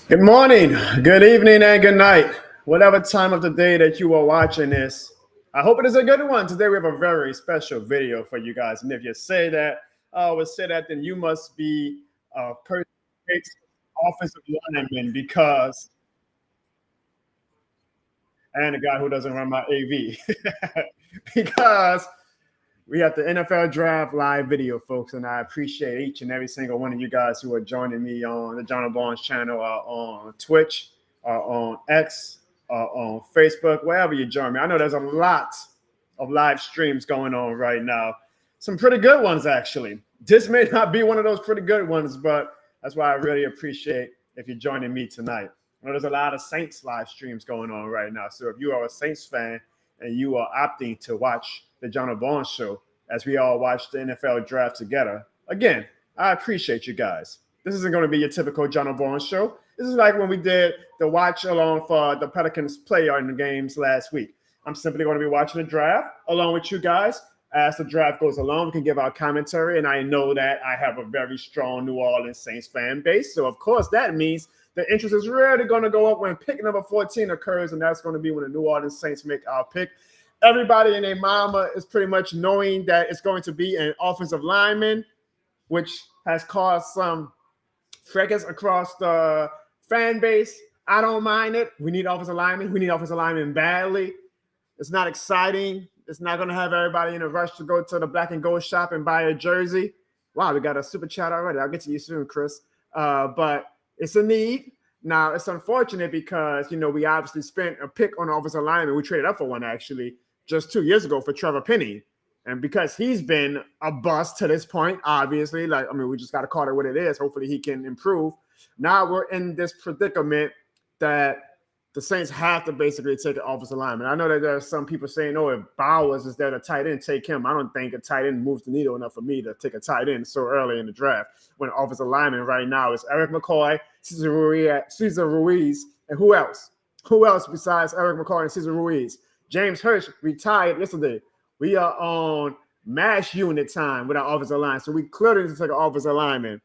Good morning, good evening, and good night. Whatever time of the day that you are watching this, I hope it is a good one. Today we have a very special video for you guys. And if you say that, I always say that, then you must be a person who takes offensive lineman because, and a guy who doesn't run my AV, because we have the NFL Draft live video, folks, and I appreciate each and every single one of you guys who are joining me on the Jono Barnes channel, on Twitch, on X, on Facebook, wherever you join me. I know there's a lot of live streams going on right now. Some pretty good ones, actually. This may not be one of those pretty good ones, but that's why I really appreciate if you're joining me tonight. I know there's a lot of Saints live streams going on right now. So if you are a Saints fan and you are opting to watch the Jono Barnes show as we all watch the NFL draft together, again, I appreciate you guys. This isn't going to be your typical Jono Barnes show. This is like when we did the watch along for the Pelicans player in the games last week. I'm simply going to be watching the draft along with you guys. As the draft goes along, we can give our commentary, and I know that I have a very strong New Orleans Saints fan base. So, of course, that means the interest is really going to go up when pick number 14 occurs, and that's going to be when the New Orleans Saints make our pick. Everybody and their mama is pretty much knowing that it's going to be an offensive lineman, which has caused some fracas across the fan base. I don't mind it. We need offensive linemen. We need offensive linemen badly. It's not exciting. It's not going to have everybody in a rush to go to the black and gold shop and buy a jersey. Wow, we got a super chat already. I'll get to you soon, Chris. But it's a need. Now, it's unfortunate because, we obviously spent a pick on offensive lineman. We traded up for one, actually, just 2 years ago for Trevor Penny. And because he's been a bust to this point, obviously, we just got to call it what it is. Hopefully he can improve. Now we're in this predicament that the Saints have to basically take an offensive lineman. I know that there are some people saying, if Bowers is there to tight end, take him. I don't think a tight end moves the needle enough for me to take a tight end so early in the draft when offensive lineman right now is Eric McCoy, Cesar Ruiz, and who else? Who else besides Eric McCoy and Cesar Ruiz? James Hirsch retired yesterday. We are on mash unit time with our offensive line, so we clearly need to take an offensive lineman.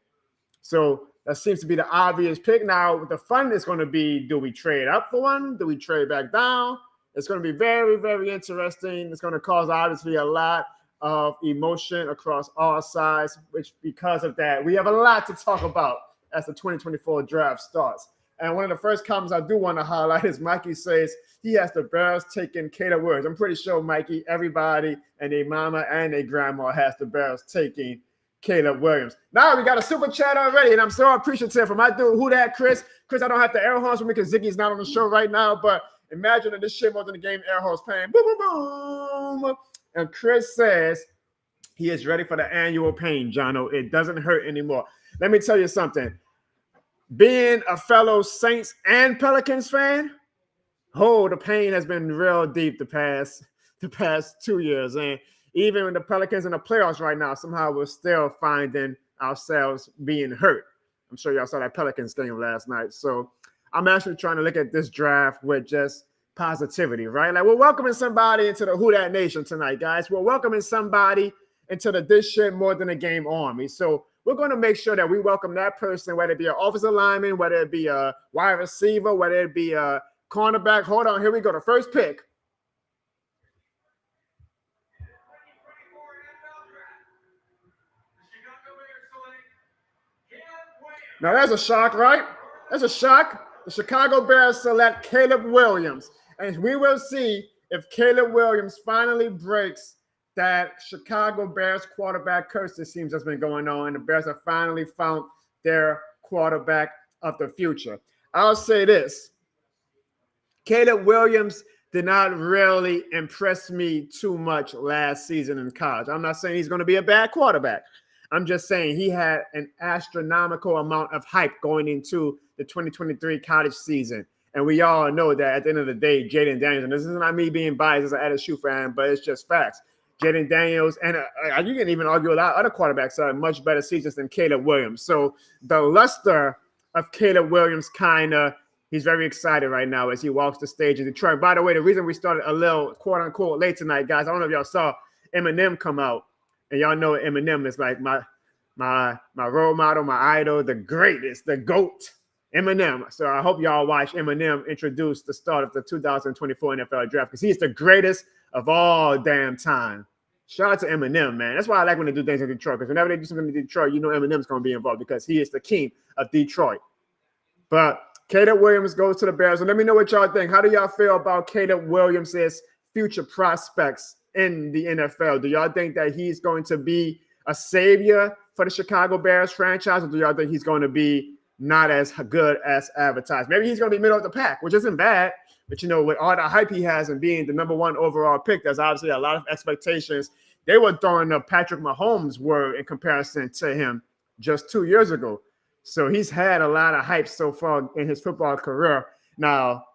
So that seems to be the obvious pick. Now, the fun is going to be, do we trade up for one? Do we trade back down? It's going to be very, very interesting. It's going to cause, obviously, a lot of emotion across all sides, which because of that, we have a lot to talk about as the 2024 draft starts. And one of the first comments I do want to highlight is Mikey says he has the Bears taking Caleb Williams. I'm pretty sure, Mikey, everybody and their mama and their grandma has the Bears taking Caleb Williams. Now we got a super chat already, and I'm so appreciative for my dude. Who that, Chris? Chris, I don't have the air horns with me because Ziggy's not on the show right now, but imagine that this shit more than the game air horns playing. Boom, boom, boom. And Chris says he is ready for the annual pain, Jono. It doesn't hurt anymore. Let me tell you something. Being a fellow Saints and Pelicans fan, the pain has been real deep the past 2 years. And even with the Pelicans in the playoffs right now, somehow we're still finding ourselves being hurt. I'm sure y'all saw that Pelicans game last night. So I'm actually trying to look at this draft with just positivity, right? Like, we're welcoming somebody into the Who Dat Nation tonight, guys. We're welcoming somebody into the This Shit More Than a Game Army. So we're going to make sure that we welcome that person, whether it be an offensive lineman, whether it be a wide receiver, whether it be a cornerback. Hold on, here we go. The first pick. Now, that's a shock, right? That's a shock. The Chicago Bears select Caleb Williams. And we will see if Caleb Williams finally breaks that Chicago Bears quarterback curse, it seems, has been going on. And the Bears have finally found their quarterback of the future. I'll say this. Caleb Williams did not really impress me too much last season in college. I'm not saying he's going to be a bad quarterback. I'm just saying he had an astronomical amount of hype going into the 2023 college season. And we all know that at the end of the day, Jaden Daniels, and this is not me being biased as an LSU fan, but it's just facts. Jaden Daniels, and you can even argue a lot of other quarterbacks that have much better seasons than Caleb Williams. So the luster of Caleb Williams he's very excited right now as he walks the stage in Detroit. By the way, the reason we started a little quote-unquote late tonight, guys, I don't know if y'all saw Eminem come out. And y'all know Eminem is like my role model, my idol, the greatest, the GOAT Eminem. So I hope y'all watch Eminem introduce the start of the 2024 NFL draft because he's the greatest of all damn time. Shout out to Eminem, man. That's why I like when they do things in Detroit because whenever they do something in Detroit, you know Eminem's going to be involved because he is the king of Detroit. But Caleb Williams goes to the Bears. And let me know what y'all think. How do y'all feel about Caleb Williams' future prospects in the NFL? Do y'all think that he's going to be a savior for the Chicago Bears franchise, or do y'all think he's going to be not as good as advertised? Maybe he's going to be middle of the pack, which isn't bad. But, you know, with all the hype he has and being the #1 overall pick, there's obviously a lot of expectations. They were throwing up Patrick Mahomes' word in comparison to him just 2 years ago. So he's had a lot of hype so far in his football career. Now,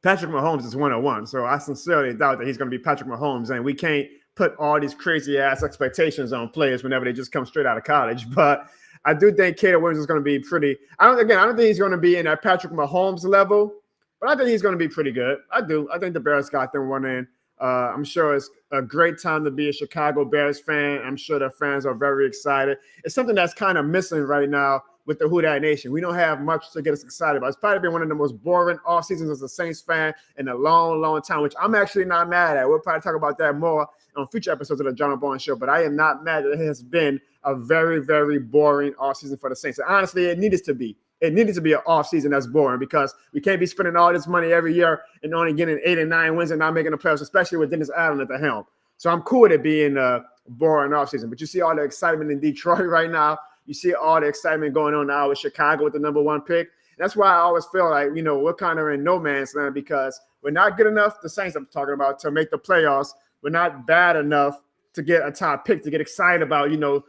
Patrick Mahomes is 101. So I sincerely doubt that he's going to be Patrick Mahomes. And we can't put all these crazy ass expectations on players whenever they just come straight out of college. But I do think Caleb Williams is going to be pretty. I don't think he's going to be in that Patrick Mahomes level, but I think he's going to be pretty good. I do. I think the Bears got them one in. I'm sure it's a great time to be a Chicago Bears fan. I'm sure the fans are very excited. It's something that's kind of missing right now with the Who Dat Nation. We don't have much to get us excited about. It's probably been one of the most boring off seasons as a Saints fan in a long, long time, which I'm actually not mad at. We'll probably talk about that more on future episodes of the Jono Barnes Show, but I am not mad that it has been a very, very boring off season for the Saints. And honestly, it needed to be. It needed to be an off season that's boring because we can't be spending all this money every year and only getting 8 and 9 wins and not making the playoffs, especially with Dennis Allen at the helm. So I'm cool with it being a boring off season. But you see all the excitement in Detroit right now. You see all the excitement going on now with Chicago with the #1 pick. And that's why I always feel like, you know, we're kind of in no man's land because we're not good enough, the Saints I'm talking about, to make the playoffs. We're not bad enough to get a top pick, to get excited about, you know,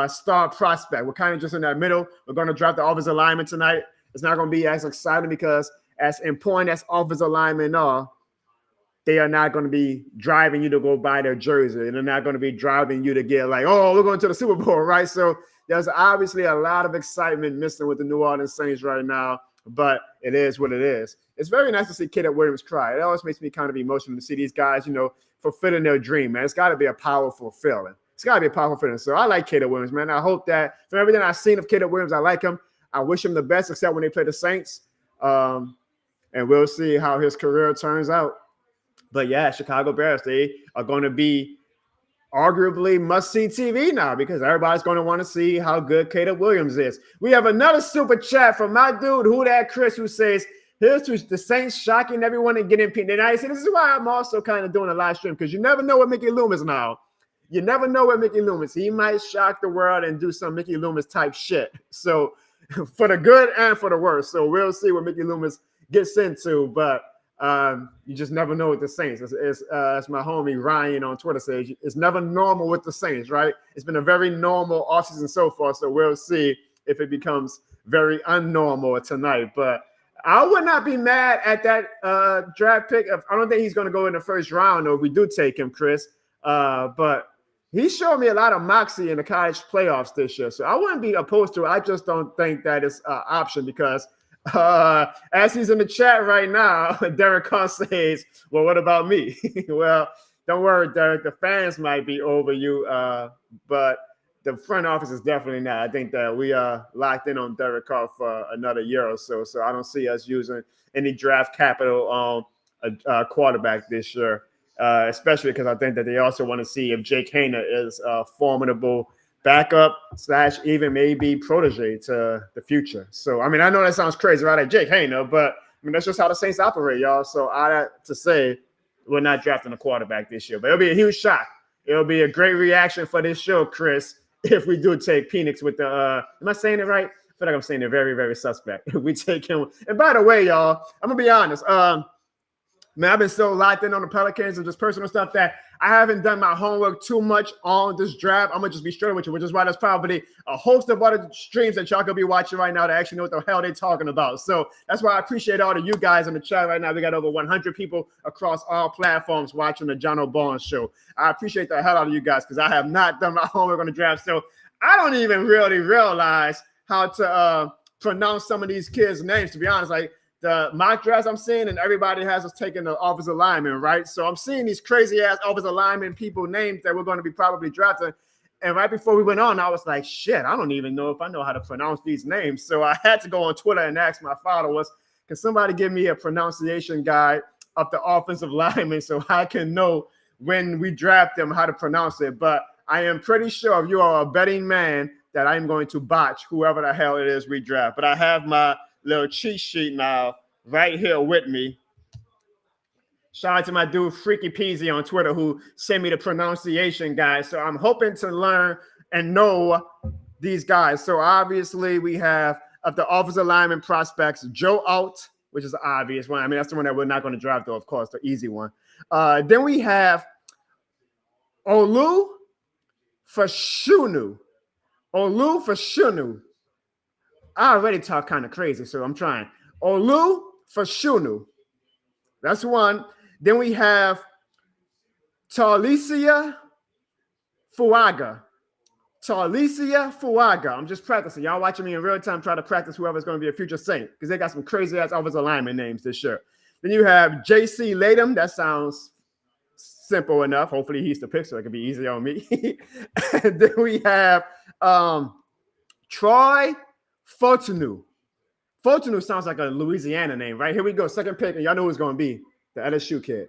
star prospect. We're kind of just in that middle. We're going to draft the offensive lineman tonight. It's not going to be as exciting because as important as offensive linemen are, they are not going to be driving you to go buy their jersey. They're not going to be driving you to get like, oh, we're going to the Super Bowl, right? So there's obviously a lot of excitement missing with the New Orleans Saints right now, but it is what it is. It's very nice to see Caleb Williams cry. It always makes me kind of emotional to see these guys, you know, fulfilling their dream, man. It's got to be a powerful feeling. It's got to be a powerful feeling. So I like Caleb Williams, man. I hope that from everything I've seen of Caleb Williams, I like him. I wish him the best, except when they play the Saints. And we'll see how his career turns out. But yeah, Chicago Bears, they are going to be arguably must-see TV now because everybody's going to want to see how good Caleb Williams is. We have another super chat from my dude, Who Dat Chris, who says, here's to the Saints shocking everyone and getting pinned. And I say, this is why I'm also kind of doing a live stream because you never know what Mickey Loomis now. You never know what Mickey Loomis. He might shock the world and do some Mickey Loomis type shit. So for the good and for the worse. So we'll see what Mickey Loomis gets into. But you just never know with the Saints. As my homie Ryan on Twitter says, it's never normal with the Saints, right? It's been a very normal offseason so far. So we'll see if it becomes very unnormal tonight. But I would not be mad at that draft pick. I don't think he's going to go in the first round, though, if we do take him, Chris. But he showed me a lot of moxie in the college playoffs this year. So I wouldn't be opposed to it. I just don't think that is an option because as he's in the chat right now, Derek Carr says, well, what about me? Well, don't worry, Derek. The fans might be over you, but the front office is definitely not. I think that we are locked in on Derek Carr for another year or so. So I don't see us using any draft capital on a quarterback this year. Especially because I think that they also want to see if Jake Haener is a formidable backup / even maybe protege to the future. So, I mean, I know that sounds crazy, right? Like Jake Haener, but I mean, that's just how the Saints operate, y'all. So I have to say we're not drafting a quarterback this year, but it'll be a huge shock. It'll be a great reaction for this show, Chris, if we do take Penix with the, am I saying it right? I feel like I'm saying it very, very suspect. If we take him. And by the way, y'all, I'm going to be honest. Man, I've been so locked in on the Pelicans and just personal stuff that I haven't done my homework too much on this draft. I'm going to just be straight with you, which is why there's probably a host of other streams that y'all could be watching right now to actually know what the hell they're talking about. So that's why I appreciate all of you guys in the chat right now. We got over 100 people across all platforms watching the Jono Barnes Show. I appreciate the hell out of you guys because I have not done my homework on the draft. So I don't even really realize how to pronounce some of these kids' names, to be honest. Like, the mock drafts I'm seeing, and everybody has us taking the offensive lineman, right? So I'm seeing these crazy ass offensive lineman people names that we're going to be probably drafting, And right before we went on, I was like, shit, I don't even know if I know how to pronounce these names. So I had to go on Twitter and ask my followers, can somebody give me a pronunciation guide of the offensive linemen so I can know when we draft them how to pronounce it? But I am pretty sure if you are a betting man that I'm going to botch whoever the hell it is we draft. But I have my little cheat sheet now right here with me. Shout out to my dude Freaky Peasy on Twitter who sent me the pronunciation guide. So I'm hoping to learn and know these guys. So obviously we have of the offensive lineman prospects, Joe Alt, which is the obvious one. I mean, that's the one that we're not going to draft, though, of course, the easy one. Then we have Olu Fashunu. Olu Fashunu. I already talk kind of crazy, so I'm trying. Olu Fashunu. That's one. Then we have Talisia Fuaga. Talisia Fuaga. I'm just practicing. Y'all watching me in real time try to practice whoever's going to be a future Saint because they got some crazy ass offensive lineman names this year. Then you have J.C. Latham. That sounds simple enough. Hopefully he's the pick so it can be easy on me. And then we have Troy Fortunu. Fortunu sounds like a Louisiana name, right? Here we go. Second pick, and y'all know who it's going to be. The LSU kid.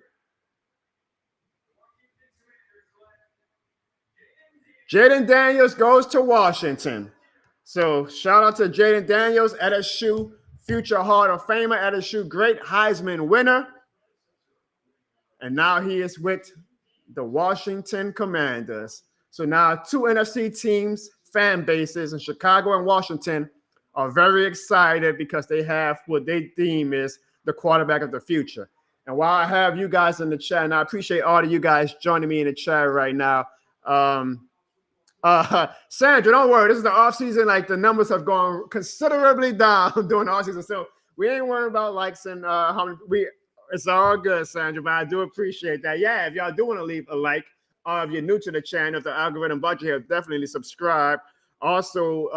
Jaden Daniels goes to Washington. So shout out to Jaden Daniels, LSU future Hall of Famer, LSU great Heisman winner. And now he is with the Washington Commanders. So now two NFC teams, fan bases in Chicago and Washington are very excited because they have what they deem is the quarterback of the future. And while I have you guys in the chat, and I appreciate all of you guys joining me in the chat right now. Sandra, don't worry. This is the offseason. Like the numbers have gone considerably down during the offseason. So we ain't worried about likes and how many it's all good, Sandra, but I do appreciate that. Yeah, if y'all do want to leave a like, or if you're new to the channel, if the algorithm budget here, definitely subscribe. Also,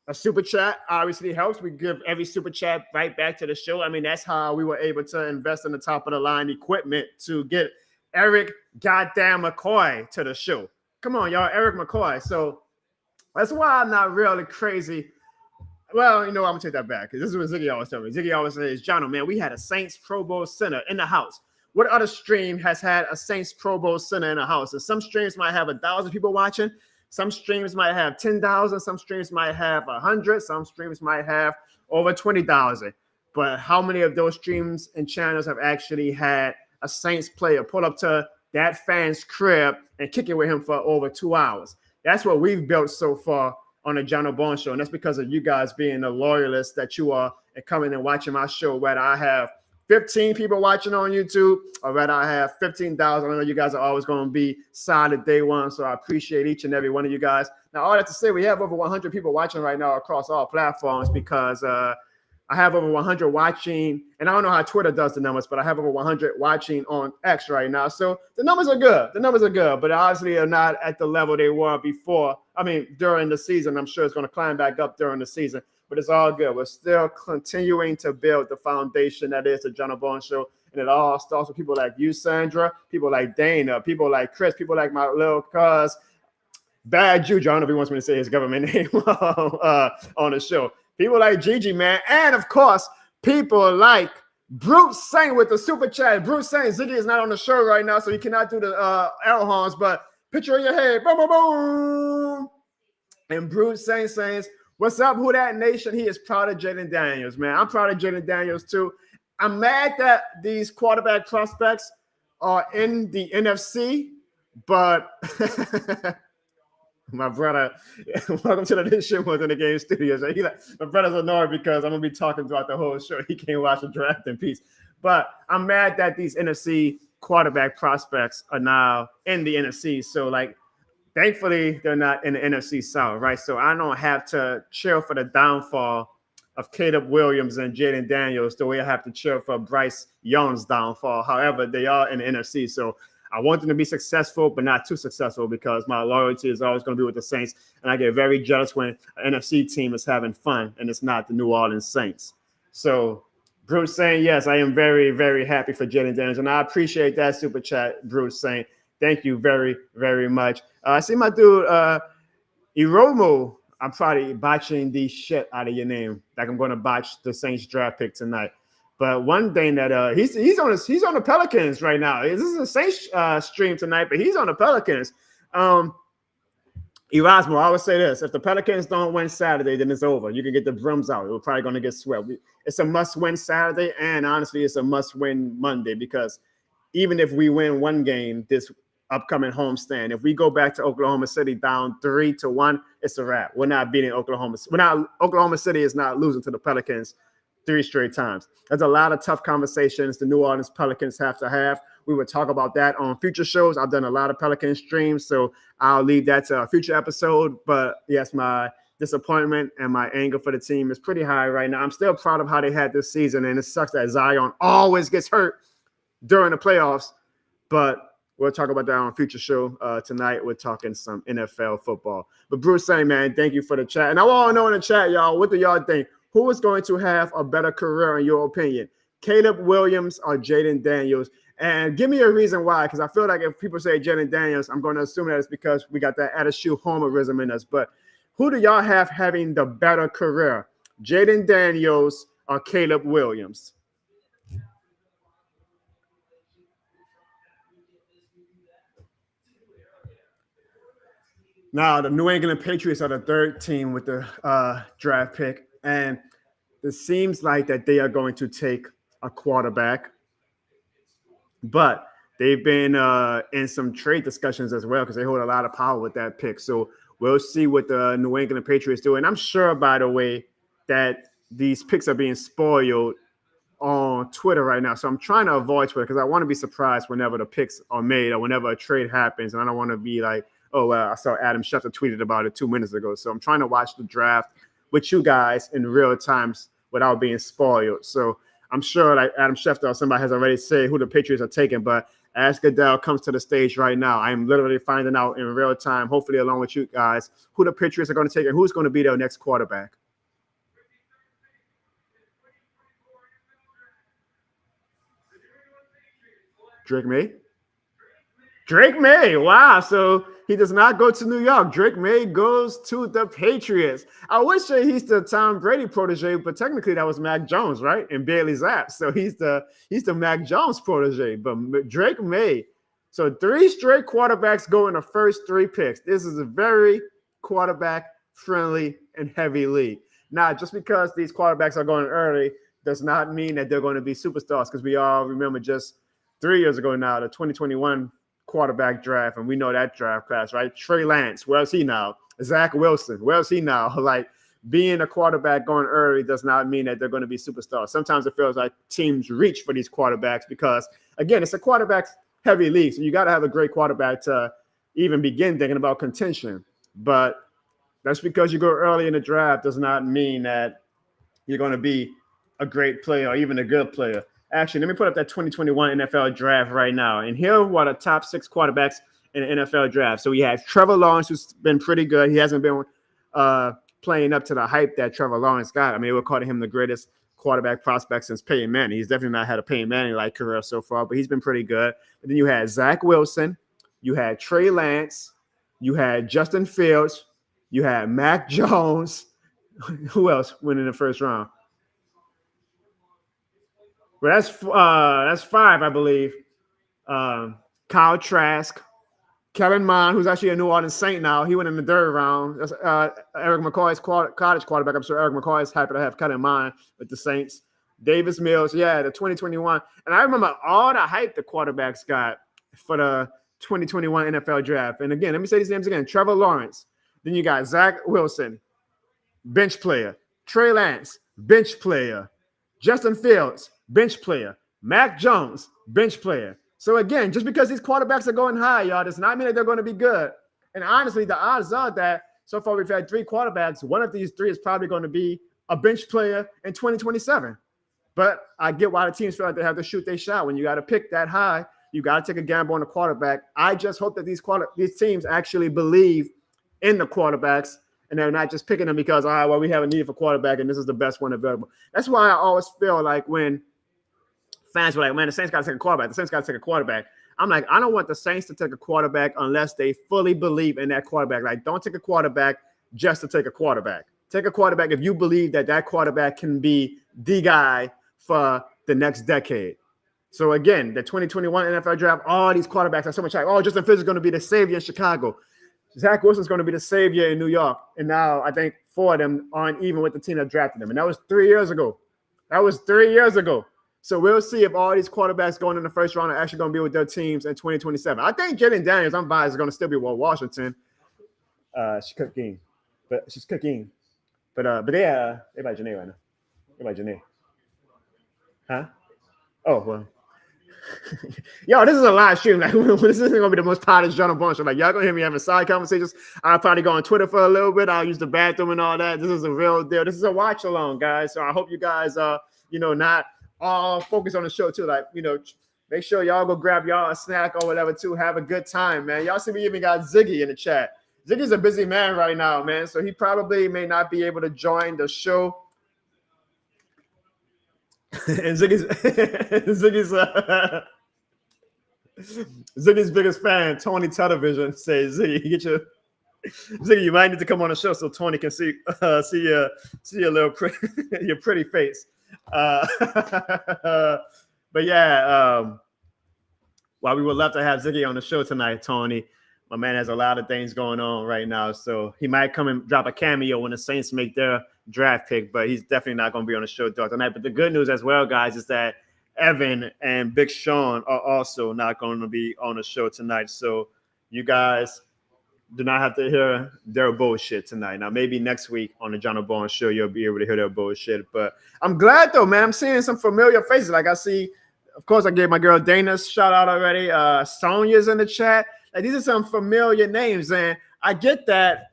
a super chat obviously helps. We give every super chat right back to the show. I mean, that's how we were able to invest in the top of the line equipment to get Eric goddamn McCoy to the show. Come on, y'all, Eric McCoy. So that's why I'm not really crazy. Well, you know, I'm going to take that back because this is what Ziggy always tells me. Ziggy always says, Jono, man, we had a Saints Pro Bowl center in the house. What other stream has had a Saints Pro Bowl center in the house? And some streams might have 1,000 people watching. Some streams might have 10,000. Some streams might have 100. Some streams might have over 20,000. But how many of those streams and channels have actually had a Saints player pull up to that fan's crib and kick it with him for over 2 hours? That's what we've built so far on the Jono Bone Show. And that's because of you guys being the loyalists that you are and coming and watching my show, whether I have 15 people watching on YouTube or whether I have 15,000. I know you guys are always going to be solid day one, so I appreciate each and every one of you guys. Now, all that to say, we have over 100 people watching right now across all platforms because I have over 100 watching, and I don't know how Twitter does the numbers, but I have over 100 watching on X right now. So the numbers are good. The numbers are good, but obviously are not at the level they were before. I mean, during the season. I'm sure it's going to climb back up during the season, but it's all good. We're still continuing to build the foundation that is the Jono Bone Show, and it all starts with people like you, Sandra, people like Dana, people like Chris, people like my little cuz, Bad Juju. I don't know if he wants me to say his government name on the show. People like Gigi, man. And, of course, people like Bruce Saint with the super chat. Bruce Saint, Ziggy is not on the show right now, so he cannot do the air horns, but picture in your head. Boom, boom, boom. And Bruce Saint says, what's up, Who Dat Nation? He is proud of Jaden Daniels, man. I'm proud of Jaden Daniels, too. I'm mad that these quarterback prospects are in the NFC, but... My brother, welcome to the Shit Was in the Game studio. So my brother's annoyed because I'm going to be talking throughout the whole show. He can't watch the draft in peace. But I'm mad that these NFC quarterback prospects are now in the NFC. So, like, thankfully, they're not in the NFC South, right? So I don't have to cheer for the downfall of Caleb Williams and Jaden Daniels the way I have to cheer for Bryce Young's downfall. However, they are in the NFC. So I want them to be successful, but not too successful because my loyalty is always going to be with the Saints. And I get very jealous when an NFC team is having fun and it's not the New Orleans Saints. So Bruce saying, yes, I am very, very happy for Jaden Daniels. And I appreciate that super chat, Bruce saying, thank you very, very much. I see my dude Iromo. I'm probably botching the shit out of your name. Like I'm going to botch the Saints draft pick tonight. But one thing that he's on the Pelicans right now. This is a Saints stream tonight, but he's on the Pelicans. Erasmo, I would say this: if the Pelicans don't win Saturday, then it's over. You can get the brooms out. We're probably going to get swept. It's a must-win Saturday, and honestly, it's a must-win Monday because even if we win one game this upcoming homestand, if we go back to Oklahoma City down 3-1, it's a wrap. We're not beating Oklahoma. Oklahoma City is not losing to the Pelicans 3 straight times. There's a lot of tough conversations the New Orleans Pelicans have to have. We will talk about that on future shows. I've done a lot of Pelican streams, so I'll leave that to a future episode. But yes, my disappointment and my anger for the team is pretty high right now. I'm still proud of how they had this season, and it sucks that Zion always gets hurt during the playoffs. But we'll talk about that on a future show. Tonight, we're talking some NFL football. But Bruce saying, man, thank you for the chat. And I want to know in the chat, y'all, what do y'all think? Who is going to have a better career in your opinion? Caleb Williams or Jaden Daniels? And give me a reason why, because I feel like if people say Jaden Daniels, I'm going to assume that it's because we got that attitude homerism in us. But who do y'all have having the better career? Jaden Daniels or Caleb Williams? Now, the New England Patriots are the third team with the draft pick. And it seems like that they are going to take a quarterback. But they've been in some trade discussions as well because they hold a lot of power with that pick. So we'll see what the New England Patriots do. And I'm sure, by the way, that these picks are being spoiled on Twitter right now. So I'm trying to avoid Twitter because I want to be surprised whenever the picks are made or whenever a trade happens. And I don't want to be like, oh, well, I saw Adam Schefter tweeted about it 2 minutes ago. So I'm trying to watch the draft with you guys in real time without being spoiled. So I'm sure like Adam Schefter or somebody has already said who the Patriots are taking, but as Goodell comes to the stage right now, I am literally finding out in real time, hopefully along with you guys, who the Patriots are going to take and who's going to be their next quarterback. Drake May? Drake May. Wow. So he does not go to New York. Drake May goes to the Patriots. I would say he's the Tom Brady protege, but technically that was Mac Jones, right? And Bailey Zapp. So he's the Mac Jones protege. But Drake May. So 3 straight quarterbacks go in the first 3 picks. This is a very quarterback-friendly and heavy league. Now, just because these quarterbacks are going early does not mean that they're going to be superstars because we all remember just 3 years ago now, the 2021 quarterback draft, and we know that draft class, right? Trey Lance, where's he now? Zach Wilson, where's he now? Like, being a quarterback going early does not mean that they're going to be superstars. Sometimes it feels like teams reach for these quarterbacks because, again, it's a quarterback-heavy league, so you got to have a great quarterback to even begin thinking about contention. But that's because you go early in the draft does not mean that you're going to be a great player or even a good player. Actually, let me put up that 2021 NFL draft right now. And here are the top 6 quarterbacks in the NFL draft. So we have Trevor Lawrence, who's been pretty good. He hasn't been playing up to the hype that Trevor Lawrence got. I mean, we're calling him the greatest quarterback prospect since Peyton Manning. He's definitely not had a Peyton Manning-like career so far, but he's been pretty good. And then you had Zach Wilson. You had Trey Lance. You had Justin Fields. You had Mac Jones. Who else went in the first round? Well, that's 5, I believe. Kyle Trask, Kellen Mond, who's actually a New Orleans Saint now. He went in the 3rd round. That's Eric McCoy's college quarterback. I'm sure Eric McCoy is happy to have Kellen Mond with the Saints. Davis Mills, yeah, the 2021. And I remember all the hype the quarterbacks got for the 2021 NFL draft. And again, let me say these names again. Trevor Lawrence. Then you got Zach Wilson, bench player. Trey Lance, bench player. Justin Fields, bench player. Mac Jones, bench player. So again, just because these quarterbacks are going high, y'all, does not mean that they're going to be good. And honestly, the odds are that so far we've had 3 quarterbacks. One of these 3 is probably going to be a bench player in 2027. But I get why the teams feel like they have to shoot their shot. When you got to pick that high, you got to take a gamble on the quarterback. I just hope that these teams actually believe in the quarterbacks and they're not just picking them because, all right, well, we have a need for quarterback and this is the best one available. That's why I always feel like when fans were like, man, the Saints got to take a quarterback. The Saints got to take a quarterback. I'm like, I don't want the Saints to take a quarterback unless they fully believe in that quarterback. Like, don't take a quarterback just to take a quarterback. Take a quarterback if you believe that that quarterback can be the guy for the next decade. So again, the 2021 NFL draft, all these quarterbacks are so much like, oh, Justin Fields is going to be the savior in Chicago. Zach Wilson's going to be the savior in New York. And now I think 4 of them aren't even with the team that drafted them. And that was 3 years ago. So we'll see if all these quarterbacks going in the first round are actually going to be with their teams in 2027. I think Jaden Daniels, I'm biased, is going to still be with Washington. She's cooking. But yeah, they by Janae right now. They by Janae. Huh? Oh, well. Yo, this is a live stream. Like, this isn't gonna be the most polished Jono Bone show. Like, y'all gonna hear me having side conversations. I'll probably go on Twitter for a little bit. I'll use the bathroom and all that. This is a real deal. This is a watch along, guys. So I hope you guys not all focused on the show too. Like, make sure y'all go grab y'all a snack or whatever too. Have a good time, man. Y'all see we even got Ziggy in the chat. Ziggy's a busy man right now, man. So he probably may not be able to join the show. And Ziggy's biggest fan, Tony Television, says Ziggy, you might need to come on the show so Tony can see your little your pretty face. But yeah, while we would love to have Ziggy on the show tonight, Tony, my man has a lot of things going on right now, so he might come and drop a cameo when the Saints make their draft pick, but he's definitely not going to be on the show tonight. But the good news as well, guys, is that Evan and Big Sean are also not going to be on the show tonight. So you guys do not have to hear their bullshit tonight. Now, maybe next week on the Jono Bone show, you'll be able to hear their bullshit. But I'm glad, though, man. I'm seeing some familiar faces. Like I see, of course, I gave my girl Dana a shout out already. Sonya's in the chat. Like, these are some familiar names. And I get that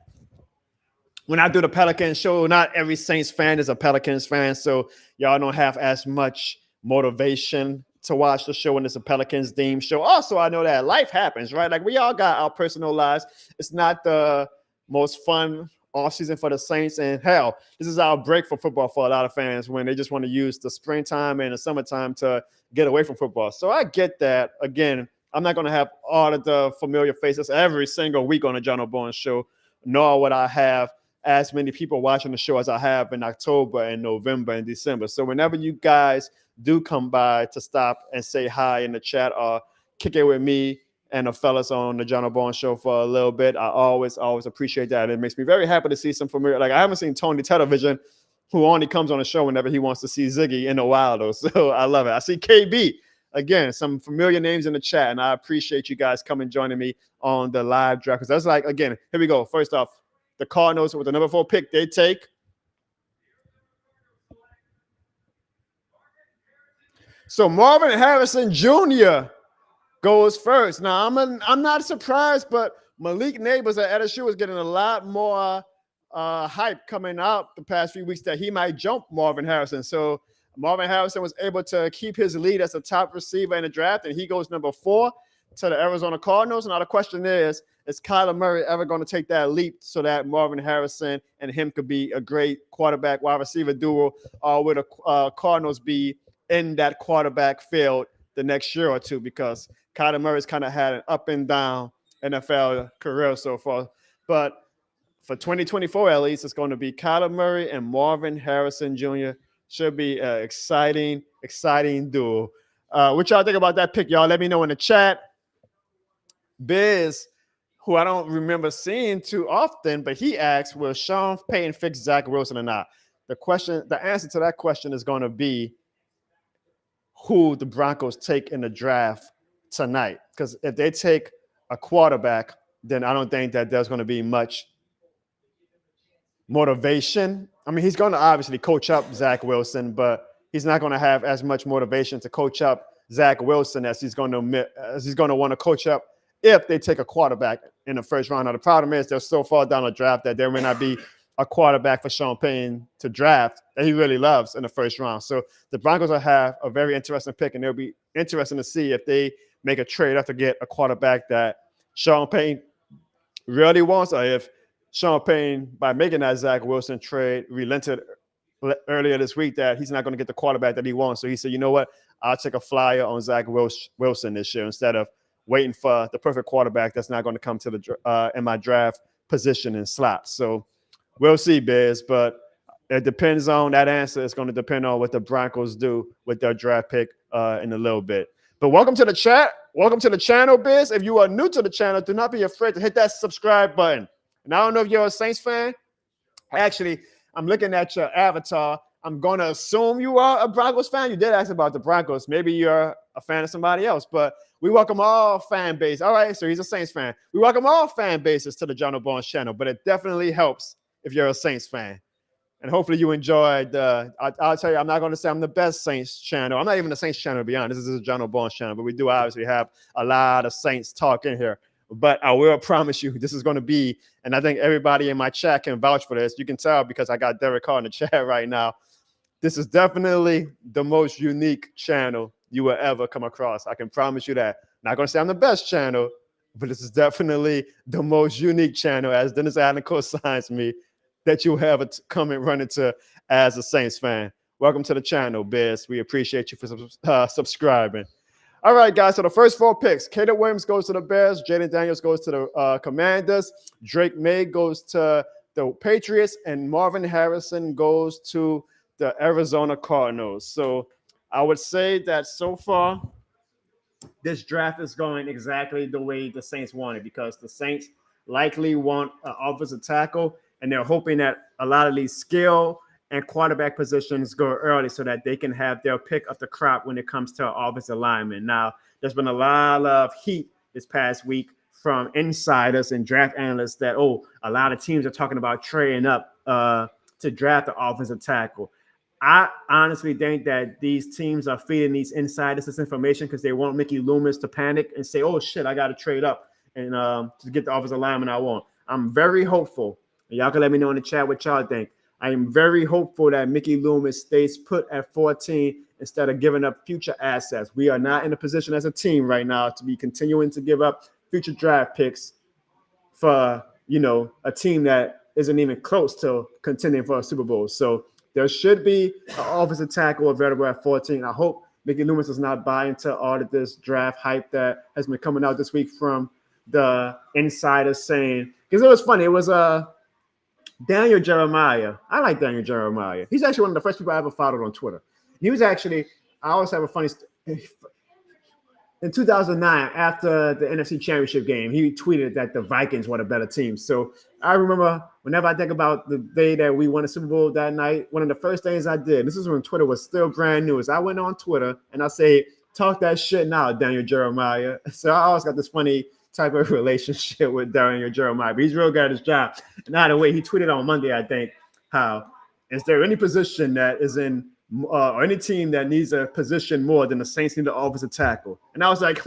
when I do the Pelicans show, not every Saints fan is a Pelicans fan. So y'all don't have as much motivation to watch the show when it's a Pelicans themed show. Also, I know that life happens, right? Like, we all got our personal lives. It's not the most fun offseason for the Saints. And hell, this is our break for football for a lot of fans when they just want to use the springtime and the summertime to get away from football. So I get that. Again, I'm not going to have all of the familiar faces every single week on the Jono Bone show, nor would I have as many people watching the show as I have in October and November and December. So whenever you guys do come by to stop and say hi in the chat or kick it with me and the fellas on the Jono Bone show for a little bit, I always appreciate that. It makes me very happy to see some familiar. Like, I haven't seen Tony Television, who only comes on the show whenever he wants to see Ziggy, in a while, though. So I love it. I see KB. Again, some familiar names in the chat, and I appreciate you guys coming joining me on the live draft. Because that's like, again, here we go. First off, the Cardinals with the number 4 pick, they take so Marvin Harrison Jr. goes first. Now, I'm not surprised, but Malik Neighbors at LSU is getting a lot more hype coming out the past few weeks that he might jump Marvin Harrison. So Marvin Harrison was able to keep his lead as a top receiver in the draft, and he goes number 4 to the Arizona Cardinals. Now, the question is Kyler Murray ever going to take that leap so that Marvin Harrison and him could be a great quarterback wide receiver duo, or will the Cardinals be in that quarterback field the next year or two? Because Kyler Murray's kind of had an up and down NFL career so far. But for 2024, at least, it's going to be Kyler Murray and Marvin Harrison Jr. Should be an exciting duo. What y'all think about that pick, y'all? Let me know in the chat. Biz, who I don't remember seeing too often, but he asked, will Sean Payton fix Zach Wilson or not? The answer to that question is going to be who the Broncos take in the draft tonight. Because if they take a quarterback, then I don't think that there's going to be much motivation. I mean, he's going to obviously coach up Zach Wilson, but he's not going to have as much motivation to coach up Zach Wilson as he's going to want to coach up if they take a quarterback in the first round. Now, the problem is they're so far down the draft that there may not be a quarterback for Sean Payton to draft that he really loves in the first round. So the Broncos will have a very interesting pick, and it'll be interesting to see if they make a trade up to get a quarterback that Sean Payton really wants, or if Sean Payton, by making that Zach Wilson trade, relented earlier this week that he's not going to get the quarterback that he wants. So he said, you know what? I'll take a flyer on Zach Wilson this year instead of waiting for the perfect quarterback that's not going to come to the in my draft position and slot. So we'll see, Biz, but it depends on that answer. It's going to depend on what the Broncos do with their draft pick in a little bit. But welcome to the chat. Welcome to the channel, Biz. If you are new to the channel, do not be afraid to hit that subscribe button. And I don't know if you're a Saints fan. Actually, I'm looking at your avatar. I'm going to assume you are a Broncos fan. You did ask about the Broncos. Maybe you're a fan of somebody else, but we welcome all fan base. All right, so he's a Saints fan. We welcome all fan bases to the Jono Barnes channel, but it definitely helps if you're a Saints fan. And hopefully you enjoyed. I'll tell you, I'm not going to say I'm the best Saints channel. I'm not even the Saints channel, to be honest. This is a Jono Barnes channel, but we do obviously have a lot of Saints talk in here. But I will promise you this is going to be, and I think everybody in my chat can vouch for this. You can tell because I got Derek Carr in the chat right now. This is definitely the most unique channel you will ever come across. I can promise you that. Not going to say I'm the best channel, but this is definitely the most unique channel, as Dennis Allen co-signs me, that you'll ever come and run into as a Saints fan. Welcome to the channel, Biz. We appreciate you for subscribing. All right, guys, so the first 4 picks. Caleb Williams goes to the Bears. Jaden Daniels goes to the Commanders. Drake May goes to the Patriots. And Marvin Harrison goes to the Arizona Cardinals. So I would say that so far, this draft is going exactly the way the Saints want it, because the Saints likely want an offensive tackle, and they're hoping that a lot of these skill and quarterback positions go early so that they can have their pick of the crop when it comes to offensive linemen. Now, there's been a lot of heat this past week from insiders and draft analysts that, a lot of teams are talking about trading up to draft the offensive tackle. I honestly think that these teams are feeding these insiders this information because they want Mickey Loomis to panic and say, oh, shit, I got to trade up and to get the offensive lineman I want. I'm very hopeful. Y'all can let me know in the chat what y'all think. I am very hopeful that Mickey Loomis stays put at 14 instead of giving up future assets. We are not in a position as a team right now to be continuing to give up future draft picks for, a team that isn't even close to contending for a Super Bowl. So there should be an offensive tackle available at 14. I hope Mickey Loomis does not buy into all of this draft hype that has been coming out this week from the insiders saying, because it was funny. It was Daniel Jeremiah. I like Daniel Jeremiah. He's actually one of the first people I ever followed on Twitter. He was actually, I always have a funny in 2009, after the NFC Championship game, he tweeted that the Vikings were the better team. So I remember whenever I think about the day that we won the Super Bowl that night, one of the first things I did, this is when Twitter was still brand new, is I went on Twitter and I say, talk that shit now, Daniel Jeremiah. So I always got this funny type of relationship with Daniel Jeremiah. But he's real good at his job. And either way, he tweeted on Monday, I think, how is there any position that is in or any team that needs a position more than the Saints need an offensive tackle? And I was like,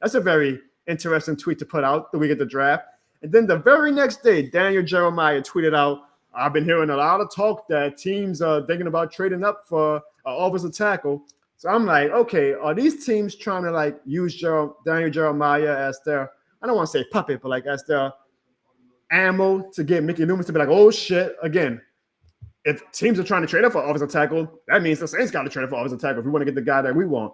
that's a very interesting tweet to put out the week of the draft. And then the very next day, Daniel Jeremiah tweeted out, I've been hearing a lot of talk that teams are thinking about trading up for an offensive tackle. So I'm like, okay, are these teams trying to use Daniel Jeremiah as their, I don't want to say puppet, but as their ammo to get Mickey Loomis to be like, oh shit, again, if teams are trying to trade up for offensive tackle, that means the Saints got to trade up for offensive tackle if we want to get the guy that we want.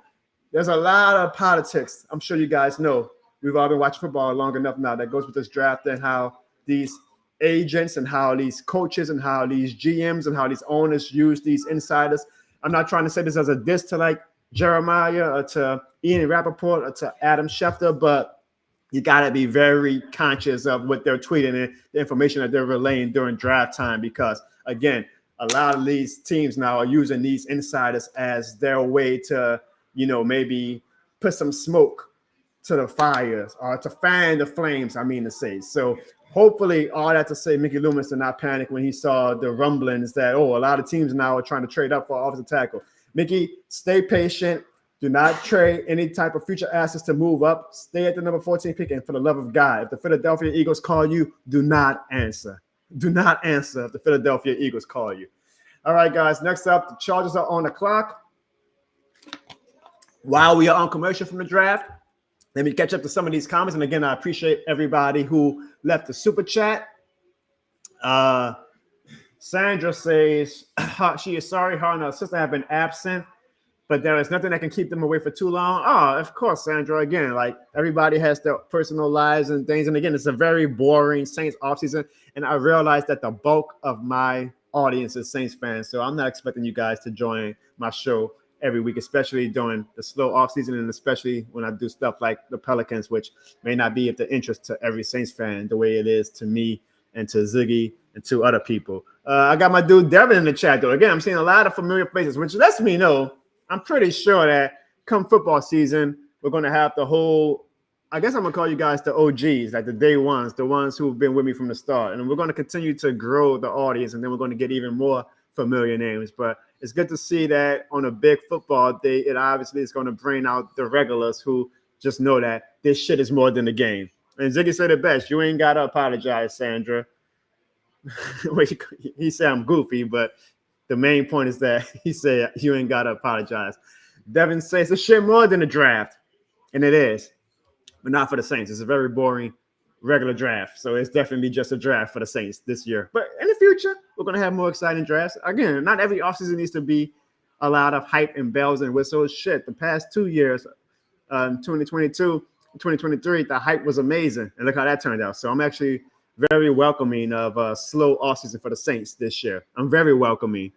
There's a lot of politics. I'm sure you guys know. We've all been watching football long enough now that goes with this draft and how these agents and how these coaches and how these GMs and how these owners use these insiders. I'm not trying to say this as a diss to Jeremiah or to Ian Rappaport or to Adam Schefter, but you got to be very conscious of what they're tweeting and the information that they're relaying during draft time, because, again, a lot of these teams now are using these insiders as their way to, maybe put some smoke to the fires or to fan the flames, I mean to say. So hopefully all that to say, Mickey Loomis did not panic when he saw the rumblings that, a lot of teams now are trying to trade up for offensive tackle. Mickey, stay patient. Do not trade any type of future assets to move up. Stay at the number 14 pick, and for the love of God, if the Philadelphia Eagles call you, do not answer. Do not answer if the Philadelphia Eagles call you. All right, guys, next up, the Chargers are on the clock. While we are on commercial from the draft, let me catch up to some of these comments. And again, I appreciate everybody who left the super chat. Sandra says she is sorry her and her sister have been absent. but there is nothing that can keep them away for too long. Oh, of course, Sandra. Again, like everybody has their personal lives and things. And again, it's a very boring Saints offseason. And I realize that the bulk of my audience is Saints fans. So I'm not expecting you guys to join my show every week, especially during the slow offseason and especially when I do stuff like the Pelicans, which may not be of the interest to every Saints fan the way it is to me and to Ziggy and to other people. I got my dude Devin in the chat, though. Again, I'm seeing a lot of familiar faces, which lets me know I'm pretty sure that come football season, we're going to have the whole, I guess I'm going to call you guys the OGs, like the day ones, the ones who've been with me from the start. And we're going to continue to grow the audience, and then we're going to get even more familiar names. But it's good to see that on a big football day, it obviously is going to bring out the regulars who just know that this shit is more than the game. And Ziggy said it best. You ain't got to apologize, Sandra. He said I'm goofy, but the main point is that he said you ain't got to apologize. Devin says it's shit more than a draft. And it is. But not for the Saints. It's a very boring regular draft. So it's definitely just a draft for the Saints this year. But in the future, we're going to have more exciting drafts. Again, not every offseason needs to be a lot of hype and bells and whistles. Shit, the past 2 years, 2022, 2023, the hype was amazing. And look how that turned out. So I'm actually very welcoming of a slow offseason for the Saints this year. I'm very welcoming.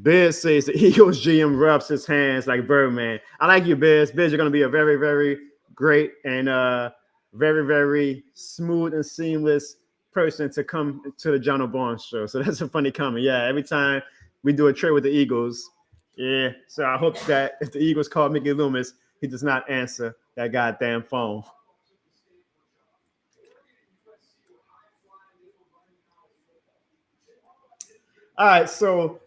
Biz says the Eagles GM rubs his hands like Birdman. I like you, Biz. Biz, you're going to be a very, very great and very, very smooth and seamless person to come to the Jono Barnes show. So that's a funny comment. Yeah, every time we do a trade with the Eagles, yeah. So I hope that if the Eagles call Mickey Loomis, he does not answer that goddamn phone. All right, so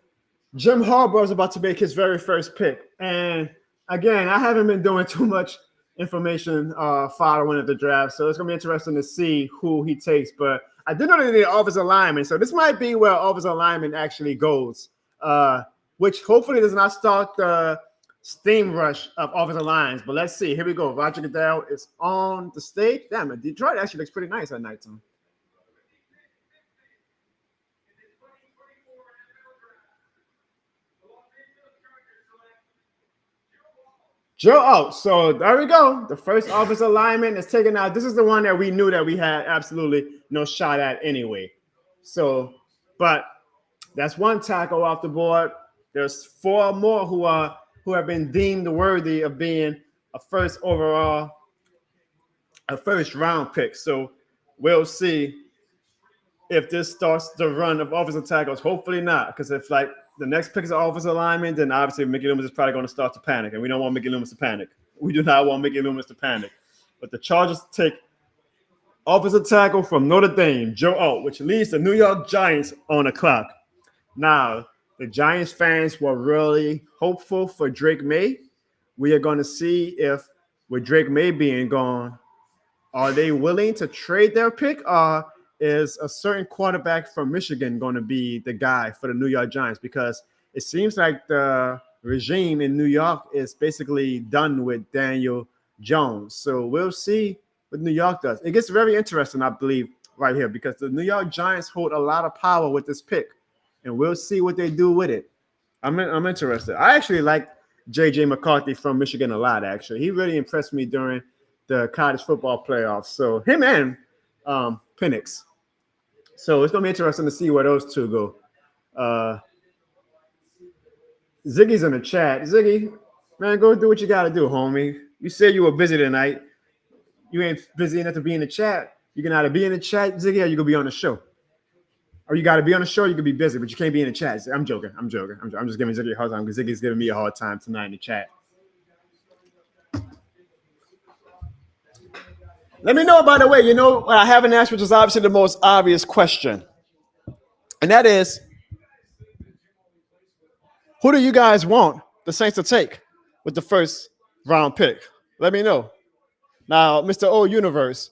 Jim Harbaugh is about to make his very first pick. And again, I haven't been doing too much information following of the draft, so it's going to be interesting to see who he takes. But I do know that they need offensive lineman, so this might be where offensive lineman actually goes, which hopefully does not start the steam rush of offensive lines. But let's see. Here we go. Roger Goodell is on the stage. Damn it, Detroit actually looks pretty nice at nighttime. Joe out. So there we go. The first offensive lineman is taken out. This is the one that we knew that we had absolutely no shot at anyway. So, but that's one tackle off the board. There's 4 more who have been deemed worthy of being a first round pick. So we'll see if this starts the run of offensive tackles. Hopefully not, because if like the next pick is an offensive lineman, then obviously Mickey Loomis is probably going to start to panic, and we don't want Mickey Loomis to panic. We do not want Mickey Loomis to panic. But the Chargers take offensive tackle from Notre Dame, Joe Alt, which leaves the New York Giants on the clock. Now, the Giants fans were really hopeful for Drake May. We are going to see if, with Drake May being gone, are they willing to trade their pick, or is a certain quarterback from Michigan going to be the guy for the New York Giants? Because it seems like the regime in New York is basically done with Daniel Jones. So we'll see what New York does. It gets very interesting, I believe, right here, because the New York Giants hold a lot of power with this pick, and we'll see what they do with it. I'm interested. I actually like J.J. McCarthy from Michigan a lot, actually. He really impressed me during the college football playoffs. So him and Penix. So it's going to be interesting to see where those two go. Ziggy's in the chat. Ziggy, man, go do what you got to do, homie. You said you were busy tonight. You ain't busy enough to be in the chat. You can either be in the chat, Ziggy, or you can be on the show. Or you got to be on the show, you can be busy, but you can't be in the chat. I'm joking. I'm just giving Ziggy a hard time because Ziggy's giving me a hard time tonight in the chat. Let me know, by the way, I haven't asked, which is obviously the most obvious question. And that is, who do you guys want the Saints to take with the first round pick? Let me know. Now, Mr. O Universe,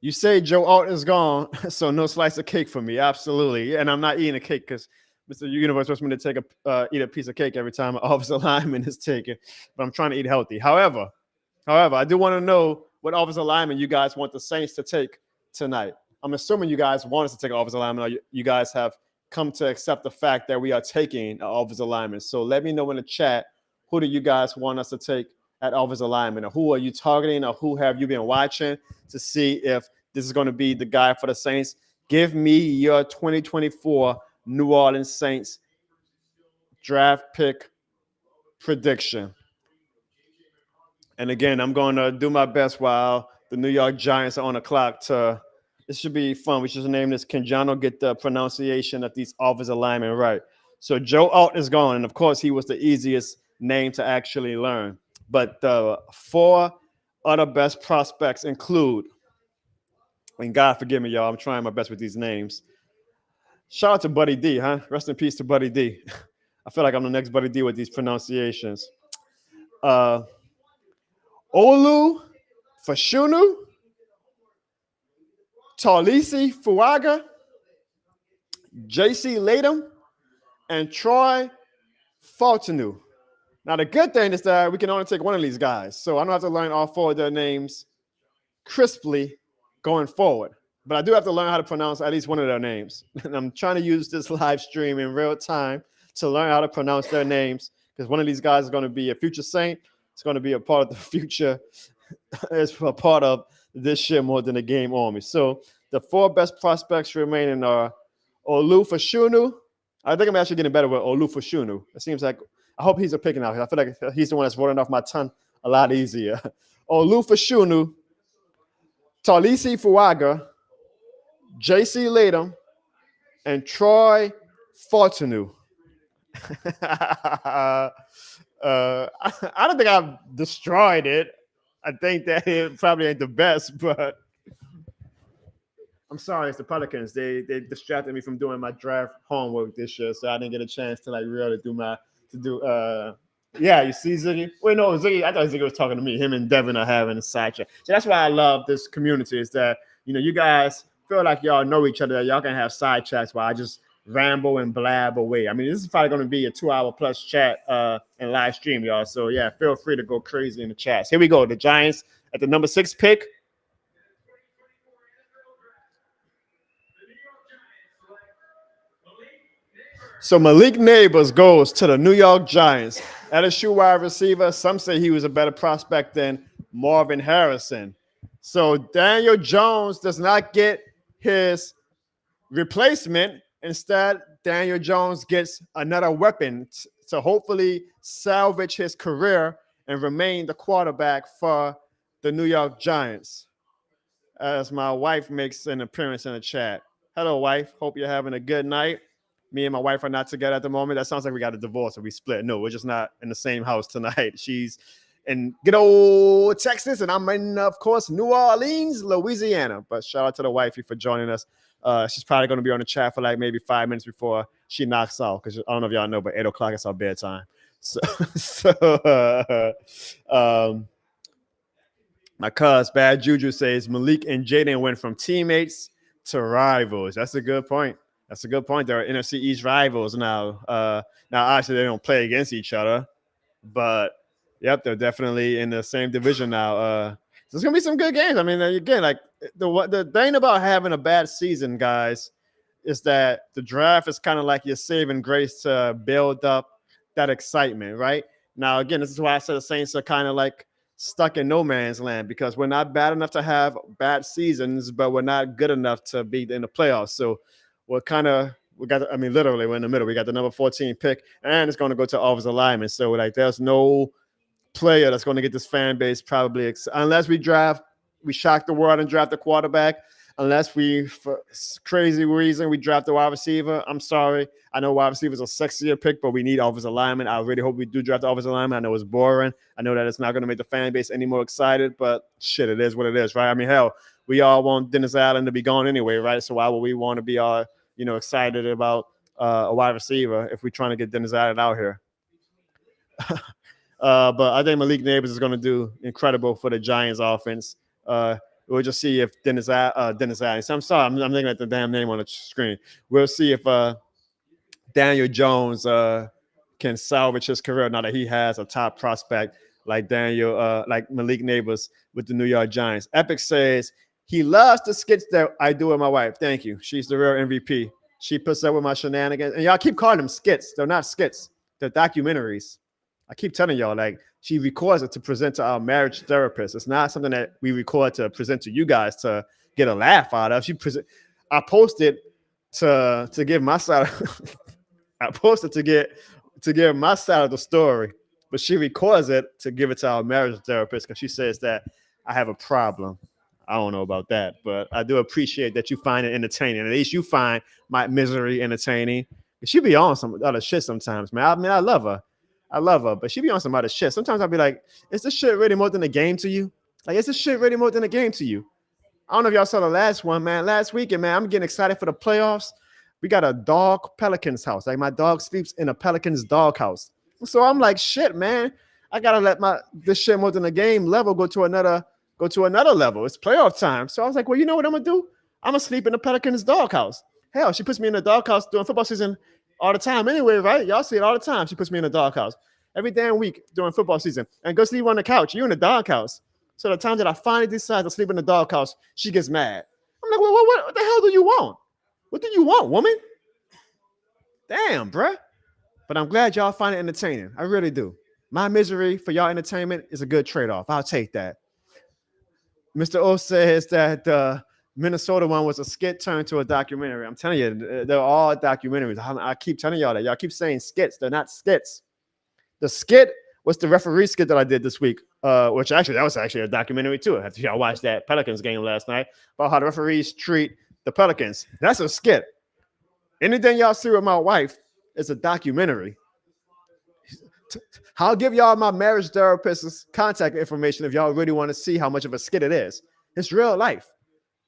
you say Joe Alt is gone, so no slice of cake for me. Absolutely. And I'm not eating a cake because Mr. Universe wants me to eat a piece of cake every time an offensive lineman is taken. But I'm trying to eat healthy. However, I do want to know what offensive lineman you guys want the Saints to take tonight. I'm assuming you guys want us to take an offensive lineman, or you guys have come to accept the fact that we are taking an offensive lineman. So let me know in the chat, who do you guys want us to take at offensive lineman, or who are you targeting, or who have you been watching to see if this is going to be the guy for the Saints? Give me your 2024 New Orleans Saints draft pick prediction. And again, I'm going to do my best while the New York Giants are on the clock to. This should be fun. We should name this. Can Jono get the pronunciation of these offensive linemen right? So Joe Alt is gone, and of course, he was the easiest name to actually learn. But the four other best prospects include, and God forgive me, y'all, I'm trying my best with these names. Shout out to Buddy D, huh? Rest in peace to Buddy D. I feel like I'm the next Buddy D with these pronunciations. Olu Fashunu, Talisi Fuaga, JC Latham, and Troy Fautanu. Now, the good thing is that we can only take one of these guys, so I don't have to learn all four of their names crisply going forward. But I do have to learn how to pronounce at least one of their names. And I'm trying to use this live stream in real time to learn how to pronounce their names, because one of these guys is going to be a future Saint. It's going to be a part of the future. It's a part of this shit more than the game army. So the four best prospects remaining are Olu Fashunu. I think I'm actually getting better with Olu Fashunu. It seems like, I hope he's a picking out. I feel like he's the one that's rolling off my tongue a lot easier. Olu Fashunu, Talisi Fuaga, JC Latham, and Troy Fautanu. I don't think I've destroyed it. I think that it probably ain't the best, but I'm sorry, it's the Pelicans. They distracted me from doing my draft homework this year, so I didn't get a chance to like really do. Yeah, you see Ziggy? Wait, no, Ziggy. I thought Ziggy was talking to me. Him and Devin are having a side chat. So that's why I love this community. Is that you guys feel like y'all know each other. Y'all can have side chats while I just ramble and blab away. I mean, this is probably going to be a 2-hour plus chat and live stream, y'all. So yeah, feel free to go crazy in the chats. Here we go. The Giants at the number 6 pick. So Malik Neighbors goes to the New York Giants. LSU wide receiver. Some say he was a better prospect than Marvin Harrison. So Daniel Jones does not get his replacement. Instead, Daniel Jones gets another weapon to hopefully salvage his career and remain the quarterback for the New York Giants. As my wife makes an appearance in the chat. Hello, wife. Hope you're having a good night. Me and my wife are not together at the moment. That sounds like we got a divorce or we split. No, we're just not in the same house tonight. She's in good old Texas, and I'm in, of course, New Orleans, Louisiana. But shout out to the wifey for joining us. She's probably going to be on the chat for like maybe 5 minutes before she knocks out, because I don't know if y'all know, but 8 o'clock is our bedtime. My cuz Bad Juju says Malik and Jaden went from teammates to rivals. That's a good point. That's a good point. They're NFC East rivals now. Now, obviously, they don't play against each other, but yep, they're definitely in the same division now. So it's gonna be some good games. I mean, again, like the thing about having a bad season, guys, is that the draft is kind of like your saving grace to build up that excitement, right? Now, again, this is why I said the Saints are kind of like stuck in no man's land, because we're not bad enough to have bad seasons, but we're not good enough to be in the playoffs. So we got, I mean, literally, we're in the middle. We got the number 14 pick, and it's going to go to offensive lineman. So, like, there's no player that's going to get this fan base probably, unless we shock the world and draft a quarterback, unless we, for crazy reason, we draft a wide receiver. I'm sorry. I know wide receiver is a sexier pick, but we need offensive lineman. I really hope we do draft the offensive lineman. I know it's boring. I know that it's not going to make the fan base any more excited, but shit, it is what it is, right? I mean, hell, we all want Dennis Allen to be gone anyway, right? So why would we want to be all excited about a wide receiver if we're trying to get Dennis Allen out here? But I think Malik Neighbors is going to do incredible for the Giants offense. We'll just see if Dennis Allen. So I'm sorry, I'm looking at the damn name on the screen. We'll see if Daniel Jones can salvage his career now that he has a top prospect like like Malik Neighbors with the New York Giants. Epic says he loves the skits that I do with my wife. Thank you. She's the real MVP. She puts up with my shenanigans, and y'all keep calling them skits. They're not skits. They're documentaries. I keep telling y'all, like, she records it to present to our marriage therapist. It's not something that we record to present to you guys to get a laugh out of. I posted to give my side. I posted to give my side of the story, but she records it to give it to our marriage therapist because she says that I have a problem. I don't know about that, but I do appreciate that you find it entertaining. At least you find my misery entertaining. She be on some other shit sometimes, man. I mean, I love her, but she be on some other shit. Sometimes I'll be like, is this shit really more than a game to you? Like, is this shit really more than a game to you? I don't know if y'all saw the last one, man. Last weekend, man, I'm getting excited for the playoffs. We got a dog Pelicans house. Like, my dog sleeps in a Pelicans dog house. So I'm like, shit, man. I gotta let this shit more than a game level go to another level. It's playoff time. So I was like, well, you know what I'm gonna do? I'm gonna sleep in the Pelicans doghouse. Hell, she puts me in the doghouse during football season all the time anyway, right? Y'all see it all the time. She puts me in the doghouse every damn week during football season and go sleep on the couch. You in the doghouse. So the time that I finally decide to sleep in the doghouse, she gets mad. I'm like, well, what the hell do you want? What do you want, woman? Damn, bruh. But I'm glad y'all find it entertaining. I really do. My misery for y'all entertainment is a good trade-off. I'll take that. Mr. O says that the Minnesota one was a skit turned to a documentary. I'm telling you, they're all documentaries. I keep telling y'all that. Y'all keep saying skits. They're not skits. The skit was the referee skit that I did this week, which actually, that was actually a documentary too. After y'all watched that Pelicans game last night about how the referees treat the Pelicans. That's a skit. Anything y'all see with my wife is a documentary. I'll give y'all my marriage therapist's contact information if y'all really want to see how much of a skit it is. It's real life.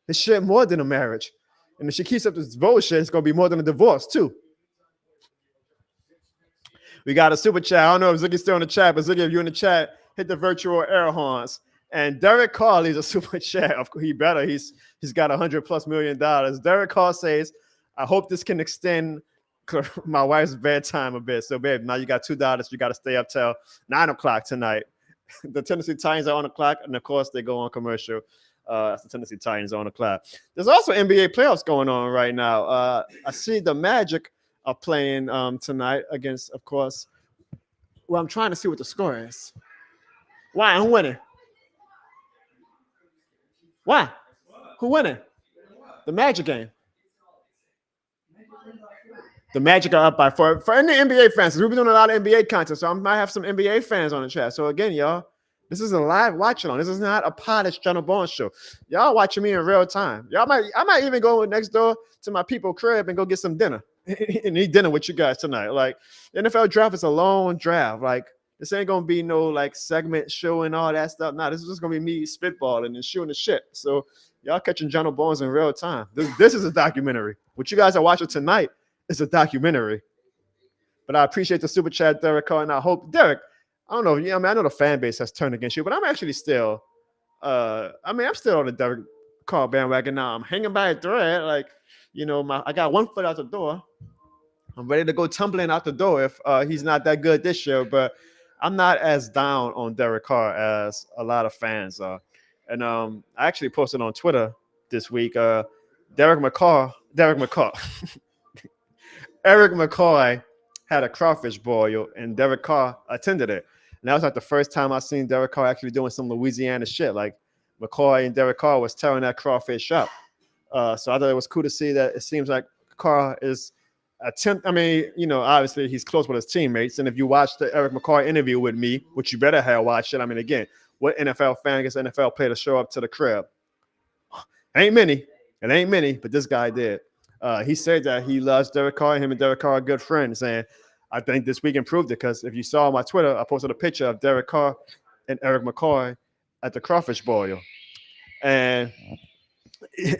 It's shit more than a marriage. And if she keeps up this bullshit, it's going to be more than a divorce, too. We got a super chat. I don't know if Ziggy's still in the chat, but Ziggy, if you're in the chat, hit the virtual air horns. And Derek Carr leaves a super chat. Of course, he better. He's got $100+ million. Derek Carr says, I hope this can extend my wife's bedtime a bit. So, babe, now you got $2. You got to stay up till 9 o'clock tonight. The Tennessee Titans are on the clock, and of course, they go on commercial. That's the Tennessee Titans on the clock. There's also NBA playoffs going on right now. I see the Magic are playing tonight against, of course. Well, I'm trying to see what the score is. Why? Who winning? Why? Who winning? The Magic game. The Magic are up by 4. For any NBA fans, we've been doing a lot of NBA content, so I might have some NBA fans on the chat. So again, y'all, this is a live watch along. This is not a polished Jono Bourne show. Y'all watching me in real time. I might even go next door to my people's crib and go get some dinner and eat dinner with you guys tonight. Like, the NFL draft is a long draft. Like, this ain't gonna be no like segment show and all that stuff. Nah, this is just gonna be me spitballing and shooting the shit. So y'all catching Jono Bourne in real time. This is a documentary. What you guys are watching tonight is a documentary. But I appreciate the super chat, Derek Carr, and I hope, Derek, I don't know, I mean, I know the fan base has turned against you, but I'm actually still, I'm still on the Derek Carr bandwagon now. I'm hanging by a thread, like, you know, I got one foot out the door. I'm ready to go tumbling out the door if he's not that good this year, but I'm not as down on Derek Carr as a lot of fans are. And I actually posted on Twitter this week, Eric McCoy had a crawfish boil, and Derek Carr attended it. And that was like the first time I seen Derek Carr actually doing some Louisiana shit. Like, McCoy and Derek Carr was tearing that crawfish up. So I thought it was cool to see that it seems like Carr is obviously he's close with his teammates. And if you watch the Eric McCoy interview with me, which you better have watched it. I mean, again, what NFL fan gets NFL player to show up to the crib? Ain't many. It ain't many, but this guy did. He said that he loves Derek Carr, and him and Derek Carr are good friends. And I think this week improved it, because if you saw on my Twitter, I posted a picture of Derek Carr and Eric McCoy at the crawfish boil. And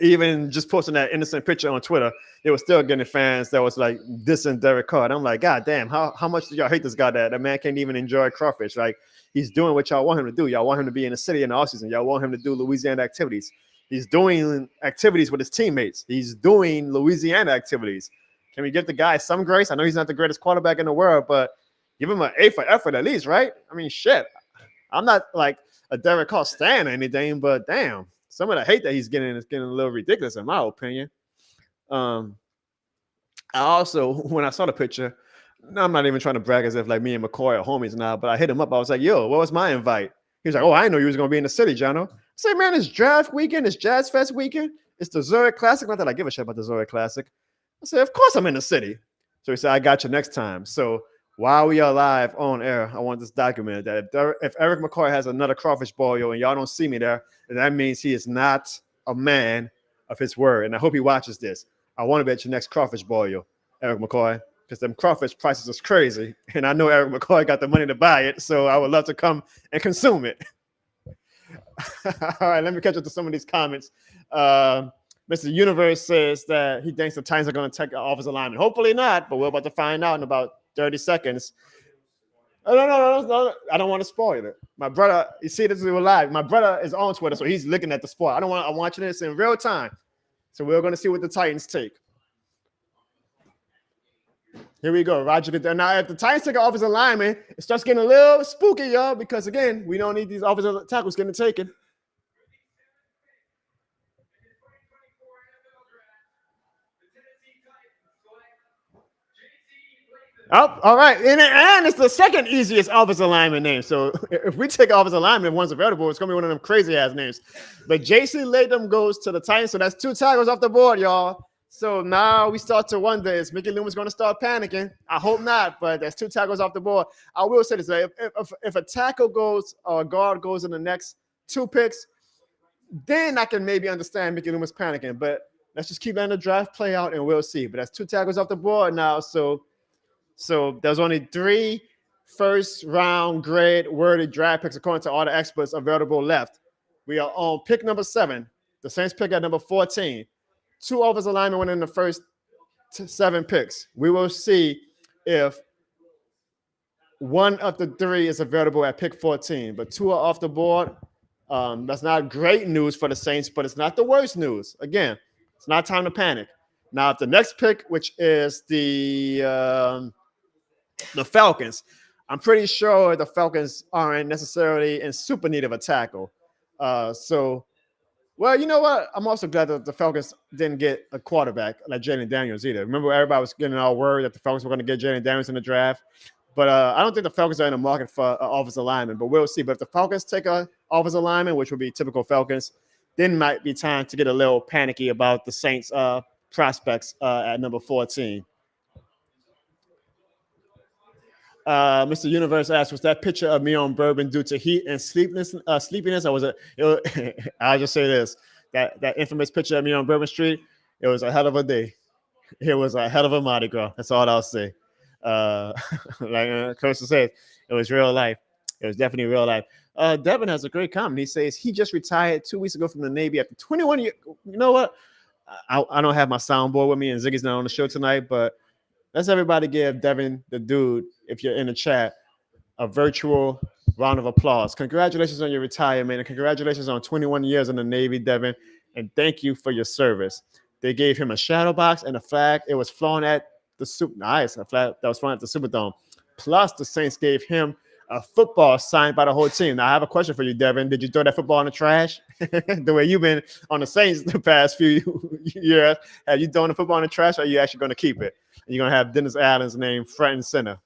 even just posting that innocent picture on Twitter, they were still getting fans that was like dissing Derek Carr. And I'm like, God damn, how much do y'all hate this guy that man can't even enjoy crawfish? Like, he's doing what y'all want him to do. Y'all want him to be in the city in the offseason. Y'all want him to do Louisiana activities. He's doing activities with his teammates. He's doing Louisiana activities. Can we give the guy some grace? I know he's not the greatest quarterback in the world, but give him an A for effort at least, right? I mean, shit. I'm not like a Derek Carr stan or anything, but damn, some of the hate that he's getting is getting a little ridiculous in my opinion. I also, when I saw the picture, no, I'm not even trying to brag as if like me and McCoy are homies now, but I hit him up. I was like, yo, what was my invite? He was like, oh, I didn't know you was going to be in the city, Jono. I say, man, it's draft weekend. It's Jazz Fest weekend. It's the Zurich Classic. Not that I give a shit about the Zurich Classic. I said, of course I'm in the city. So he said, I got you next time. So while we are live on air, I want this documented that if Eric McCoy has another crawfish boil and y'all don't see me there, then that means he is not a man of his word. And I hope he watches this. I want to be at your next crawfish boil, Eric McCoy, because them crawfish prices is crazy. And I know Eric McCoy got the money to buy it. So I would love to come and consume it. All right, let me catch up to some of these comments. Mr. Universe says that he thinks the Titans are going to take an offensive lineman. Hopefully not, but we're about to find out in about 30 seconds. Oh, no. I don't want to spoil it. My brother, you see this is live. My brother is on Twitter, so he's looking at the sport. I'm watching this in real time. So we're going to see what the Titans take. Here we go. Roger. Now, if the Titans take an offensive lineman, it starts getting a little spooky, y'all, because, again, we don't need these offensive tackles getting taken. Oh, all right. And it's the second easiest offensive lineman name. So if we take offensive lineman, if one's available, it's going to be one of them crazy ass names. But JC Latham goes to the Titans. So that's 2 tackles off the board, y'all. So now we start to wonder, is Mickey Loomis going to start panicking? I hope not, but that's 2 tackles off the board. I will say this. If a tackle goes or a guard goes in the next 2 picks, then I can maybe understand Mickey Loomis panicking. But let's just keep letting the draft play out and we'll see. But that's 2 tackles off the board now. So there's only 3 first-round grade worthy draft picks, according to all the experts, available left. We are on pick number 7. The Saints pick at number 14. 2 offensive linemen went in the first 7 picks. We will see if one of the 3 is available at pick 14, but 2 are off the board. That's not great news for the Saints, but it's not the worst news. Again, it's not time to panic. Now, if the next pick, which is the Falcons, I'm pretty sure the Falcons aren't necessarily in super need of a tackle. Well, you know what? I'm also glad that the Falcons didn't get a quarterback like Jalen Daniels either. Remember, everybody was getting all worried that the Falcons were going to get Jalen Daniels in the draft. But I don't think the Falcons are in the market for an offensive lineman, but we'll see. But if the Falcons take an offensive lineman, which would be typical Falcons, then might be time to get a little panicky about the Saints prospects at number 14. Mr. Universe asks, was that picture of me on bourbon due to heat and sleepiness? I'll just say this. That infamous picture of me on Bourbon Street, it was a hell of a day. It was a hell of a Mardi Gras. That's all I'll say. Like Kirsten says, it was real life. It was definitely real life. Devin has a great comment. He says he just retired 2 weeks ago from the Navy after 21 years. You know what? I don't have my soundboard with me, and Ziggy's not on the show tonight, but let's everybody give Devin, the dude, if you're in the chat, a virtual round of applause. Congratulations on your retirement, and congratulations on 21 years in the Navy, Devin, and thank you for your service. They gave him a shadow box and a flag. It was flown at the a flag that was flown at the Superdome. Plus, the Saints gave him a football signed by the whole team. Now, I have a question for you, Devin. Did you throw that football in the trash? The way you've been on the Saints the past few years, have you thrown the football in the trash, or are you actually going to keep it? And you're going to have Dennis Allen's name front and center.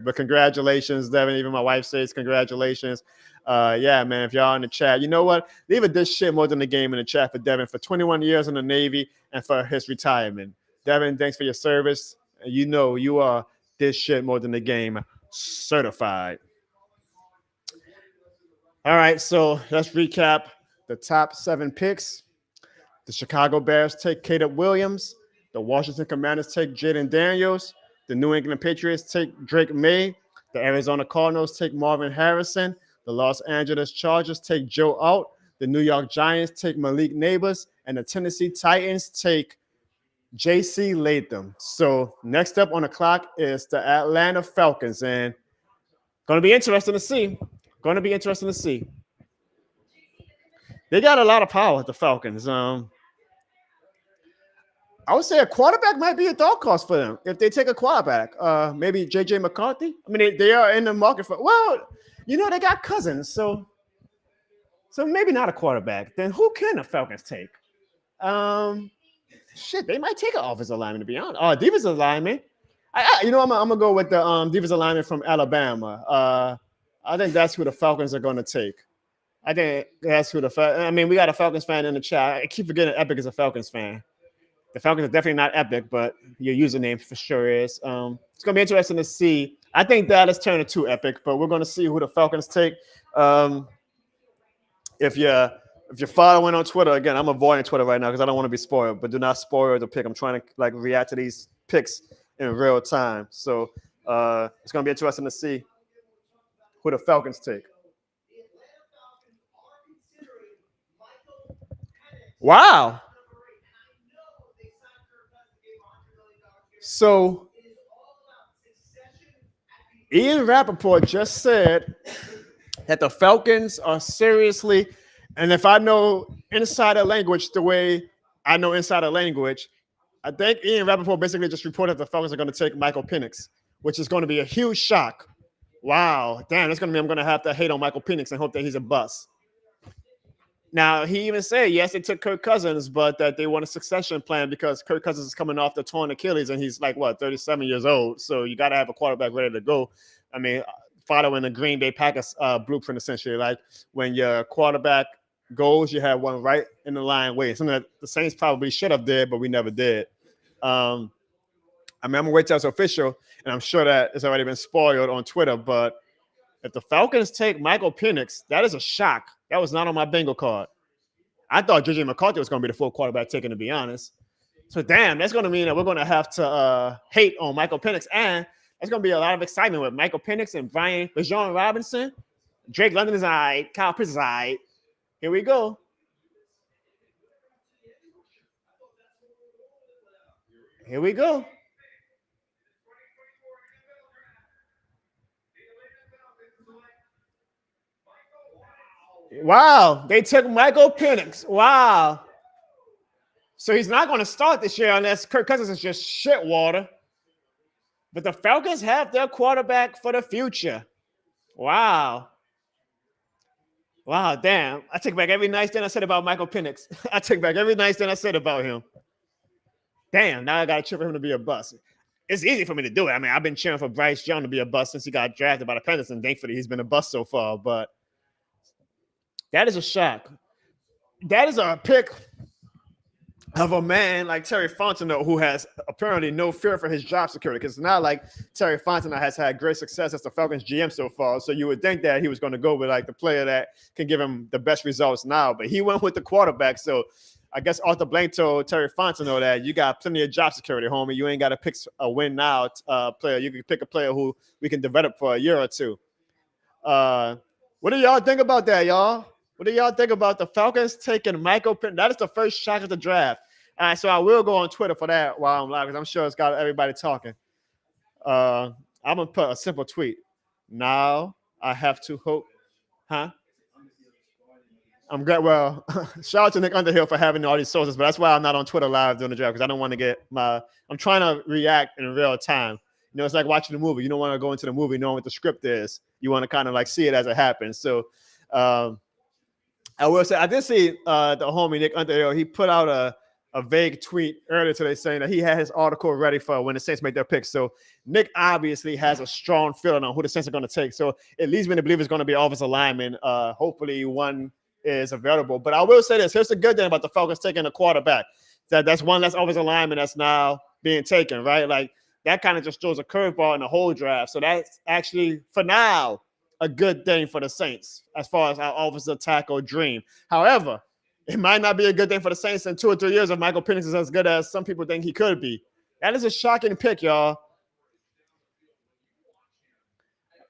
But congratulations, Devin. Even my wife says congratulations. Yeah, man, if y'all in the chat, you know what? Leave a this shit more than the game in the chat for Devin for 21 years in the Navy and for his retirement. Devin, thanks for your service. You know you are this shit more than the game certified. All right, so let's recap the top 7 picks. The Chicago Bears take Caleb Williams. The Washington Commanders take Jaden Daniels. The New England Patriots take Drake May. The Arizona Cardinals take Marvin Harrison. The Los Angeles Chargers take Joe Out. The New York Giants take Malik Neighbors. And the Tennessee Titans take JC Latham. So next up on the clock is the Atlanta Falcons. And going to be interesting to see. They got a lot of power at the Falcons. I would say a quarterback might be a dark horse for them if they take a quarterback. Maybe J.J. McCarthy. I mean, they are in the market for. Well, you know, they got Cousins, so maybe not a quarterback. Then who can the Falcons take? Shit, they might take an offensive lineman to be honest. Oh, defensive lineman. I'm gonna go with the defensive lineman from Alabama. I think that's who the Falcons are going to take. I think that's who I mean, we got a Falcons fan in the chat. I keep forgetting Epic is a Falcons fan. The Falcons are definitely not Epic, but your username for sure is. It's going to be interesting to see. I think Dallas turned to Epic, but we're going to see who the Falcons take. If you're following on Twitter, again, I'm avoiding Twitter right now because I don't want to be spoiled, but do not spoil the pick. I'm trying to like react to these picks in real time. So it's going to be interesting to see who the Falcons take. Wow. So Ian Rappaport just said that the Falcons are seriously, and if I know insider language the way I know insider language, I think Ian Rappaport basically just reported that the Falcons are going to take Michael Penix, which is going to be a huge shock. Wow, damn, that's going to mean I'm going to have to hate on Michael Penix and hope that he's a bust. Now, he even said, yes, they took Kirk Cousins, but that they want a succession plan because Kirk Cousins is coming off the torn Achilles and he's like, 37 years old. So you got to have a quarterback ready to go. I mean, following the Green Bay Packers blueprint, essentially. Like when your quarterback goes, you have one right in the line wait. Something that the Saints probably should have did, but we never did. I mean, I'm going to wait till it's official, and I'm sure that it's already been spoiled on Twitter, but if the Falcons take Michael Penix, that is a shock. That was not on my bingo card. I thought J.J. McCarthy was going to be the full quarterback taken, to be honest. So, damn, that's going to mean that we're going to have to hate on Michael Penix. And there's going to be a lot of excitement with Michael Penix and Bijan Robinson. Drake London is all right. Kyle Pitts is all right. Here we go. Here we go. Wow, they took Michael Penix. Wow. So he's not going to start this year unless Kirk Cousins is just shit water. But the Falcons have their quarterback for the future. Wow. Wow, damn. I take back every nice thing I said about Michael Penix. I take back every nice thing I said about him. Damn, now I got to cheer for him to be a bust. It's easy for me to do it. I mean, I've been cheering for Bryce Young to be a bust since he got drafted by the Panthers, and thankfully he's been a bust so far. But that is a shock. That is a pick of a man like Terry Fontenot, who has apparently no fear for his job security, because it's not like Terry Fontenot has had great success as the Falcons GM so far. So you would think that he was going to go with like the player that can give him the best results now, but he went with the quarterback. So I guess Arthur Blank told Terry Fontenot that you got plenty of job security, homie. You ain't got to pick a win now player. You can pick a player who we can develop for a year or two. What do y'all think about that, y'all? What do y'all think about the Falcons taking Michael Penix? That is the first shock of the draft. All right, so I will go on Twitter for that while I'm live because I'm sure it's got everybody talking. I'm going to put a simple tweet. Now I have to hope. Huh? I'm good. Well, shout out to Nick Underhill for having all these sources, but that's why I'm not on Twitter live doing the draft because I don't want to get I'm trying to react in real time. You know, it's like watching a movie. You don't want to go into the movie knowing what the script is. You want to kind of like see it as it happens. So, I will say I did see the homie Nick Underhill. He put out a vague tweet earlier today saying that he had his article ready for when the Saints make their picks. So Nick obviously has a strong feeling on who the Saints are going to take. So it leads me to believe it's going to be offensive lineman. Hopefully one is available. But I will say this. Here's the good thing about the Falcons taking a quarterback. That's one less offensive lineman that's now being taken, right? Like that kind of just throws a curveball in the whole draft. So that's actually, for now, a good thing for the Saints as far as our offensive tackle dream. However, it might not be a good thing for the Saints in 2 or 3 years if Michael Penix is as good as some people think he could be. That is a shocking pick, y'all.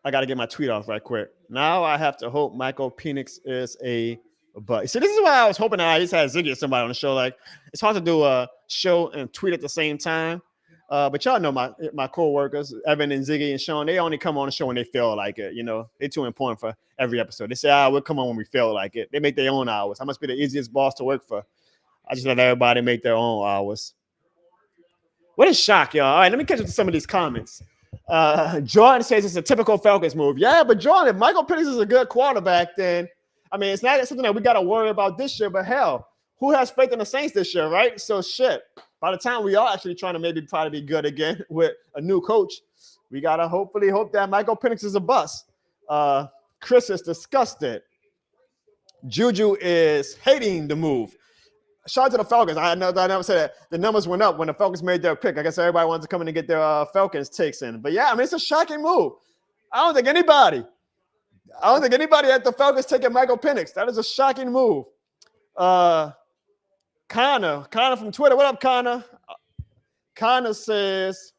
I got to get my tweet off right quick. Now I have to hope Michael Penix is a butt. See, this is why I was hoping that I just had Ziggy or somebody on the show. Like, it's hard to do a show and tweet at the same time. But y'all know my co-workers, Evan and Ziggy and Sean, they only come on the show when they feel like it. You know, they're too important for every episode. They say, we'll come on when we feel like it. They make their own hours. I must be the easiest boss to work for. I just let everybody make their own hours. What a shock, y'all. All right, let me catch up to some of these comments. Jordan says it's a typical Falcons move. Yeah, but Jordan, if Michael Penix is a good quarterback, then, I mean, it's not something that we got to worry about this year, but hell, who has faith in the Saints this year, right? So shit. by the time we are actually trying to maybe try to be good again with a new coach, we gotta hopefully hope that Michael Penix is a bust. Chris is disgusted. Juju is hating the move. Shout out to the Falcons. I never said that. The numbers went up when the Falcons made their pick. I guess everybody wanted to come in and get their Falcons takes in. But yeah, I mean, it's a shocking move. I don't think anybody at the Falcons taking Michael Penix. That is a shocking move. Connor from Twitter. What up, Connor? Connor says,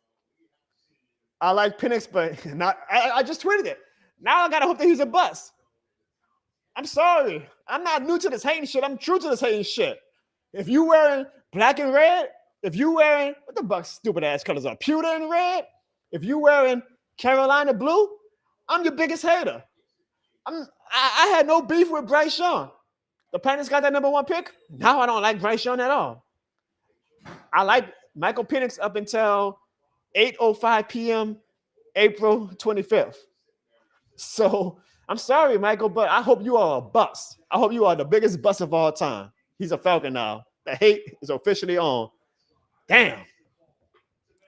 I like Penix, but not. I just tweeted it. Now I gotta hope that he's a bust. I'm sorry. I'm not new to this hating shit. I'm true to this hating shit. If you wearing black and red, if you wearing, what the Bucks stupid ass colors are, pewter and red, if you wearing Carolina blue, I'm your biggest hater. I had no beef with Bryce Young. The Panthers got that number 1 pick. Now I don't like Bryce Young at all. I like Michael Penix up until 8:05 p.m. April 25th. So I'm sorry, Michael, but I hope you are a bust. I hope you are the biggest bust of all time. He's a Falcon now. The hate is officially on. Damn,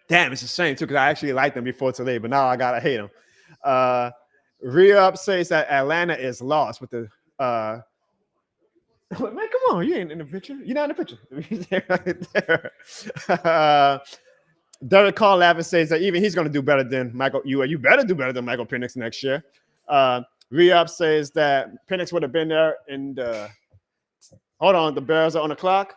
it's a shame, too, because I actually liked him before today, but now I got to hate him. Re-Up says that Atlanta is lost with the man, come on. You ain't in the picture. You're not in the picture. He's right there. Derek Carl says that even he's going to do better than Michael. You better do better than Michael Penix next year. Re-Up says that Penix would have been there and hold on, the Bears are on the clock.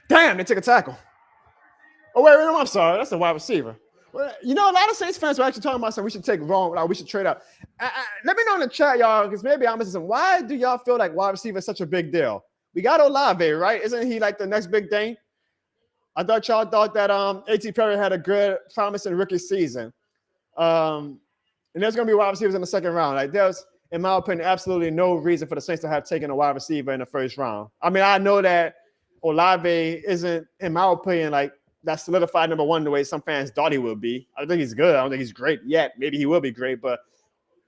Damn, they took a tackle. Oh, wait, no, I'm sorry. That's a wide receiver. Well, you know, a lot of Saints fans were actually talking about something we should take wrong. Like we should trade up. Let me know in the chat, y'all, because maybe I'm missing something. Why do y'all feel like wide receiver is such a big deal? We got Olave, right? Isn't he like the next big thing? I thought y'all thought that A.T. Perry had a good, promising rookie season. And there's going to be wide receivers in the second round. Like there's, in my opinion, absolutely no reason for the Saints to have taken a wide receiver in the first round. I mean, I know that Olave isn't, in my opinion, like that solidified number 1 the way some fans thought he would be. I think he's good. I don't think he's great yet. Maybe he will be great, but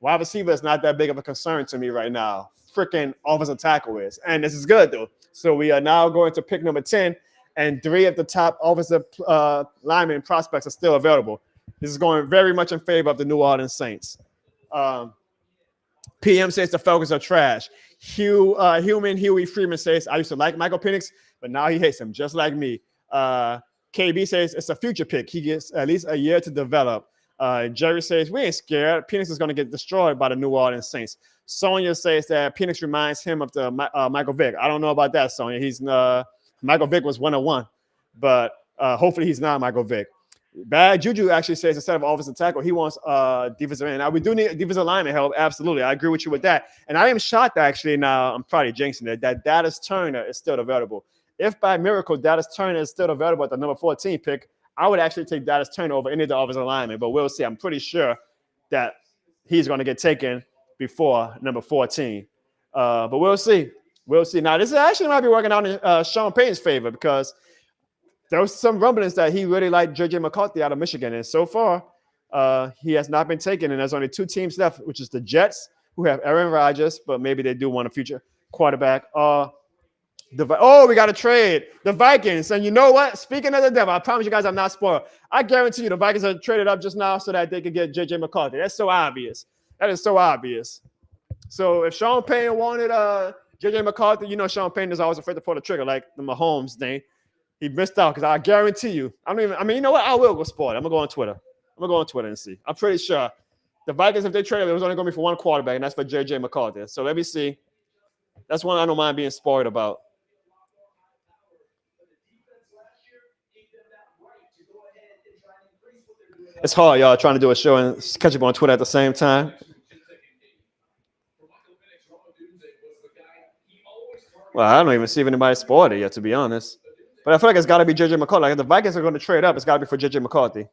wide receiver is not that big of a concern to me right now. Freaking offensive tackle is. And this is good, though. So we are now going to pick number 10, and 3 of the top offensive lineman prospects are still available. This is going very much in favor of the New Orleans Saints. PM says the Falcons are trash. Huey Freeman says, I used to like Michael Penix, but now he hates him, just like me. KB says it's a future pick. He gets at least a year to develop. Jerry says, we ain't scared. Penix is going to get destroyed by the New Orleans Saints. Sonia says that Penix reminds him of the Michael Vick. I don't know about that, Sonia. He's Michael Vick was 101, but hopefully he's not Michael Vick. Bad Juju actually says instead of offensive tackle, he wants defensive end. Now, we do need defensive lineman help. Absolutely. I agree with you with that. And I am shocked, actually, now, I'm probably jinxing it, that Dallas Turner is still available. If by miracle Dallas Turner is still available at the number 14 pick, I would actually take Dallas Turner over any of the offensive linemen, but we'll see. I'm pretty sure that he's going to get taken before number 14. But we'll see. We'll see. Now, this actually might be working out in Sean Payton's favor because there was some rumblings that he really liked J.J. McCarthy out of Michigan. And so far, he has not been taken. And there's only 2 teams left, which is the Jets, who have Aaron Rodgers, but maybe they do want a future quarterback. We got a trade. The Vikings. And you know what? Speaking of the devil, I promise you guys I'm not spoiled. I guarantee you the Vikings are traded up just now so that they could get J.J. McCarthy. That's so obvious. That is so obvious. So if Sean Payton wanted J.J. McCarthy, you know Sean Payton is always afraid to pull the trigger like the Mahomes thing. He missed out because I guarantee you. You know what? I will go spoil it. I'm going to go on Twitter. I'm going to go on Twitter and see. I'm pretty sure the Vikings, if they traded, it was only going to be for one quarterback, and that's for J.J. McCarthy. So let me see. That's one I don't mind being spoiled about. It's hard, y'all, trying to do a show and catch up on Twitter at the same time. Well, I don't even see if anybody spoiled it yet, to be honest. But I feel like it's got to be J.J. McCarthy. Like if the Vikings are going to trade up, it's got to be for J.J. McCarthy.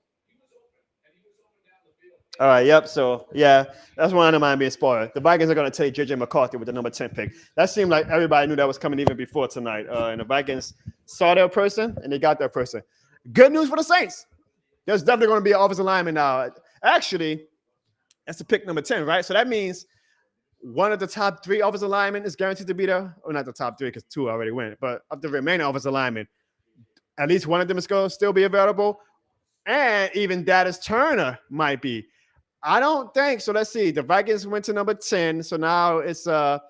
All right, yep. So, yeah, that's one I don't mind being spoiled. The Vikings are going to take J.J. McCarthy with the number 10 pick. That seemed like everybody knew that was coming even before tonight. And the Vikings saw their person, and they got their person. Good news for the Saints. There's definitely going to be an offensive lineman now. Actually, that's the pick number 10, right? So that means one of the top 3 offensive linemen is guaranteed to be there. Or not the top 3 because 2 already went, but of the remaining offensive linemen, at least one of them is going to still be available. And even Dallas Turner might be. I don't think so. Let's see. The Vikings went to number 10. So now it's the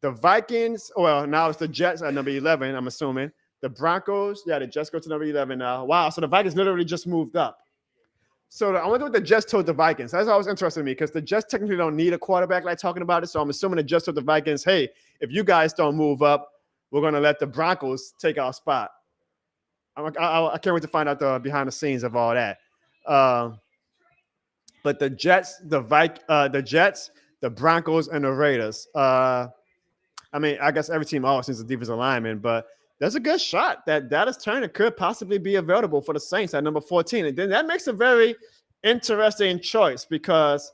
Vikings. Well, now it's the Jets at number 11, I'm assuming. The Broncos, the Jets go to number 11 now. Wow. So the Vikings literally just moved up. So I wonder what the Jets told the Vikings. That's always interesting to me because the Jets technically don't need a quarterback like talking about it. So I'm assuming the Jets told the Vikings, hey, if you guys don't move up, we're going to let the Broncos take our spot. I can't wait to find out the behind the scenes of all that. But the Jets, the Jets, the Broncos, and the Raiders. I mean, I guess every team always needs a defensive lineman, but there's a good shot that Dallas Turner could possibly be available for the Saints at number 14. And then that makes a very interesting choice because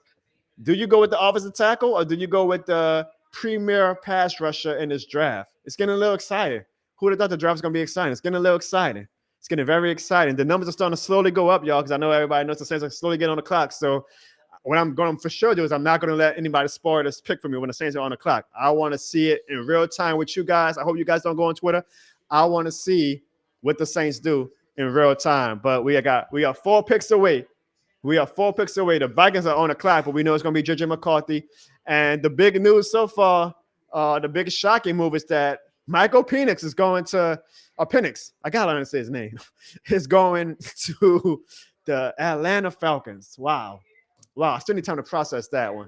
do you go with the offensive tackle or do you go with the premier pass rusher in this draft? It's getting a little exciting. Who would have thought the draft was going to be exciting? It's getting a little exciting. It's getting very exciting. The numbers are starting to slowly go up, y'all, because I know everybody knows the Saints are slowly getting on the clock. So what I'm going to for sure do is I'm not going to let anybody spoil this pick for me when the Saints are on the clock. I want to see it in real time with you guys. I hope you guys don't go on Twitter. I want to see what the Saints do in real time. But we are 4 picks away. We are 4 picks away. The Vikings are on the clock, but we know it's going to be JJ McCarthy. And the big news so far, the biggest shocking move is that Michael Penix is going to Penix. I got to learn to say his name. Is going to the Atlanta Falcons. Wow. I still need time to process that one.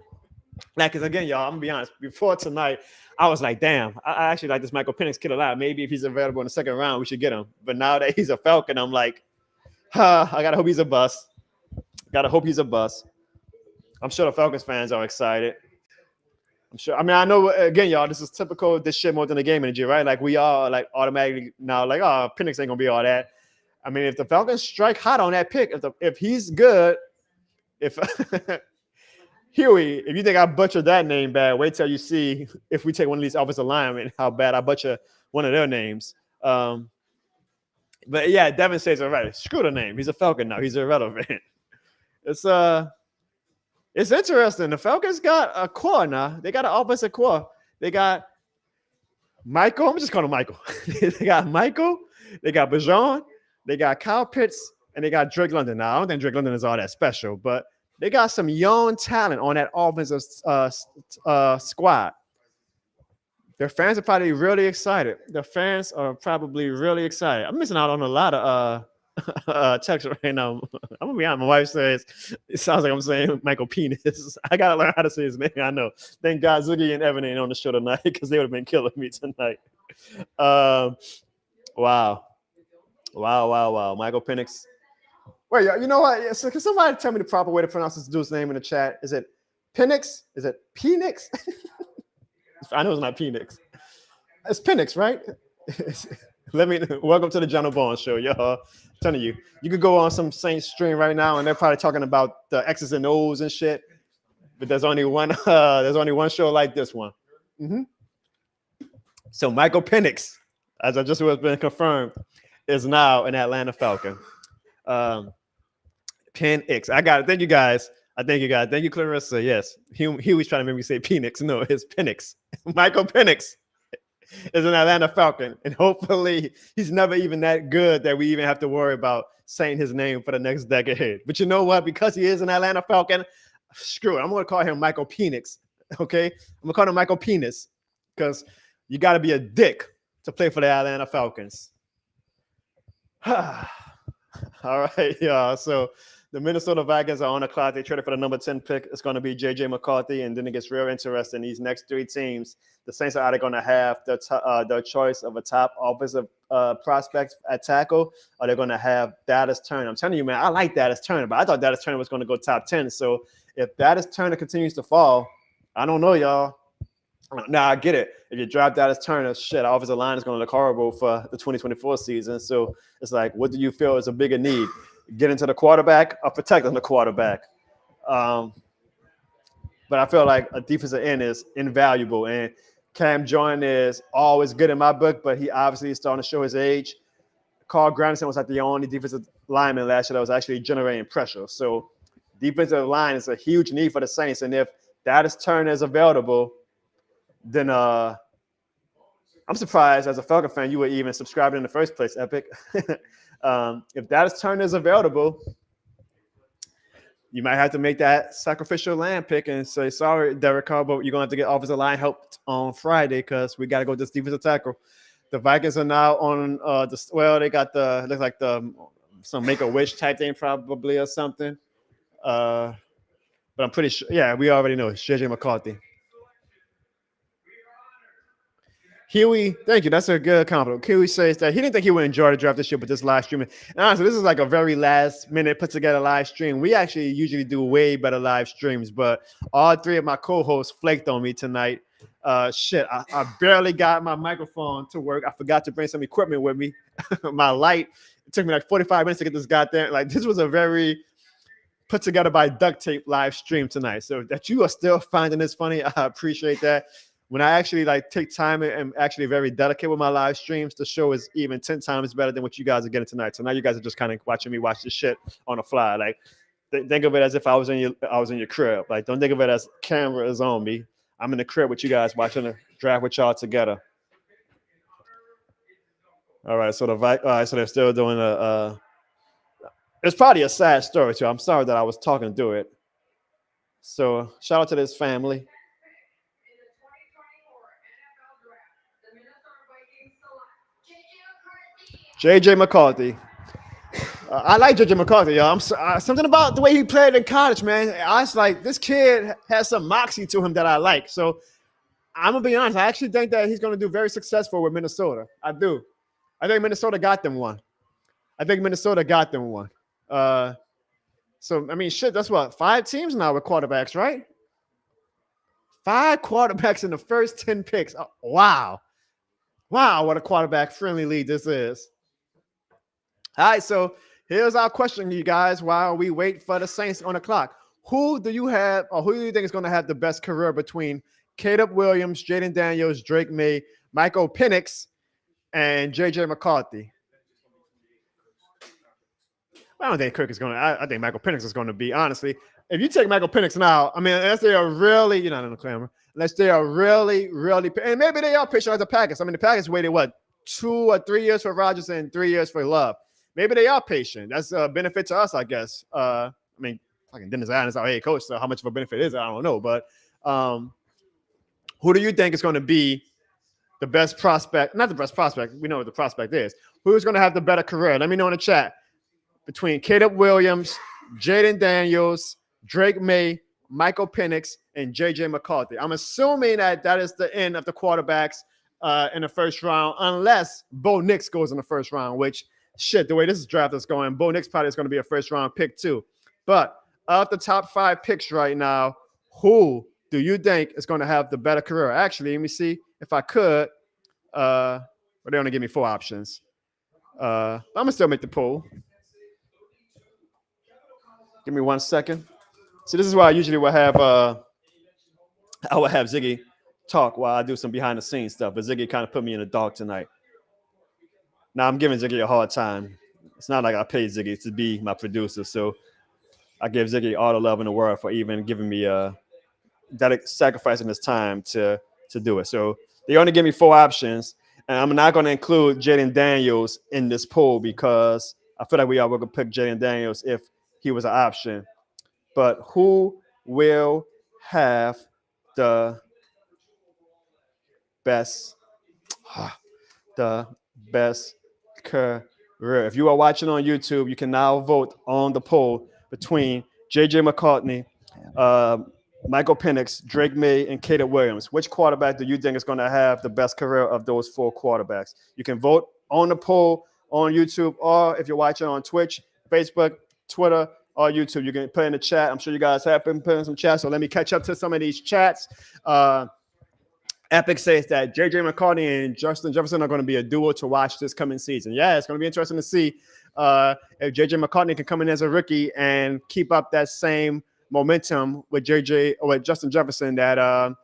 Like, because again, y'all, I'm going to be honest. Before tonight, I was like, damn, I actually like this Michael Penix kid a lot. Maybe if he's available in the second round, we should get him. But now that he's a Falcon, I'm like, I got to hope he's a bust. I'm sure the Falcons fans are excited. I'm sure. I mean, I know, again, y'all, this is typical of this shit more than the game energy, right? Like, we are, like, automatically now, like, oh, Penix ain't going to be all that. I mean, if the Falcons strike hot on that pick, if he's good, if Huey, if you think I butchered that name bad, wait till you see if we take one of these offensive linemen, how bad I butcher one of their names. But, yeah, Devin says, all right, screw the name. He's a Falcon now. He's irrelevant. It's interesting. The Falcons got a core now. They got an offensive core. They got Michael. I'm just calling him Michael. They got Michael. They got Bajon. They got Kyle Pitts. And they got Drake London. Now, I don't think Drake London is all that special, but they got some young talent on that offensive squad. Their fans are probably really excited. I'm missing out on a lot of text right now. I'm gonna be honest. My wife says it sounds like I'm saying Michael Penis. I gotta learn how to say his name. I know. Thank God Ziggy and Evan ain't on the show tonight because they would have been killing me tonight. Wow. Michael Penix. Wait, you know what? So can somebody tell me the proper way to pronounce this dude's name in the chat? Is it Penix? Is it Penix? I know it's not Penix. It's Penix, right? Welcome to the Jono Bones Show, y'all. I'm telling you, you could go on some Saints stream right now, and they're probably talking about the X's and O's and shit. But there's only one. There's only one show like this one. Mm-hmm. So Michael Penix, as I just was been confirmed, is now an Atlanta Falcon. Penix. I got it. Thank you guys. Thank you, Clarissa. Yes, he was trying to make me say Penix. No, it's Penix. Michael Penix is an Atlanta Falcon, and hopefully he's never even that good that we even have to worry about saying his name for the next decade. But you know what? Because he is an Atlanta Falcon, screw it. I'm going to call him Michael Penix, okay? I'm going to call him Michael Penis because you got to be a dick to play for the Atlanta Falcons. All right, y'all. So the Minnesota Vikings are on the clock. They traded for the number 10 pick. It's going to be JJ McCarthy, and then it gets real interesting. These next 3 teams, the Saints are either going to have their choice of a top offensive prospect at tackle, or they're going to have Dallas Turner. I'm telling you, man, I like Dallas Turner, but I thought Dallas Turner was going to go top 10. So if Dallas Turner continues to fall, I don't know, y'all. Now, I get it. If you drop Dallas Turner, shit, our offensive line is going to look horrible for the 2024 season. So it's like, what do you feel is a bigger need? Getting to the quarterback or protecting the quarterback? But I feel like a defensive end is invaluable. And Cam Jordan is always good in my book, but he obviously is starting to show his age. Carl Granderson was like the only defensive lineman last year that was actually generating pressure. So defensive line is a huge need for the Saints. And if Dallas Turner is available, then I'm surprised as a Falcon fan you were even subscribed in the first place, Epic. If that turn is available, you might have to make that sacrificial lamb pick and say, sorry, Derek Carr, but you're going to have to get offensive line help on Friday because we got to go this defensive tackle. The Vikings are now on they got looks like some Make-A-Wish type thing probably or something. But I'm pretty sure, yeah, we already know it's JJ McCarthy. Huey, thank you. That's a good compliment. Huey says that he didn't think he would enjoy the draft this year, but this live streaming. And honestly, this is like a very last minute put together live stream. We actually usually do way better live streams, but all three of my co-hosts flaked on me tonight. I barely got my microphone to work. I forgot to bring some equipment with me. My light. It took me like 45 minutes to get this goddamn. Like, this was a very put together by duct tape live stream tonight. So that you are still finding this funny, I appreciate that. When I actually like take time and actually very delicate with my live streams, the show is even 10 times better than what you guys are getting tonight. So now you guys are just kind of watching me watch this shit on the fly. Like, think of it as if I was in your crib. Like, don't think of it as camera is on me. I'm in the crib with you guys watching the draft with y'all together. All right, so so they're still doing it's probably a sad story too. I'm sorry that I was talking through it. So shout out to this family. JJ McCarthy. I like JJ McCarthy, y'all. Something about the way he played in college, man. I was like, this kid has some moxie to him that I like. So I'm gonna be honest. I actually think that he's gonna do very successful with Minnesota. I do. I think Minnesota got them one. So I mean, shit. That's what 5 teams now with quarterbacks, right? 5 quarterbacks in the first 10 picks. Oh, wow, what a quarterback-friendly league this is. All right, so here's our question, you guys, while we wait for the Saints on the clock. Who do you have, or who do you think is going to have the best career between Caleb Williams, Jaden Daniels, Drake May, Michael Penix, and JJ McCarthy? I don't think Kirk is going to. I think Michael Penix is going to be, honestly. If you take Michael Penix now, I mean, unless they are really, you're not on the camera, unless they are really, really, and maybe they are patient like the Packers. I mean, the Packers waited, 2 or 3 years for Rodgers and 3 years for Love. Maybe they are patient. That's a benefit to us, I guess. I mean, fucking Dennis Allen is our head coach, so how much of a benefit is it? I don't know. But who do you think is going to be the best prospect? Not the best prospect. We know what the prospect is. Who's going to have the better career? Let me know in the chat. Between Caleb Williams, Jaden Daniels, Drake May, Michael Penix, and JJ McCarthy. I'm assuming that is the end of the quarterbacks in the first round, unless Bo Nix goes in the first round, which, shit, the way this draft is going, Bo Nix probably is going to be a first-round pick too. But of the top 5 picks right now, who do you think is going to have the better career? Actually, let me see if I could. But they only give me 4 options. I'm going to still make the poll. Give me 1 second. See, this is why I usually will have I will have Ziggy talk while I do some behind-the-scenes stuff. But Ziggy kind of put me in the dark tonight. Now I'm giving Ziggy a hard time. It's not like I paid Ziggy to be my producer, so I give Ziggy all the love in the world for even giving me sacrificing his time to do it. So they only give me 4 options, and I'm not going to include Jaden Daniels in this poll because I feel like we are going to pick Jaden Daniels if he was an option. But who will have the best career? If you are watching on YouTube, you can now vote on the poll between JJ McCartney, Michael Penix, Drake May, and Caleb Williams. Which quarterback do you think is going to have the best career of those 4 quarterbacks? You can vote on the poll on YouTube, or if you're watching on Twitch, Facebook, Twitter, or YouTube, you can put in the chat. I'm sure you guys have been putting some chats, so let me catch up to some of these chats. Epic says that JJ McCartney and Justin Jefferson are going to be a duo to watch this coming season. Yeah, it's going to be interesting to see if JJ McCartney can come in as a rookie and keep up that same momentum with Justin Jefferson that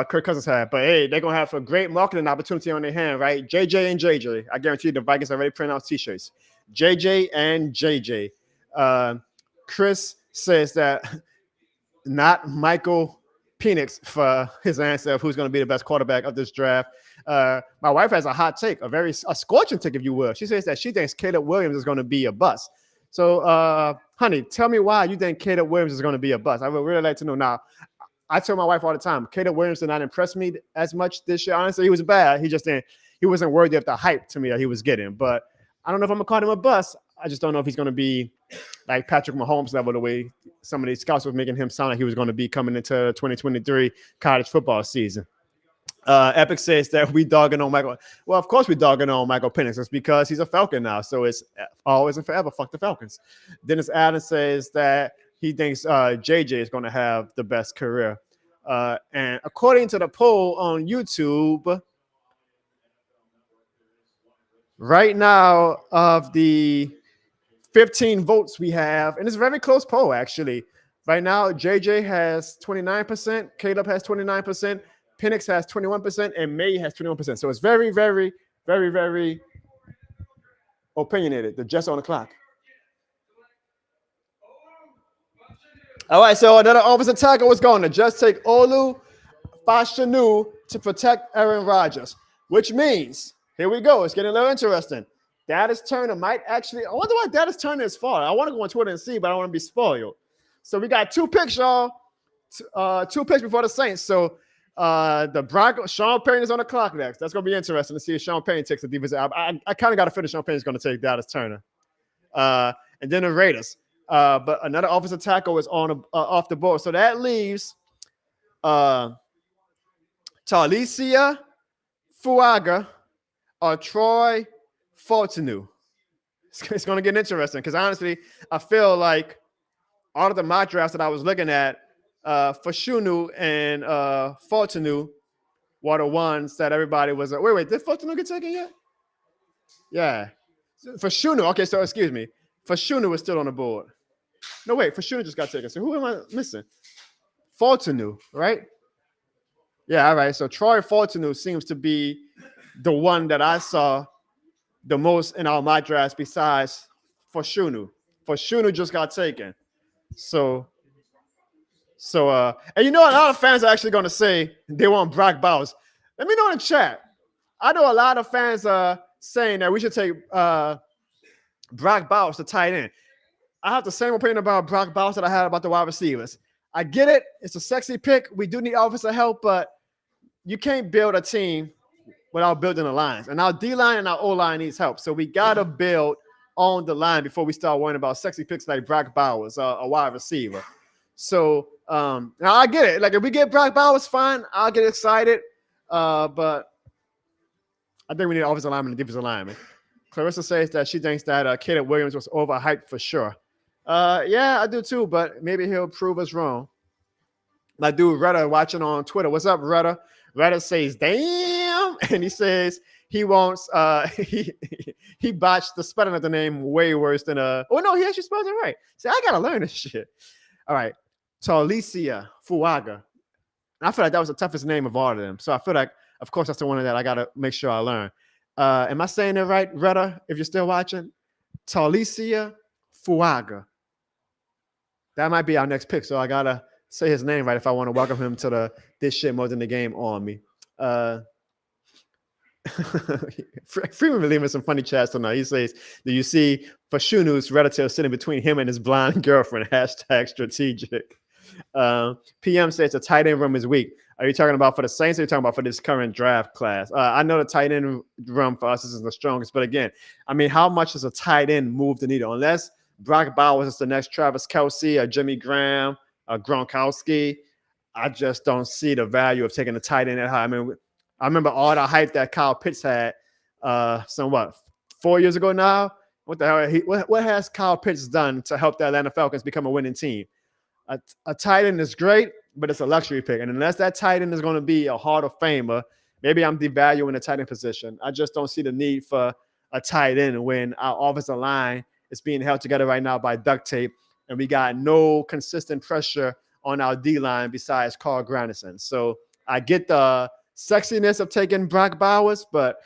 Kirk Cousins had. But hey, they're going to have a great marketing opportunity on their hand, right? JJ and JJ. I guarantee you the Vikings already printed out t-shirts. JJ and JJ. Chris says that not Michael Penix for his answer of who's going to be the best quarterback of this draft. My wife has a hot take, a scorching take, if you will. She says that she thinks Caleb Williams is going to be a bust. So, honey, tell me why you think Caleb Williams is going to be a bust. I would really like to know now. I tell my wife all the time, Caleb Williams did not impress me as much this year. Honestly, he was bad. He wasn't worthy of the hype to me that he was getting. But I don't know if I'm going to call him a bust. I just don't know if he's going to be like Patrick Mahomes level, the way some of these scouts were making him sound like he was going to be coming into 2023 college football season. Epic says that we dogging on Michael. Well, of course we dogging on Michael Penix. It's because he's a Falcon now. So it's always and forever. Fuck the Falcons. Dennis Adams says that he thinks JJ is going to have the best career. And according to the poll on YouTube, right now of the 15 votes we have, and it's a very close poll actually. Right now, JJ has 29%, Caleb has 29%, Penix has 21%, and May has 21%. So it's very, very, very, very opinionated. They're just on the clock. All right, so another offensive tackle was going to just take Olu Fashanu to protect Aaron Rodgers, which means, here we go, it's getting a little interesting. Dallas Turner might actually, I wonder why Dallas Turner is falling. I want to go on Twitter and see, but I don't want to be spoiled. So we got 2 picks, y'all. 2 picks before the Saints. So the Broncos, Sean Payton is on the clock next. That's going to be interesting to see if Sean Payton takes the defensive. I kind of got to finish. Sean Payton's going to take Dallas Turner. And then the Raiders. But another offensive tackle is on off the board. So that leaves Talicia Fuaga or Troy Fortunu. It's going to get interesting because honestly, I feel like all of the mock drafts that I was looking at, Fashanu and Fortunu were the ones that everybody was. Wait, did Fortunu get taken yet? Yeah. Fashanu. Okay, so excuse me. Fashanu is still on the board. No, wait, Fashanu just got taken. So who am I missing? Fortunu, right? Yeah, all right. So Troy Fortunu seems to be the one that I saw the most in our mock drafts besides Fashanu. Fashanu just got taken. So, and you know, a lot of fans are actually going to say they want Brock Bowers. Let me know in the chat. I know a lot of fans are saying that we should take Brock Bowers, the tight end. I have the same opinion about Brock Bowers that I had about the wide receivers. I get it. It's a sexy pick. We do need offensive help, but you can't build a team without building the lines. And our D-line and our O-line needs help. So we got to build on the line before we start worrying about sexy picks like Brock Bowers, a wide receiver. So now I get it. Like if we get Brock Bowers, fine. I'll get excited. But I think we need an offensive lineman and defensive lineman. Clarissa says that she thinks that Caleb Williams was overhyped for sure. Yeah, I do too, but maybe he'll prove us wrong. My dude Retta watching on Twitter. What's up, Retta? Retta says, damn. And he says he wants he botched the spelling of the name way worse than oh no, he actually spelled it right. See, I gotta learn this shit. All right. Talicia Fuaga. I feel like that was the toughest name of all of them. So I feel like, of course, that's the one that I gotta make sure I learn. Am I saying it right, Retta? If you're still watching, Talicia Fuaga. That might be our next pick. So I gotta say his name right if I want to welcome him to the this shit more than the game on me. Freeman been leaving some funny chats tonight. He says, do you see Fashunu's relative sitting between him and his blonde girlfriend? Hashtag strategic. PM says the tight end room is weak. Are you talking about for the Saints or are you talking about for this current draft class? I know the tight end room for us isn't the strongest, but again, I mean, how much does a tight end move the needle? Unless Brock Bowers is the next Travis Kelce or Jimmy Graham or Gronkowski, I just don't see the value of taking a tight end that high. I mean, I remember all the hype that Kyle Pitts had 4 years ago now. What the hell? What has Kyle Pitts done to help the Atlanta Falcons become a winning team? A tight end is great, but it's a luxury pick. And unless that tight end is going to be a Hall of Famer, maybe I'm devaluing the tight end position. I just don't see the need for a tight end when our offensive line is being held together right now by duct tape, and we got no consistent pressure on our D-line besides Carl Granderson. So I get the sexiness of taking Brock Bowers, but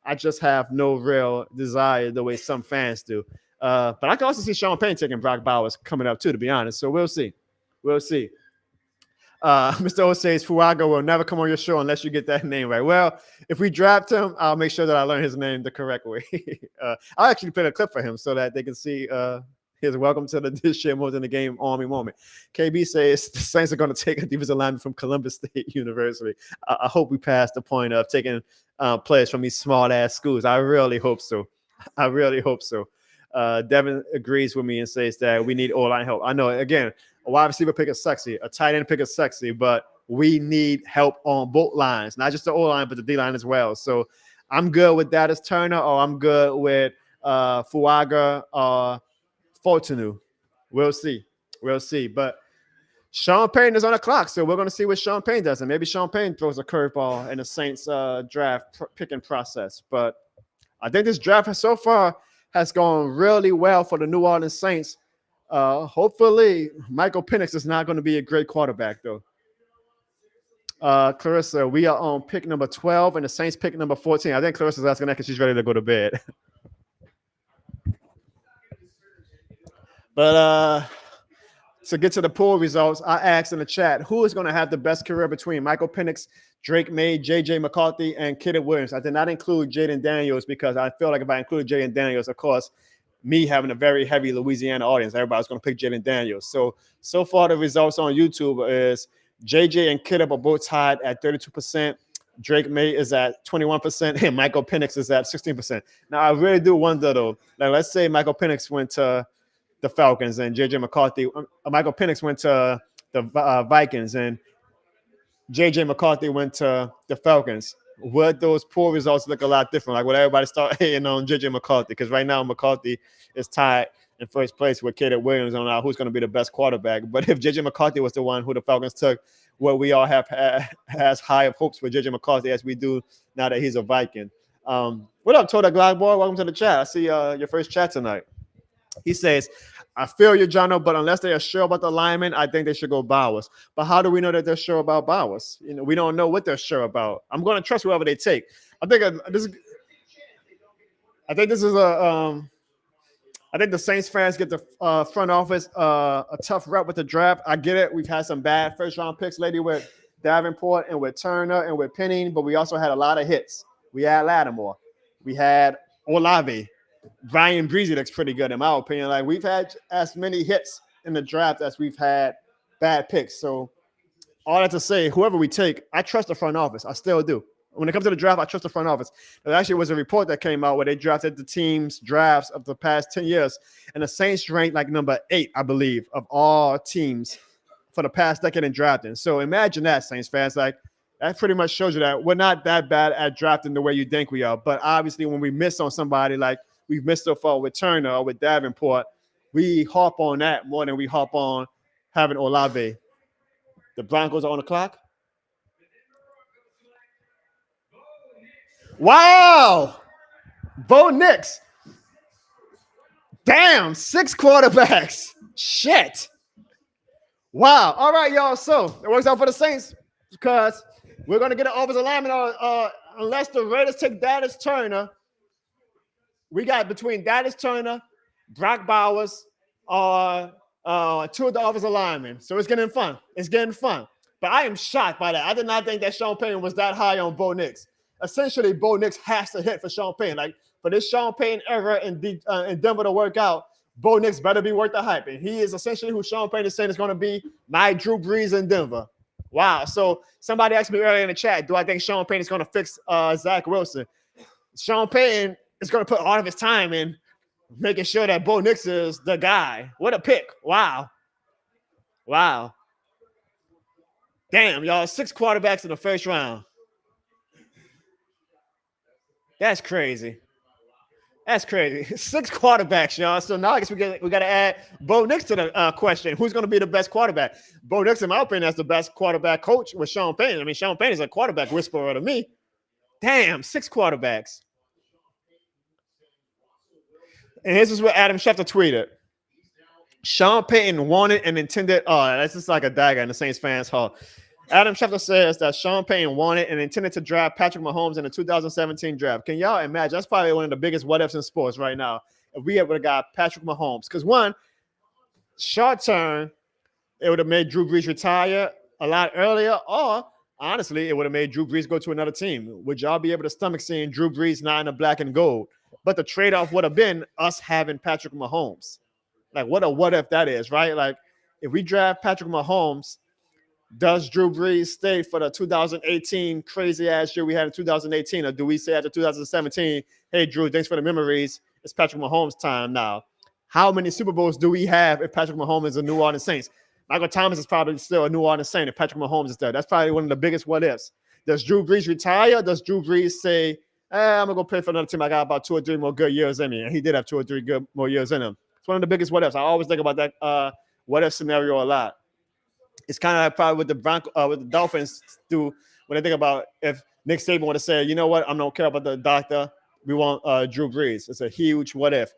I just have no real desire the way some fans do. But I can also see Sean Payton taking Brock Bowers coming up too, to be honest. So we'll see. We'll see. Mr. O says Fuaga will never come on your show unless you get that name right. Well, if we draft him, I'll make sure that I learn his name the correct way. I'll actually play a clip for him so that they can see his welcome to the this year more than the game Army moment. KB says the Saints are going to take a defensive lineman from Columbus State University. I hope we pass the point of taking players from these smart ass schools. I really hope so. I really hope so. Devin agrees with me and says that we need O-line help. I know, again, a wide receiver pick is sexy, a tight end pick is sexy, but we need help on both lines, not just the O-line, but the D-line as well. So I'm good with that as Turner, or I'm good with Fuaga or Fortunu. We'll see. We'll see. But Sean Payton is on the clock, so we're going to see what Sean Payton does. And maybe Sean Payton throws a curveball in the Saints draft picking process. But I think this draft so far has gone really well for the New Orleans Saints. Hopefully, Michael Penix is not going to be a great quarterback, though. Clarissa, we are on pick number 12, and the Saints pick number 14. I think Clarissa's asking that because she's ready to go to bed. But to get to the poll results, I asked in the chat, who is going to have the best career between Michael Penix, Drake May, J.J. McCarthy, and Kenneth Williams? I did not include Jaden Daniels because I feel like if I included Jaden Daniels, of course, me having a very heavy Louisiana audience, everybody's going to pick Jaden Daniels. So far, the results on YouTube is J.J. and Kiddup are both tied at 32%. Drake May is at 21%, and Michael Penix is at 16%. Now, I really do wonder, though, like, let's say Michael Penix went to the Falcons and J.J. McCarthy, Michael Penix went to the Vikings and J.J. McCarthy went to the Falcons. Would those poll results look a lot different? Like, would everybody start hating on J.J. McCarthy? Because right now McCarthy is tied in first place with Caleb Williams on who's going to be the best quarterback. But if J.J. McCarthy was the one who the Falcons took, well, we all have as high of hopes for J.J. McCarthy as we do now that he's a Viking. What up, Toda Glock Boy? Welcome to the chat. I see your first chat tonight. He says, I feel you, Jono, but unless they are sure about the lineman, I think they should go Bowers. But how do we know that they're sure about Bowers? You know, we don't know what they're sure about. I'm going to trust whoever they take. I think this is I think the Saints fans get the front office a tough rep with the draft. I get it. We've had some bad first-round picks lately with Davenport and with Turner and with Penning, but we also had a lot of hits. We had Lattimore. We had Olave. Brian Breezy looks pretty good in my opinion. Like, we've had as many hits in the draft as we've had bad picks. So all that to say, whoever we take, I trust the front office. I still do. When it comes to the draft, I trust the front office. There actually was a report that came out where they drafted the team's drafts of the past 10 years, and the Saints ranked like number 8, I believe, of all teams for the past decade in drafting. So imagine that, Saints fans. Like, that pretty much shows you that we're not that bad at drafting the way you think we are. But obviously, when we miss on somebody like we've missed so far with Turner or with Davenport, we harp on that more than we harp on having Olave. The Broncos are on the clock. Wow. Bo Nix. Damn, 6 quarterbacks. Shit. Wow. All right, y'all. So it works out for the Saints because we're going to get an offensive lineman unless the Raiders take Dallas Turner. We got between Dallas Turner, Brock Bowers, two of the offensive linemen. So it's getting fun. It's getting fun. But I am shocked by that. I did not think that Sean Payton was that high on Bo Nix. Essentially, Bo Nix has to hit for Sean Payton. Like, for this Sean Payton era in Denver to work out, Bo Nix better be worth the hype. And he is essentially who Sean Payton is saying is going to be my Drew Brees in Denver. Wow. So somebody asked me earlier in the chat, do I think Sean Payton is going to fix Zach Wilson? Sean Payton is going to put all of his time in making sure that Bo Nix is the guy. What a pick. Wow. Wow. Damn, y'all. 6 quarterbacks in the first round. That's crazy. That's crazy. 6 quarterbacks, y'all. So now I guess we got to add Bo Nix to the question. Who's going to be the best quarterback? Bo Nix, in my opinion, is the best quarterback coach with Sean Payton. I mean, Sean Payton is a quarterback whisperer to me. Damn, 6 quarterbacks. And this is what Adam Schefter tweeted. Sean Payton wanted and intended. Oh, that's just like a dagger in the Saints fans' hall. Adam Schefter says that Sean Payton wanted and intended to draft Patrick Mahomes in the 2017 draft. Can y'all imagine? That's probably one of the biggest what-ifs in sports right now. If we ever got Patrick Mahomes. Because one, short term, it would have made Drew Brees retire. a lot earlier, or honestly, it would have made Drew Brees go to another team. Would y'all be able to stomach seeing Drew Brees not in the black and gold? But the trade-off would have been us having Patrick Mahomes. Like, what if that is, right? Like, if we draft Patrick Mahomes, does Drew Brees stay for the 2018 crazy ass year we had in 2018? Or do we say after 2017, hey, Drew, thanks for the memories. It's Patrick Mahomes' time now? How many Super Bowls do we have if Patrick Mahomes is a New Orleans Saints? Michael Thomas is probably still a New Orleans Saint if Patrick Mahomes is there. That's probably one of the biggest what ifs. Does Drew Brees retire? Does Drew Brees say, I'm going to go play for another team. I got about 2 or 3 more good years in me. And he did have 2 or 3 good more years in him. It's one of the biggest what ifs. I always think about that what if scenario a lot. It's kind of like probably what the Dolphins do when they think about if Nick Saban would have said, you know what, I don't care about the doctor. We want Drew Brees. It's a huge what if.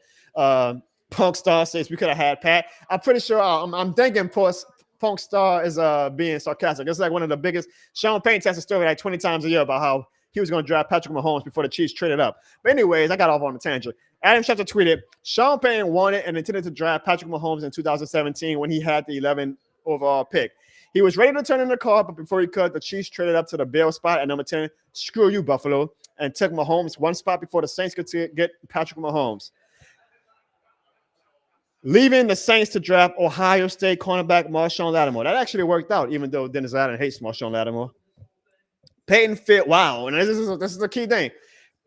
Punk Star says we could have had Pat. I'm pretty sure. I'm thinking Punk Star is being sarcastic. It's like one of the biggest. Sean Payton tells a story like 20 times a year about how he was going to draft Patrick Mahomes before the Chiefs traded up. But anyways, I got off on a tangent. Adam Schefter tweeted, Sean Payton wanted and intended to draft Patrick Mahomes in 2017 when he had the 11th overall pick. He was ready to turn in the car, but before he could, the Chiefs traded up to the Bills spot at number 10. Screw you, Buffalo, and took Mahomes one spot before the Saints could get Patrick Mahomes. Leaving the Saints to draft Ohio State cornerback Marshawn Lattimore. That actually worked out, even though Dennis Allen hates Marshawn Lattimore. Peyton feels, wow, and this is the key thing.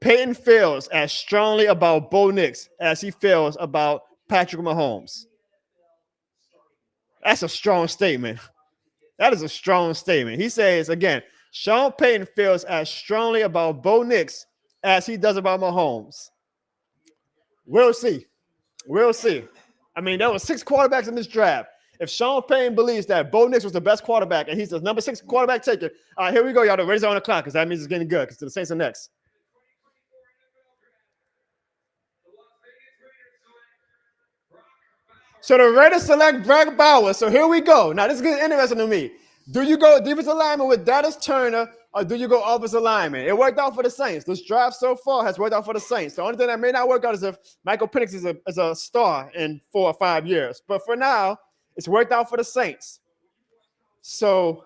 Peyton feels as strongly about Bo Nix as he feels about Patrick Mahomes. That's a strong statement. That is a strong statement. He says, again, Sean Payton feels as strongly about Bo Nix as he does about Mahomes. We'll see. We'll see. I mean, there were 6 quarterbacks in this draft. If Sean Payton believes that Bo Nix was the best quarterback and he's the number 6 quarterback taken, all right, here we go, y'all. The Raiders are on the clock because that means it's getting good because the Saints are next. So the Raiders select Brad Bowers. So here we go. Now, this is getting interesting to me. Do you go defensive lineman with Dallas Turner or do you go offensive lineman? It worked out for the Saints. This draft so far has worked out for the Saints. The only thing that may not work out is if Michael Penix is a star in 4 or 5 years. But for now, it's worked out for the Saints. So,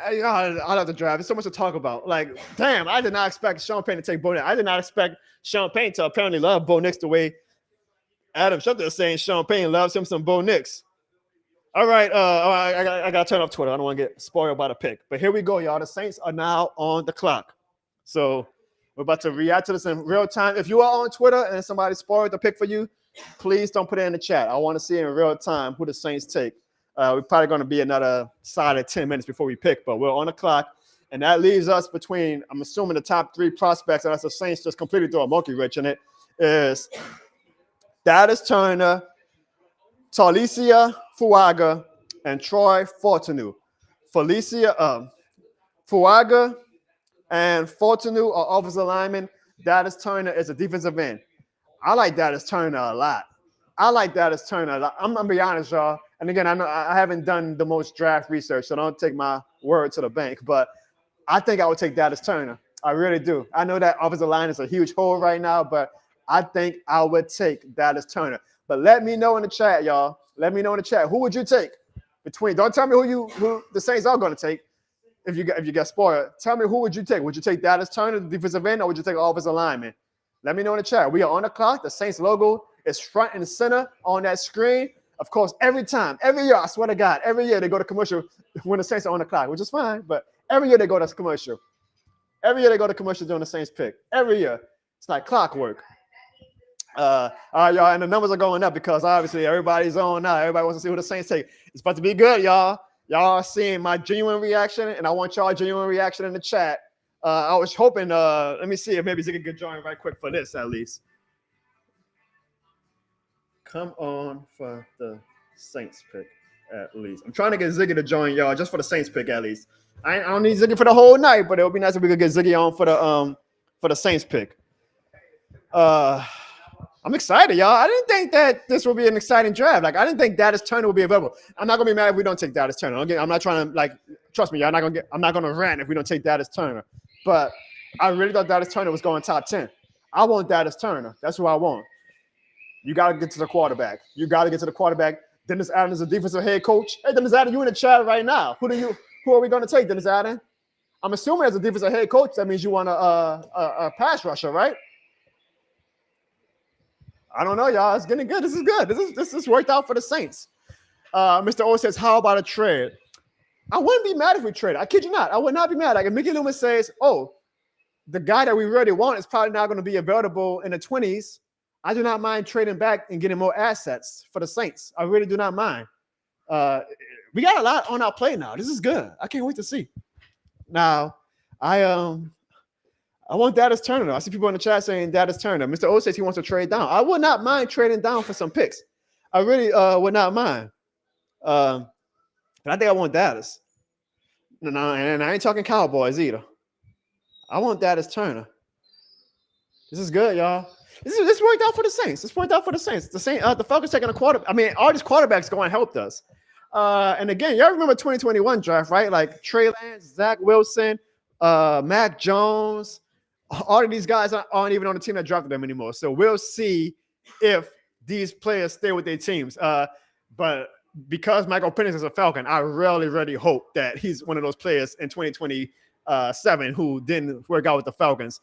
I love the draft. There's so much to talk about. Like, damn, I did not expect Sean Payton to take Bo Nix. I did not expect Sean Payton to apparently love Bo Nix the way Adam Schefter is saying Sean Payton loves him some Bo Nix. All right, I got to turn off Twitter. I don't want to get spoiled by the pick. But here we go, y'all. The Saints are now on the clock. So we're about to react to this in real time. If you are on Twitter and somebody spoiled the pick for you, please don't put it in the chat. I want to see in real time who the Saints take. We're probably going to be another solid 10 minutes before we pick, but we're on the clock. And that leaves us between, I'm assuming, the top 3 prospects, and that's the Saints just completely throw a monkey wrench in it, is Dallas Turner, Talicia Fuaga, and Troy Fortanu. Fuaga and Fortanu are offensive linemen. Dallas Turner is a defensive end. I like Dallas Turner a lot. I'm going to be honest, y'all. And again, I know I haven't done the most draft research, so don't take my word to the bank. But I think I would take Dallas Turner. I really do. I know that offensive line is a huge hole right now, but I think I would take Dallas Turner. But let me know in the chat, y'all. Let me know in the chat. Who would you take? Don't tell me who the Saints are going to take. If you get spoiled, tell me who would you take? Would you take Dallas Turner, the defensive end, or would you take offensive lineman? Let me know in the chat. We are on the clock. The Saints logo is front and center on that screen. Of course, every year, I swear to God, every year they go to commercial when the Saints are on the clock, which is fine. But every year they go to commercial. Every year they go to commercial during the Saints pick. Every year. It's like clockwork. All right, y'all, and the numbers are going up because obviously everybody's on now. Everybody wants to see who the Saints take. It's about to be good, y'all. Y'all are seeing my genuine reaction, and I want y'all genuine reaction in the chat. I was hoping, let me see if maybe Ziggy could join right quick for this at least. Come on for the Saints pick at least. I'm trying to get Ziggy to join y'all just for the Saints pick at least. I don't need Ziggy for the whole night, but it would be nice if we could get Ziggy on for the Saints pick. I'm excited, y'all. I didn't think that this would be an exciting draft. Like, I didn't think Dallas Turner would be available. I'm not gonna be mad if we don't take Dallas Turner. I'm not trying to trust me, y'all. I'm not gonna rant if we don't take Dallas Turner. But I really thought Dallas Turner was going top 10. I want Dallas Turner. That's who I want. You gotta get to the quarterback. Dennis Allen is a defensive head coach. Hey, Dennis Allen, you in the chat right now. Who are we going to take, Dennis Allen? I'm assuming as a defensive head coach, that means you want a pass rusher, right? I don't know, y'all. It's getting good. This is good. This worked out for the Saints. Mr. O says, how about a trade? I wouldn't be mad if we traded. I kid you not. I would not be mad. Like if Mickey Loomis says, oh, the guy that we really want is probably not going to be available in the 20s. I do not mind trading back and getting more assets for the Saints. I really do not mind. We got a lot on our plate now. This is good. I can't wait to see. Now, I want Dallas Turner. I see people in the chat saying Dallas Turner. Mr. O says he wants to trade down. I would not mind trading down for some picks. I really would not mind. But I think I want Dallas. No, and I ain't talking Cowboys either. I want Dallas Turner. This is good, y'all. This worked out for the Saints. This worked out for the Saints. The Falcons taking a quarter. I mean, all these quarterbacks going helped us. And again, y'all remember 2021 draft, right? Like Trey Lance, Zach Wilson, Mac Jones. All of these guys aren't even on the team that drafted them anymore. So we'll see if these players stay with their teams. But because Michael Penix is a Falcon, I really hope that he's one of those players in 2027 who didn't work out with the Falcons.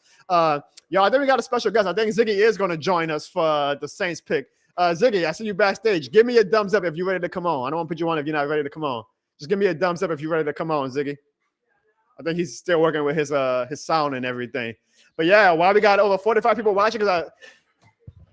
Y'all, I think we got a special guest. I think Ziggy is going to join us for the Saints pick. Ziggy, I see you backstage. Give me a thumbs up if you're ready to come on. I don't want to put you on if you're not ready to come on. Just give me a thumbs up if you're ready to come on, Ziggy. I think he's still working with his sound and everything. But yeah, while we got over 45 people watching, because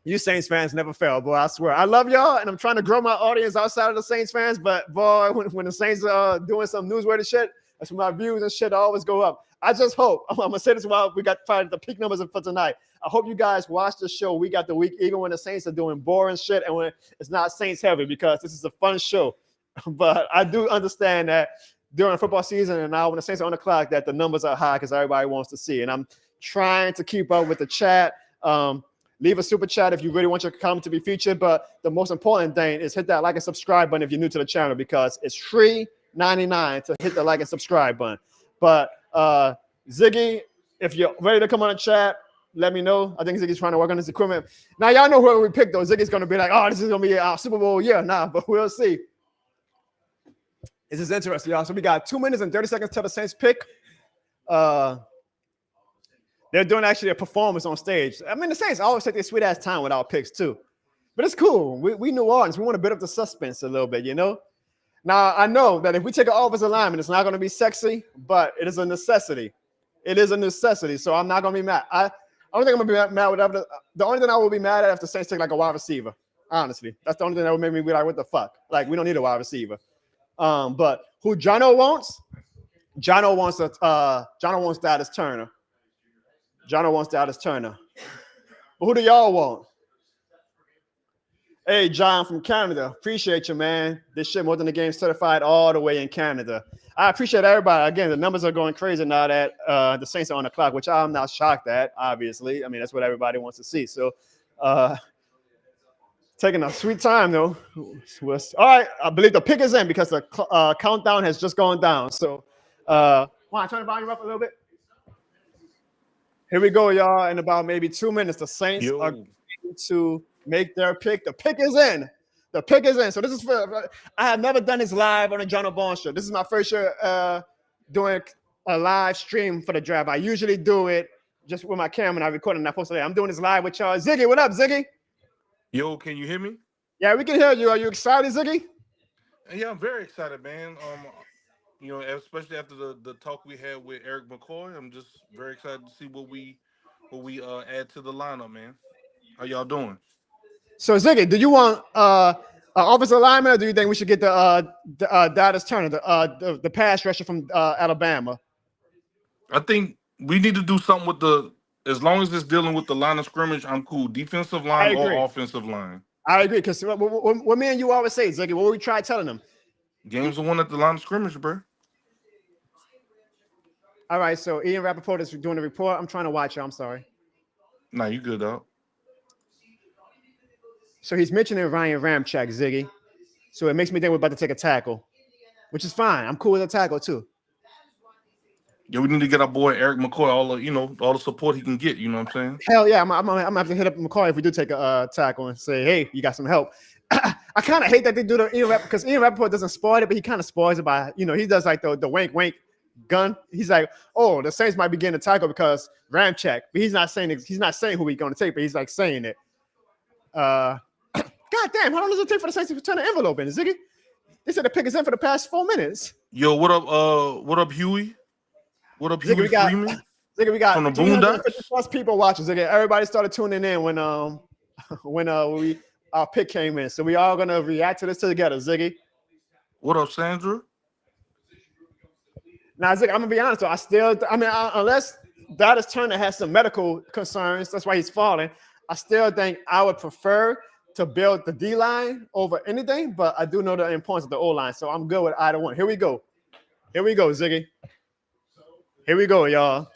you Saints fans never fail, boy. I swear. I love y'all, and I'm trying to grow my audience outside of the Saints fans. But boy, when the Saints are doing some newsworthy shit, that's when my views and shit always go up. I just hope, I'm gonna say this while we got the peak numbers for tonight. I hope you guys watch the show week after week, even when the Saints are doing boring shit and when it's not Saints heavy, because this is a fun show. But I do understand that during football season and now when the Saints are on the clock, that the numbers are high because everybody wants to see. And I'm trying to keep up with the chat. Leave a super chat if you really want your comment to be featured. But the most important thing is hit that like and subscribe button if you're new to the channel, because it's $3.99 to hit the like and subscribe button. But Ziggy, if you're ready to come on the chat, let me know. I think Ziggy's trying to work on his equipment. Now, y'all know whoever we pick, though. Ziggy's going to be like, oh, this is going to be our Super Bowl year. Nah, but we'll see. This is interesting, y'all. So we got 2 minutes and 30 seconds till the Saints pick. They're doing actually a performance on stage. I mean, the Saints always take their sweet-ass time with our picks, too. But it's cool. We New Orleans. We want to build up the suspense a little bit, you know? Now, I know that if we take an offensive lineman, it's not going to be sexy, but it is a necessity. It is a necessity, so I'm not going to be mad. I don't think I'm going to be mad with the only thing I will be mad at if the Saints take like a wide receiver, honestly. That's the only thing that would make me be like, what the fuck? Like, we don't need a wide receiver. But who Jono wants? Jono wants Dallas Turner. Jono wants Dallas Turner. But who do y'all want? Hey, John from Canada. Appreciate you, man. This shit more than the game certified all the way in Canada. I appreciate everybody. Again, the numbers are going crazy now that the Saints are on the clock, which I'm not shocked at, obviously. I mean, that's what everybody wants to see. So, taking a sweet time, though. All right, I believe the pick is in because the countdown has just gone down. So, want to turn the volume up a little bit? Here we go, y'all. In about maybe 2 minutes, the Saints are going to make their pick. The pick is in. The pick is in. So this is for, I have never done this live on a Jono Bond show. This is my first year doing a live stream for the draft. I usually do it just with my camera and I record it and I post it. I'm doing this live with y'all. Ziggy, what up, Ziggy? Yo, can you hear me? Yeah, we can hear you. Are you excited, Ziggy? Yeah, I'm very excited, man. You know, especially after the talk we had with Eric McCoy, I'm just very excited to see what we add to the lineup, man. How y'all doing? So Ziggy, do you want an offensive lineman, or do you think we should get the Dallas Turner, the pass rusher from Alabama? I think we need to do something with as long as it's dealing with the line of scrimmage, I'm cool. Defensive line or offensive line. I agree, because what me and you always say, Ziggy, what we try telling them? Game's the one at the line of scrimmage, bro. All right, so Ian Rappaport is doing the report. I'm trying to watch you. I'm sorry. Nah, you good, dog. So he's mentioning Ryan Ramczyk, Ziggy. So it makes me think we're about to take a tackle, which is fine. I'm cool with a tackle too. Yeah, we need to get our boy Eric McCoy all the support he can get. You know what I'm saying? Hell yeah, I'm gonna have to hit up McCoy if we do take a tackle and say, hey, you got some help. I kind of hate that they do the Ian Rappaport because Ian Rappaport doesn't spoil it, but he kind of spoils it by, he does like the wink wink gun. He's like, oh, the Saints might be getting a tackle because Ramchek, but he's not saying who he's going to take, but he's like saying it. God damn, how long does it take for the Saints to turn the envelope in, Ziggy? They said the pick is in for the past 4 minutes. Yo, what up? What up, Huey? What up, Ziggy, Huey we got Freeman Ziggy, we from the got 350 Boondocks? plus people watching. Ziggy, everybody started tuning in when we our pick came in. So we all gonna react to this together, Ziggy. What up, Sandra? Now, Ziggy, I'm gonna be honest. Though, unless Dallas Turner has some medical concerns, that's why he's falling. I still think I would prefer to build the D line over anything, but I do know the importance of the O line, so I'm good with either one. Here we go, Ziggy. Here we go, y'all.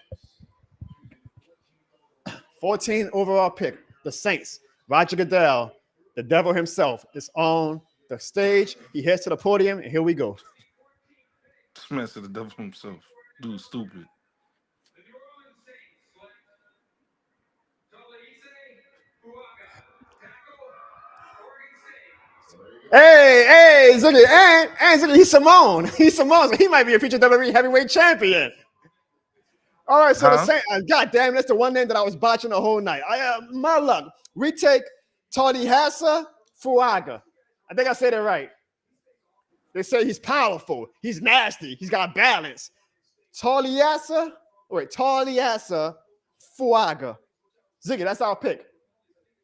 14 overall pick, the Saints. Roger Goodell, the devil himself, is on the stage. He heads to the podium, and here we go. This man said the devil himself. Dude, stupid. Hey, Ziggy, and Ziggy, he's Simone. He's Simone, so he might be a future WWE heavyweight champion. All right, so the Huh? Saints, God damn, that's the one name that I was botching the whole night. My luck. We take Todihasa Fuaga. I think I said it right. They say he's powerful. He's nasty. He's got balance. Toliasa Fuaga. Ziggy, that's our pick.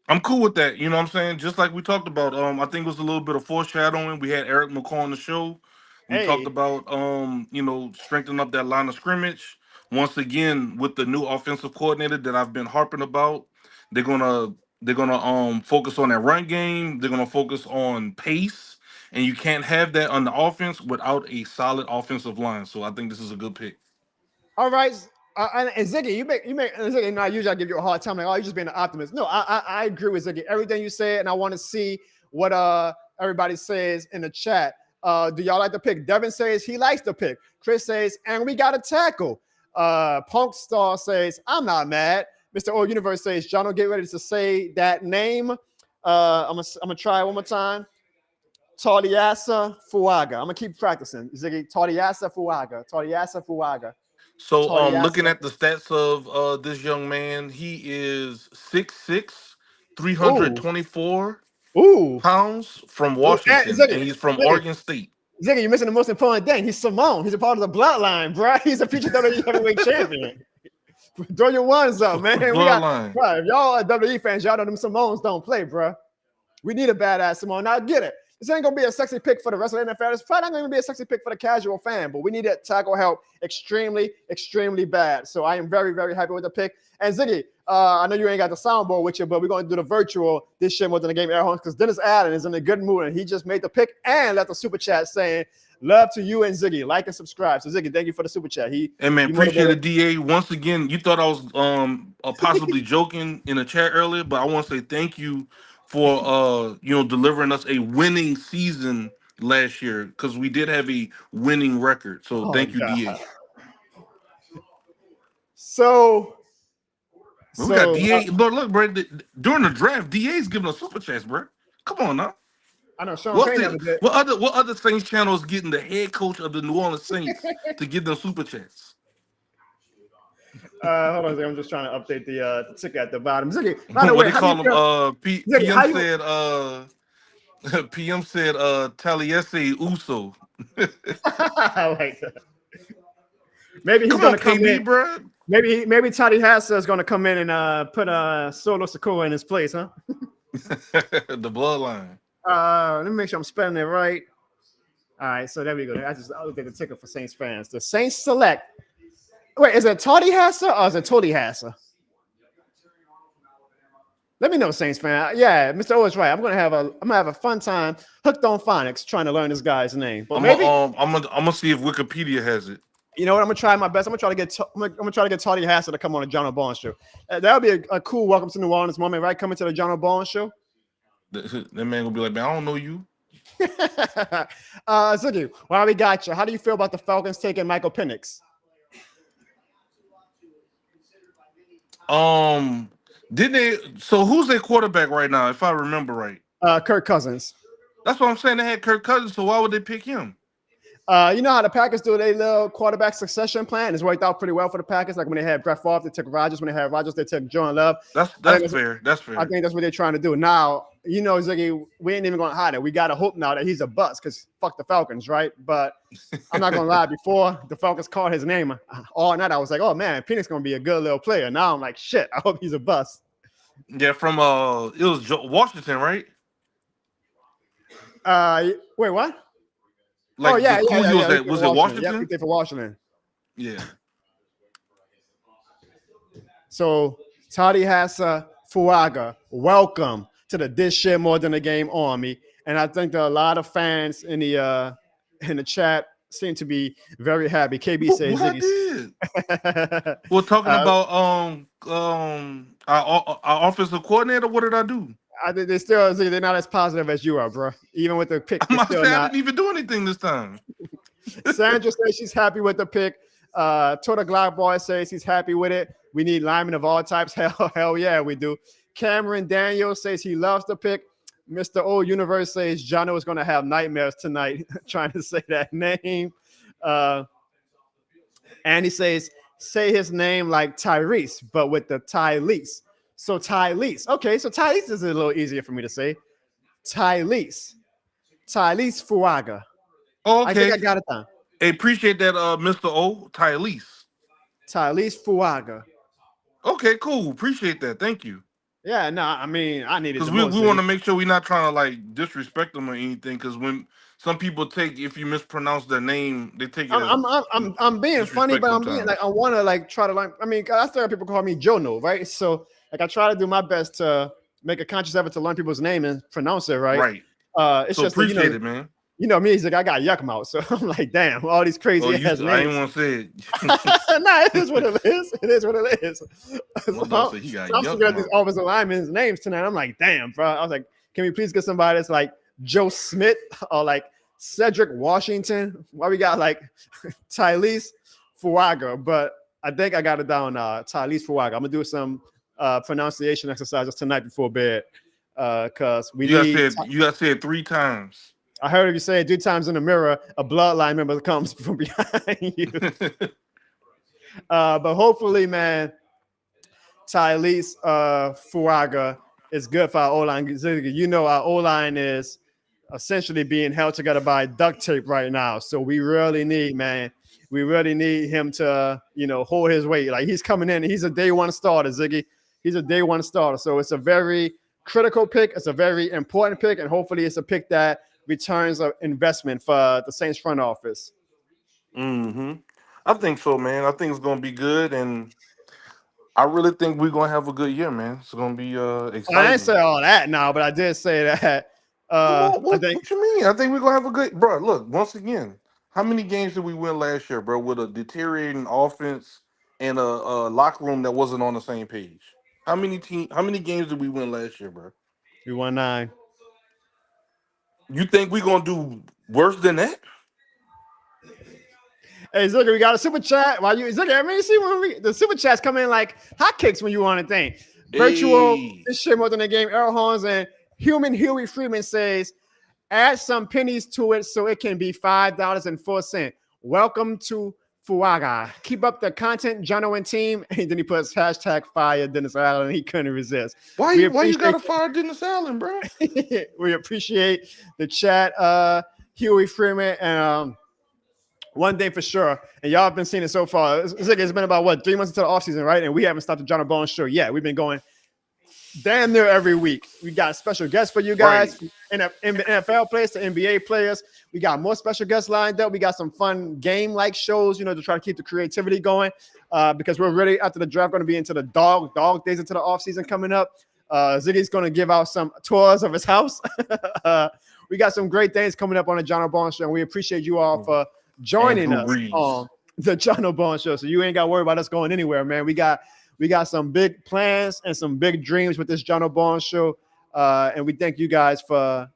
I'm cool with that. You know what I'm saying? Just like we talked about. I think it was a little bit of foreshadowing. We had Eric McCall on the show. We talked Hey, about strengthening up that line of scrimmage. Once again, with the new offensive coordinator that I've been harping about, they're gonna they're gonna focus on that run game. They're gonna focus on pace. And you can't have that on the offense without a solid offensive line. So I think this is a good pick. all right. And Ziggy, you make Ziggy. No, usually I give you a hard time, like, oh, you just being an optimist. No, I agree with Ziggy. Everything you said, and I want to see what everybody says in the chat. Do y'all like the pick? Devin says he likes the pick. Chris says, and we got a tackle. Punk Star says, I'm not mad. Mr. O Universe says, Jono, get ready to say that name. I'm gonna try it one more time. Toliasa Fuaga. I'm gonna keep practicing. Ziggy, Toliasa Fuaga. Toliasa Fuaga. So looking Toliasa. at the stats of this young man, he is 6'6", Ooh, 324 ooh, pounds from ooh. And Washington, and he's from Ziggy, Oregon State. Ziggy, you're missing the most important thing. He's Simone. He's a part of the bloodline, bro. He's a future WWE heavyweight champion. Throw your ones up, man. We got, Bloodline. bro, if y'all are WWE fans, y'all know them Simones don't play, bro. We need a badass Simone. Now, I get it. This ain't gonna be a sexy pick for the rest of the NFL. It's probably not gonna be a sexy pick for the casual fan, but we need that tackle help extremely, extremely bad. So I am very, very happy with the pick. And Ziggy, I know you ain't got the soundboard with you, but we're gonna do the virtual this shit more than the game air horns because Dennis Allen is in a good mood and he just made the pick and left a super chat saying love to you and Ziggy. Like and subscribe. So Ziggy, thank you for the super chat. He Hey man, he appreciate motivated. it, DA. Once again, you thought I was possibly joking in the chat earlier, but I want to say thank you for delivering us a winning season last year because we did have a winning record. So Oh thank you, god. DA. So Man, we got so DA. But look, bro, during the draft, DA's giving us super chats, bro. Come on now. I know Sean What's Payne never the did. what other Saints channel is getting the head coach of the New Orleans Saints to give them super chats? Hold on a second. I'm just trying to update the ticker at the bottom. Ziggy, by the What way, they how do you call him? feel? Ziggy, PM how you said PM said Taliesin Uso. I like that. Maybe he's Come on, gonna come in. KB, bro. Maybe Toddy Hassa is gonna come in and put Solo Sokoa in his place, huh? The bloodline. Let me make sure I'm spelling it right. All right, so there we go. I looked at the ticker for Saints fans. The Saints select. Wait, is it Toddy Hassa or is it Toddy Hassa? Let me know, Saints fan. Yeah, Mr. O is right. I'm gonna have a fun time hooked on phonics trying to learn this guy's name. But maybe I'm gonna see if Wikipedia has it. you know what? I'm gonna try my best. I'm gonna try to get Toddy Hassa to come on the John O'Bone show. That would be a cool welcome to New Orleans moment, right? Coming to the John O'Bone show. That man gonna be like, man, I don't know you. Ziggy, while we got you, how do you feel about the Falcons taking Michael Penix? Did they? So who's their quarterback right now? If I remember right, Kirk Cousins. That's what I'm saying. They had Kirk Cousins, so why would they pick him? You know how the Packers do their little quarterback succession plan? It's worked out pretty well for the Packers. Like when they had Brett Favre, they took Rodgers. When they had Rodgers, they took Jordan Love. That's fair. That's fair. I think that's what they're trying to do. Now, you know, Ziggy, we ain't even going to hide it. We got to hope now that he's a bust because fuck the Falcons, right? But I'm not going to lie. Before the Falcons called his name all night, I was like, oh, man, Penix's going to be a good little player. Now I'm like, shit, I hope he's a bust. Yeah, from it was Washington, right? Wait, what? Like, yeah. Was it Washington? Yeah, he played for Washington. Yeah. So, Toddy Hassa Fuaga, welcome to the This Shit More Than a Game Army. And I think that a lot of fans in the chat seem to be very happy. KB says what I did. We're talking about our offensive coordinator. What did I do? I think they're not as positive as you are, bro. Even with the pick, I didn't even do anything this time. Sandra says she's happy with the pick. Total Glock Boy says he's happy with it. We need linemen of all types. Hell yeah, we do. Cameron Daniels says he loves the pick. Mr. O Universe says Jono is going to have nightmares tonight trying to say that name. And he says, say his name like Tyrese, but with the Tylese. So Tylese. Okay, so Tylese is a little easier for me to say. Tylese Fuaga. Oh, okay. I think I got it down. I appreciate that, Mr. O. Tylese Fuaga. Okay, cool. Appreciate that. Thank you. Yeah, no, I mean, I needed because we want to make sure we're not trying to like disrespect them or anything. Because when some people take, if you mispronounce their name, they take it. I'm being funny, but I'm being like I want to like try to like. I mean, I still have people call me Jono, right? So like I try to do my best to make a conscious effort to learn people's name and pronounce it right. Right. It's so just appreciate it, man. You know me, he's like I got yuck mouth, so I'm like, damn, all these crazy ass names. I ain't want to say it. Nah, it is what it is. It is what it is. I'm looking at these offensive linemen's names tonight. I'm like, damn, bro. I was like, can we please get somebody that's like Joe Smith or like Cedric Washington? Why we got like Tylese Fuaga? But I think I got it down. Tylese Fuaga. I'm gonna do some pronunciation exercises tonight before bed. Because you gotta say it 3 times. I heard if you say it 3 times in the mirror, a bloodline member comes from behind you. But hopefully, man, Tylese Fuaga is good for our O-line. You know, our O-line is essentially being held together by duct tape right now. So we really need him to, hold his weight. Like he's coming in. He's a day one starter, Ziggy. He's a day one starter. So it's a very critical pick. It's a very important pick. And hopefully it's a pick that returns of investment for the Saints front office. I think so, man. I think it's going to be good. And I really think we're going to have a good year, man. It's going to be exciting. I didn't say all that now, but I did say that. What you mean? I think we're going to have a good... Bro, look, once again, how many games did we win last year, bro, with a deteriorating offense and a locker room that wasn't on the same page? How many games did we win last year, bro? We won 9. You think we're going to do worse than that? Hey, Ziggy, we got a super chat. Ziggy, I mean, you see when the super chats come in like hotcakes when you want to think. Virtual, this shit more than a game. Errol Horns and Human Huey Freeman says, add some pennies to it so it can be $5.04. Welcome to Fuaga. Keep up the content, Jono and team. And then he puts hashtag fire Dennis Allen. He couldn't resist. Why you got to fire Dennis Allen, bro? We appreciate the chat, Huey Freeman. And one thing for sure, and y'all have been seeing it so far. It's been about 3 months into the offseason, right? And we haven't stopped the Jono Bones show yet. We've been going damn near every week. We got special guests for you guys, right. NFL players to NBA players. We got more special guests lined up. We got some fun game-like shows, to try to keep the creativity going. Because we're ready after the draft, going to be into the dog days into the offseason coming up. Ziggy's going to give out some tours of his house. We got some great things coming up on the Jono Bones show, and we appreciate you all for joining us on the Jono Bones show. So you ain't got to worry about us going anywhere, man. We got some big plans and some big dreams with this Jono Bones show. And we thank you guys for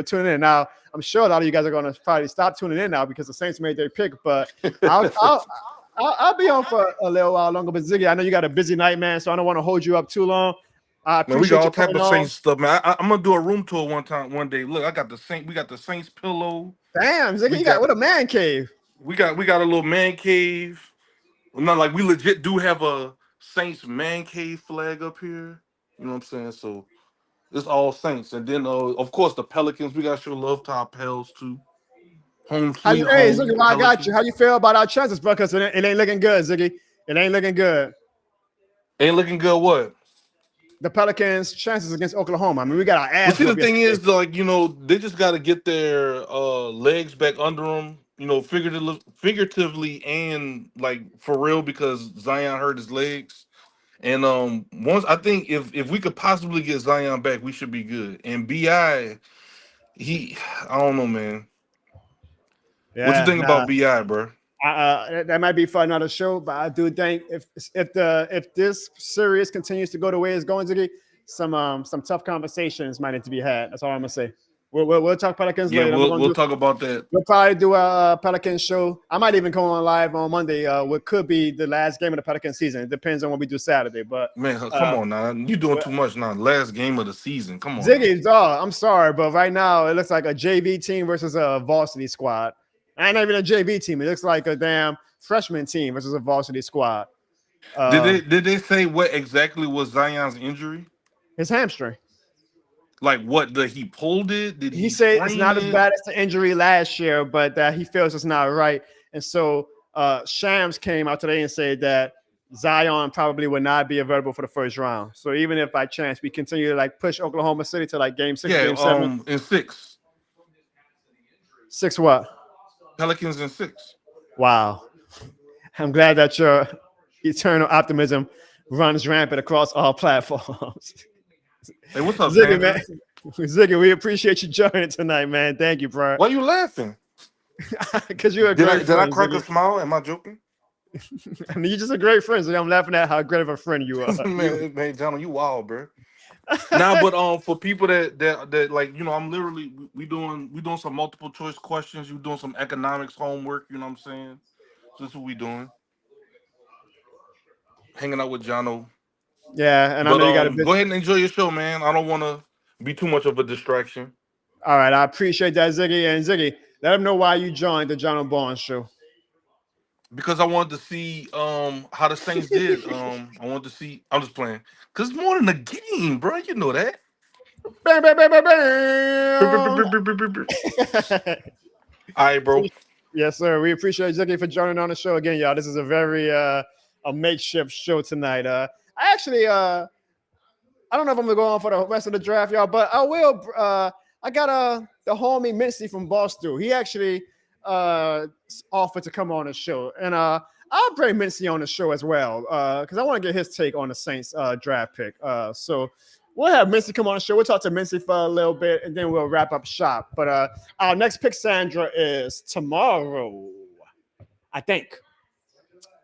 tuning in. Now, I'm sure a lot of you guys are going to probably stop tuning in now because the Saints made their pick, but I'll be on for a little while longer. But Ziggy, I know you got a busy night, man, so I don't want to hold you up too long. I Man, we got appreciate you all type coming of on. Saints stuff, man. I'm gonna do a room tour one day. Look, I got the Saint. We got the Saints pillow. Damn, Ziggy, We you got got what a man cave. we got a little man cave. Well, not like we legit do have a Saints man cave flag up here. You know what I'm saying? So it's all Saints, and then of course the Pelicans. We got to show love to our pals too. Home How sweet you, hey, home Ziggy, well, I got you. How Pelicans. you feel about our chances, bro? Because it ain't looking good, Ziggy. It ain't looking good. Ain't looking good. What? The Pelicans' chances against Oklahoma. I mean, we got our Well, ass see, the whooped thing yesterday. is, like, they just got to get their legs back under them, figuratively and like for real, because Zion hurt his legs. And once I think if we could possibly get Zion back, we should be good. And Bi, he, I don't know, man. What you Yeah, think nah. about Bi, bro? That might be for another show, but I do think if this series continues to go the way it's going to be, some tough conversations might need to be had. That's all I'm gonna say. We'll talk Pelicans Yeah, later. we'll we'll talk about that. We'll probably do a Pelican show. I might even come on live on Monday. What could be the last game of the Pelican season. It depends on what we do Saturday. But Man, come on now. You doing but too much now. Last game of the season. Come on now. Ziggy, dog, I'm sorry, but right now it looks like a JV team versus a varsity squad. And not even a JV team. It looks like a damn freshman team versus a varsity squad. Did Uh, they did they say what exactly was Zion's injury? his hamstring. Like what? Did he pulled it? Did He he said it's sprain not as it? bad as the injury last year, but that he feels it's not right. And so Shams came out today and said that Zion probably would not be available for the first round. So even if by chance we continue to like push Oklahoma City to like game six or Yeah, game seven, in six. six what? Pelicans in six. Wow. I'm glad that your eternal optimism runs rampant across all platforms. Hey, what's up, Ziggy, man. Sandra? Ziggy, we appreciate you joining tonight, man. Thank you, bro. Why you laughing? Because you're a Did I great did I friend, crack a Ziggy. smile? Am I joking? I mean, you're just a great friend, so I'm laughing at how great of a friend you are. Man, John, you wild, bro. Nah, but for people that like, I'm literally we doing some multiple choice questions. You doing some economics homework. You know what I'm saying? So this is what we doing. Hanging out with Jono. Yeah, and I But know you got a go bit. ahead and enjoy your show, man. I don't want to be too much of a distraction All right, I appreciate that, Ziggy. And Ziggy, let them know why you joined the John Barnes show. because I wanted to see how the Saints did. I wanted to see. I'm just playing because it's more than a game, bro. You know that. Bam, bam, bam, bam, All bam. right, bro. Yes, sir. We appreciate Ziggy for joining on the show again, y'all. This is a very a makeshift show tonight. I actually I don't know if I'm gonna go on for the rest of the draft, y'all, but I will. I got the homie Mincy from Boston. He actually offered to come on the show, and I'll bring Mincy on the show as well because I want to get his take on the Saints draft pick. So we'll have Mincy come on the show. We'll talk to Mincy for a little bit, and then we'll wrap up shop. But our next pick, Sandra, is tomorrow. I think.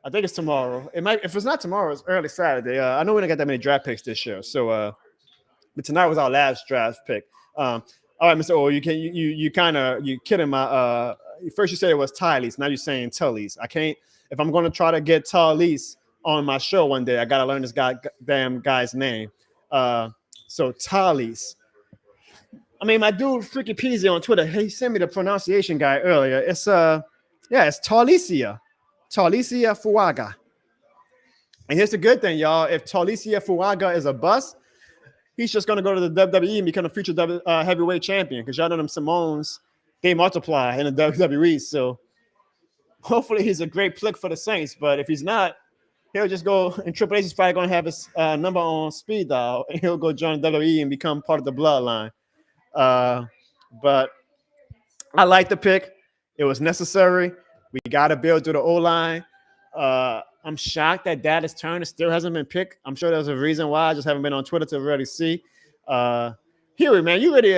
I think it's tomorrow. It might. If it's not tomorrow, it's early Saturday. I know we don't get that many draft picks this year, so but tonight was our last draft pick. All right, Mr. O, you kind of you kidding my first you said it was Tylees, now you're saying Tullies. I can't if I'm gonna try to get Tylees on my show one day, I gotta learn this damn guy's name. So Tylees. I mean, my dude Freaky Peasy on Twitter, he sent me the pronunciation guy earlier. It's it's Talicia. Talicia Fuaga. And here's the good thing, y'all. If Talicia Fuaga is a bust, he's just going to go to the WWE and become a future heavyweight champion because y'all know them Simones, they multiply in the WWE. So hopefully he's a great pick for the Saints. But if he's not, he'll just go, and Triple H is probably going to have his number on speed dial, and he'll go join WWE and become part of the bloodline. But I like the pick. It was necessary. We got to build through the O line. I'm shocked that Dallas Turner still hasn't been picked. I'm sure there's a reason why. I just haven't been on Twitter to really see. Huey, man, you really,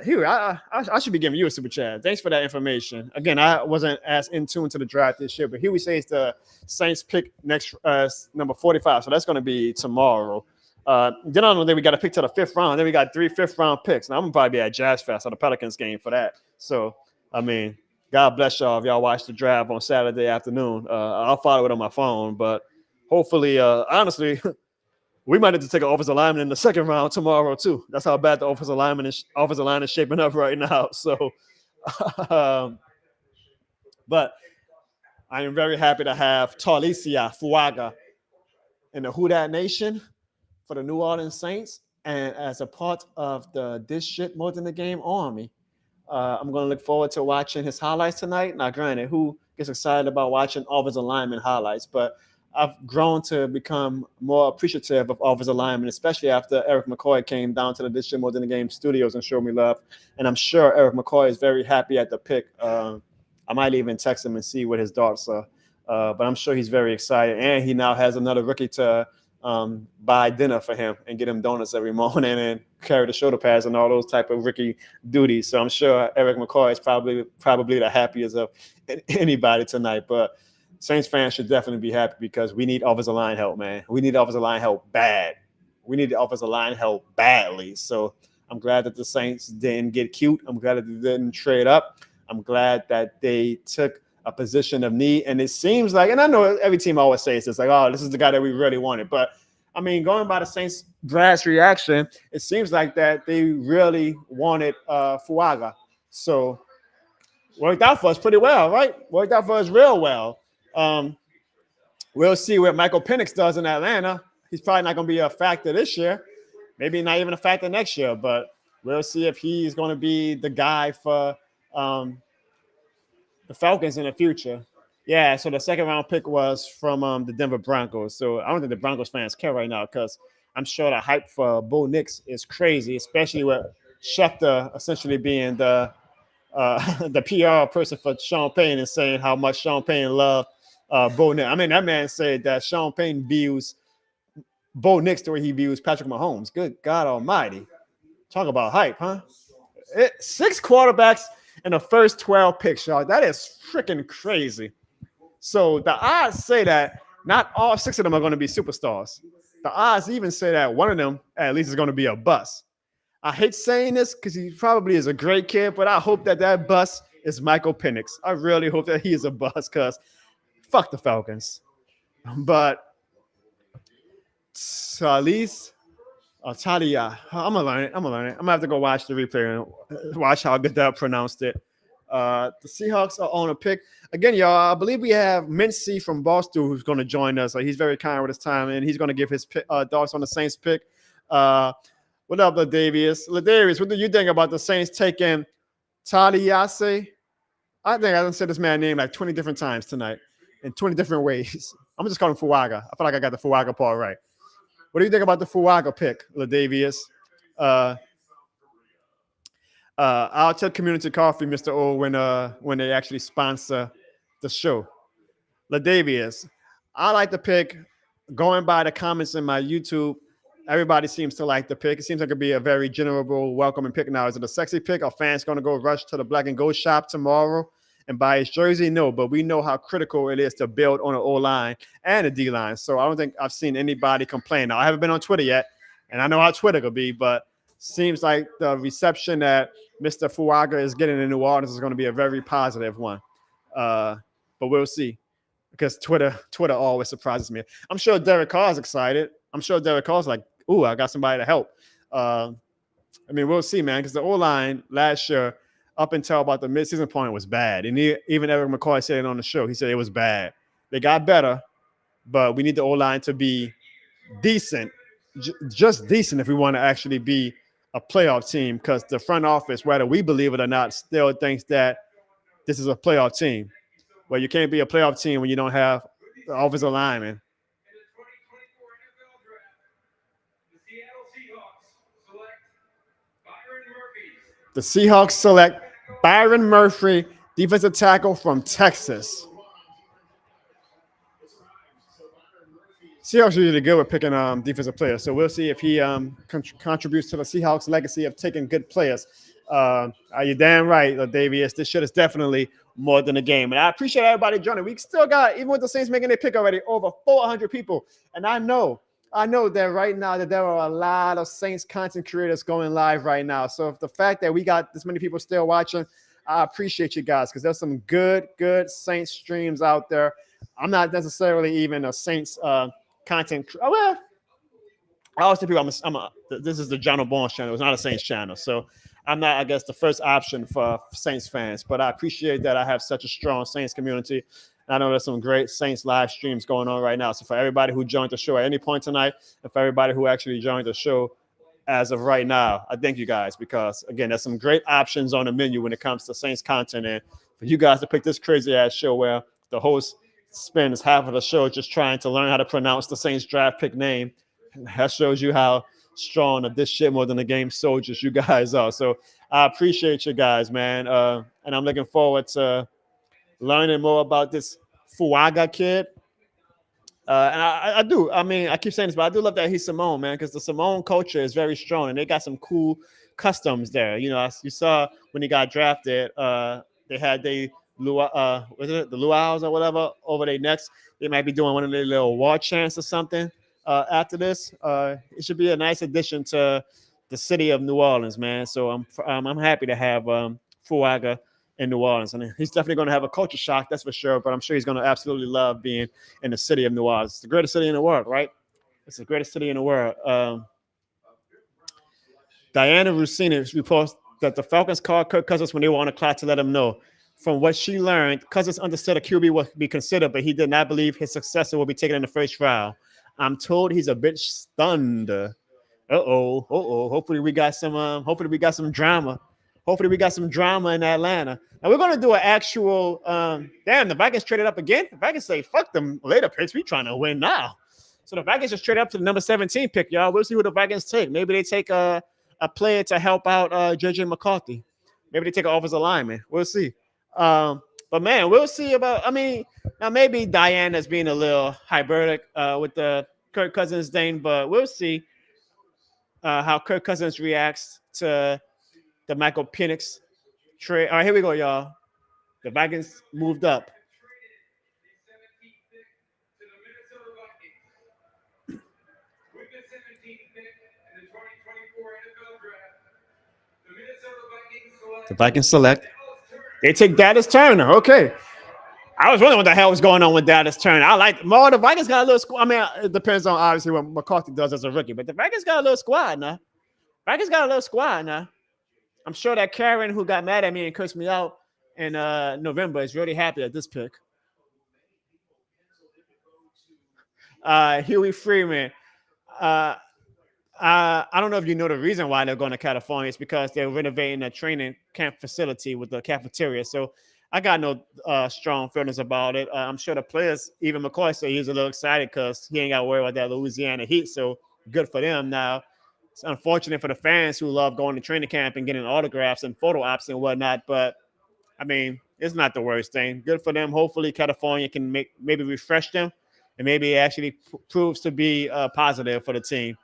Huey, I should be giving you a super chat. Thanks for that information. Again, I wasn't as in tune to the draft this year, but Huey says the Saints pick next number 45, so that's going to be tomorrow. Then I know that we got to pick to the 5th round. Then we got 3 5th-round picks. Now I'm gonna probably be at Jazz Fest or the Pelicans game for that. So I mean, God bless y'all if y'all watch the draft on Saturday afternoon. I'll follow it on my phone, but hopefully, honestly, We might have to take an offensive lineman in the second round tomorrow too. That's how bad the offensive line is shaping up right now. So, um, but I am very happy to have Talicia Fuaga in the Who Dat Nation for the New Orleans Saints, and as a part of the This Shit More Than the Game Army. I'm going to look forward to watching his highlights tonight. Now, granted, who gets excited about watching offensive lineman highlights? But I've grown to become more appreciative of offensive linemen, especially after Eric McCoy came down to the This Shit More Than the Game studios and showed me love. And I'm sure Eric McCoy is very happy at the pick. I might even text him and see what his thoughts are. But I'm sure he's very excited. And he now has another rookie to buy dinner for him and get him donuts every morning and carry the shoulder pads and all those type of rookie duties. So I'm sure Eric McCoy is probably the happiest of anybody tonight. But Saints fans should definitely be happy because we need offensive line help, man. We need offensive line help bad. We need the offensive line help badly. So I'm glad that the Saints didn't get cute. I'm glad that they didn't trade up. I'm glad that they took a position of need. And it seems like, and I know every team always says this, like, oh, this is the guy that we really wanted. But I mean, going by the Saints brass reaction, it seems like that they really wanted Fuaga. So worked out for us pretty well, right? Worked out for us real well. We'll see what Michael Penix does in Atlanta. He's probably not going to be a factor this year. Maybe not even a factor next year, but we'll see if he's going to be the guy for the Falcons in the future. Yeah, so the second round pick was from the Denver Broncos. So I don't think the Broncos fans care right now because I'm sure the hype for Bo Nix is crazy, especially with Schefter essentially being the PR person for Sean Payne and saying how much Sean Payne loved Bo Nix. I mean, that man said that Sean Payne views Bo Nix the way he views Patrick Mahomes. Good God Almighty! Talk about hype, huh? 6 quarterbacks in the first 12 picks, y'all. That is freaking crazy. So the odds say that not all 6 of them are going to be superstars. The odds even say that one of them at least is going to be a bust. I hate saying this because he probably is a great kid, but I hope that that bust is Michael Penix. I really hope that he is a bust because fuck the Falcons. But Salis Talia, I'm gonna learn it. I'm gonna have to go watch the replay and watch how good that pronounced it. The Seahawks are on a pick again, y'all. I believe we have Mincy from Boston who's going to join us. He's very kind with his time, and he's going to give his thoughts on the Saints pick. What up, Ladavius? Ladavius, what do you think about the Saints taking Taliase? I think I done said this man's name like 20 different times tonight in 20 different ways. I'm just calling him Fuaga. I feel like I got the Fuaga part right. What do you think about the Fuaga pick, Ladavius? I'll tell Community Coffee, Mr. O, when they actually sponsor the show. Ladavius, I like the pick. Going by the comments in my YouTube, everybody seems to like the pick. It seems like it'd be a very general, welcoming pick. Now, is it a sexy pick? Are fans going to go rush to the Black and Gold shop tomorrow and buy his jersey? No, but we know how critical it is to build on an O-line and a D-line. So I don't think I've seen anybody complain. Now, I haven't been on Twitter yet, and I know how Twitter could be, but seems like the reception that Mr. Fuaga is getting in New Orleans is going to be a very positive one. But we'll see because Twitter always surprises me. I'm sure Derek Carr is excited. I'm sure Derek Carr's like, ooh, I got somebody to help. I mean, we'll see, man, because the O-line last year, up until about the midseason point, was bad. And even Eric McCoy said it on the show. He said it was bad. They got better, but we need the O-line to be decent, just decent if we want to actually be a playoff team, because the front office, whether we believe it or not, still thinks that this is a playoff team. Well, you can't be a playoff team when you don't have the offensive lineman. The Seahawks select Byron Murphy, defensive tackle from Texas. Seahawks are usually good with picking defensive players, so we'll see if he contributes to the Seahawks' legacy of taking good players. Are you damn right, Davius? This shit is definitely more than a game, and I appreciate everybody joining. We still got, even with the Saints making their pick already, over 400 people, and I know that right now that there are a lot of Saints content creators going live right now. So if the fact that we got this many people still watching, I appreciate you guys because there's some good Saints streams out there. I'm not necessarily even a Saints content. Well, I always tell people this is the Jono Barnes channel. It's not a Saints channel. So I'm not, I guess, the first option for Saints fans. But I appreciate that I have such a strong Saints community. And I know there's some great Saints live streams going on right now. So for everybody who joined the show at any point tonight, and for everybody who actually joined the show as of right now, I thank you guys because, again, there's some great options on the menu when it comes to Saints content. And for you guys to pick this crazy ass show where the host spends half of the show just trying to learn how to pronounce the Saints draft pick name, that shows you how strong of this shit more than the game soldiers you guys are. So I appreciate you guys, man. And I'm looking forward to learning more about this Fuaga kid. And I do. I mean, I keep saying this, but I do love that he's Samoan, man, because the Samoan culture is very strong, and they got some cool customs there. You know, as you saw when he got drafted, they had was it the luau's or whatever over their necks. They might be doing one of their little war chants or something after this. It should be a nice addition to the city of New Orleans, man. So I'm happy to have Fuaga in New Orleans. And he's definitely going to have a culture shock, that's for sure. But I'm sure he's going to absolutely love being in the city of New Orleans. It's the greatest city in the world, right? It's the greatest city in the world. Diana Rossini reports that the Falcons called Kirk Cousins when they were on the clock to let him know. From what she learned, Cousins understood a QB would be considered, but he did not believe his successor will be taken in the first round. I'm told he's a bit stunned. Uh-oh. Hopefully we got some drama. Hopefully we got some drama in Atlanta. Now we're gonna do an actual damn, the Vikings traded up again. The Vikings say, fuck them later picks. We trying to win now. So the Vikings just traded up to the number 17 pick, y'all. We'll see who the Vikings take. Maybe they take a player to help out JJ McCarthy. Maybe they take an offensive lineman. We'll see. But man, we'll see about. I mean, now maybe Diana's being a little hyperbolic with the Kirk Cousins thing, but we'll see how Kirk Cousins reacts to the Michael Penix trade. All right, here we go, y'all. The Vikings moved up. The Vikings select. They take Dallas Turner. Okay. I was wondering what the hell was going on with Dallas Turner. I like more. The Vikings got a little squad. I mean, it depends on obviously what McCarthy does as a rookie, but the Vikings got a little squad now. Vikings got a little squad now. I'm sure that Karen, who got mad at me and cursed me out in November, is really happy at this pick. Huey Freeman. I don't know if you know the reason why they're going to California. It's because they're renovating a training camp facility with the cafeteria. So I got no strong feelings about it. I'm sure the players, even McCoy, said he's a little excited because he ain't got to worry about that Louisiana heat. So good for them. Now, it's unfortunate for the fans who love going to training camp and getting autographs and photo ops and whatnot. But, I mean, it's not the worst thing. Good for them. Hopefully California can maybe refresh them and maybe it actually proves to be positive for the team.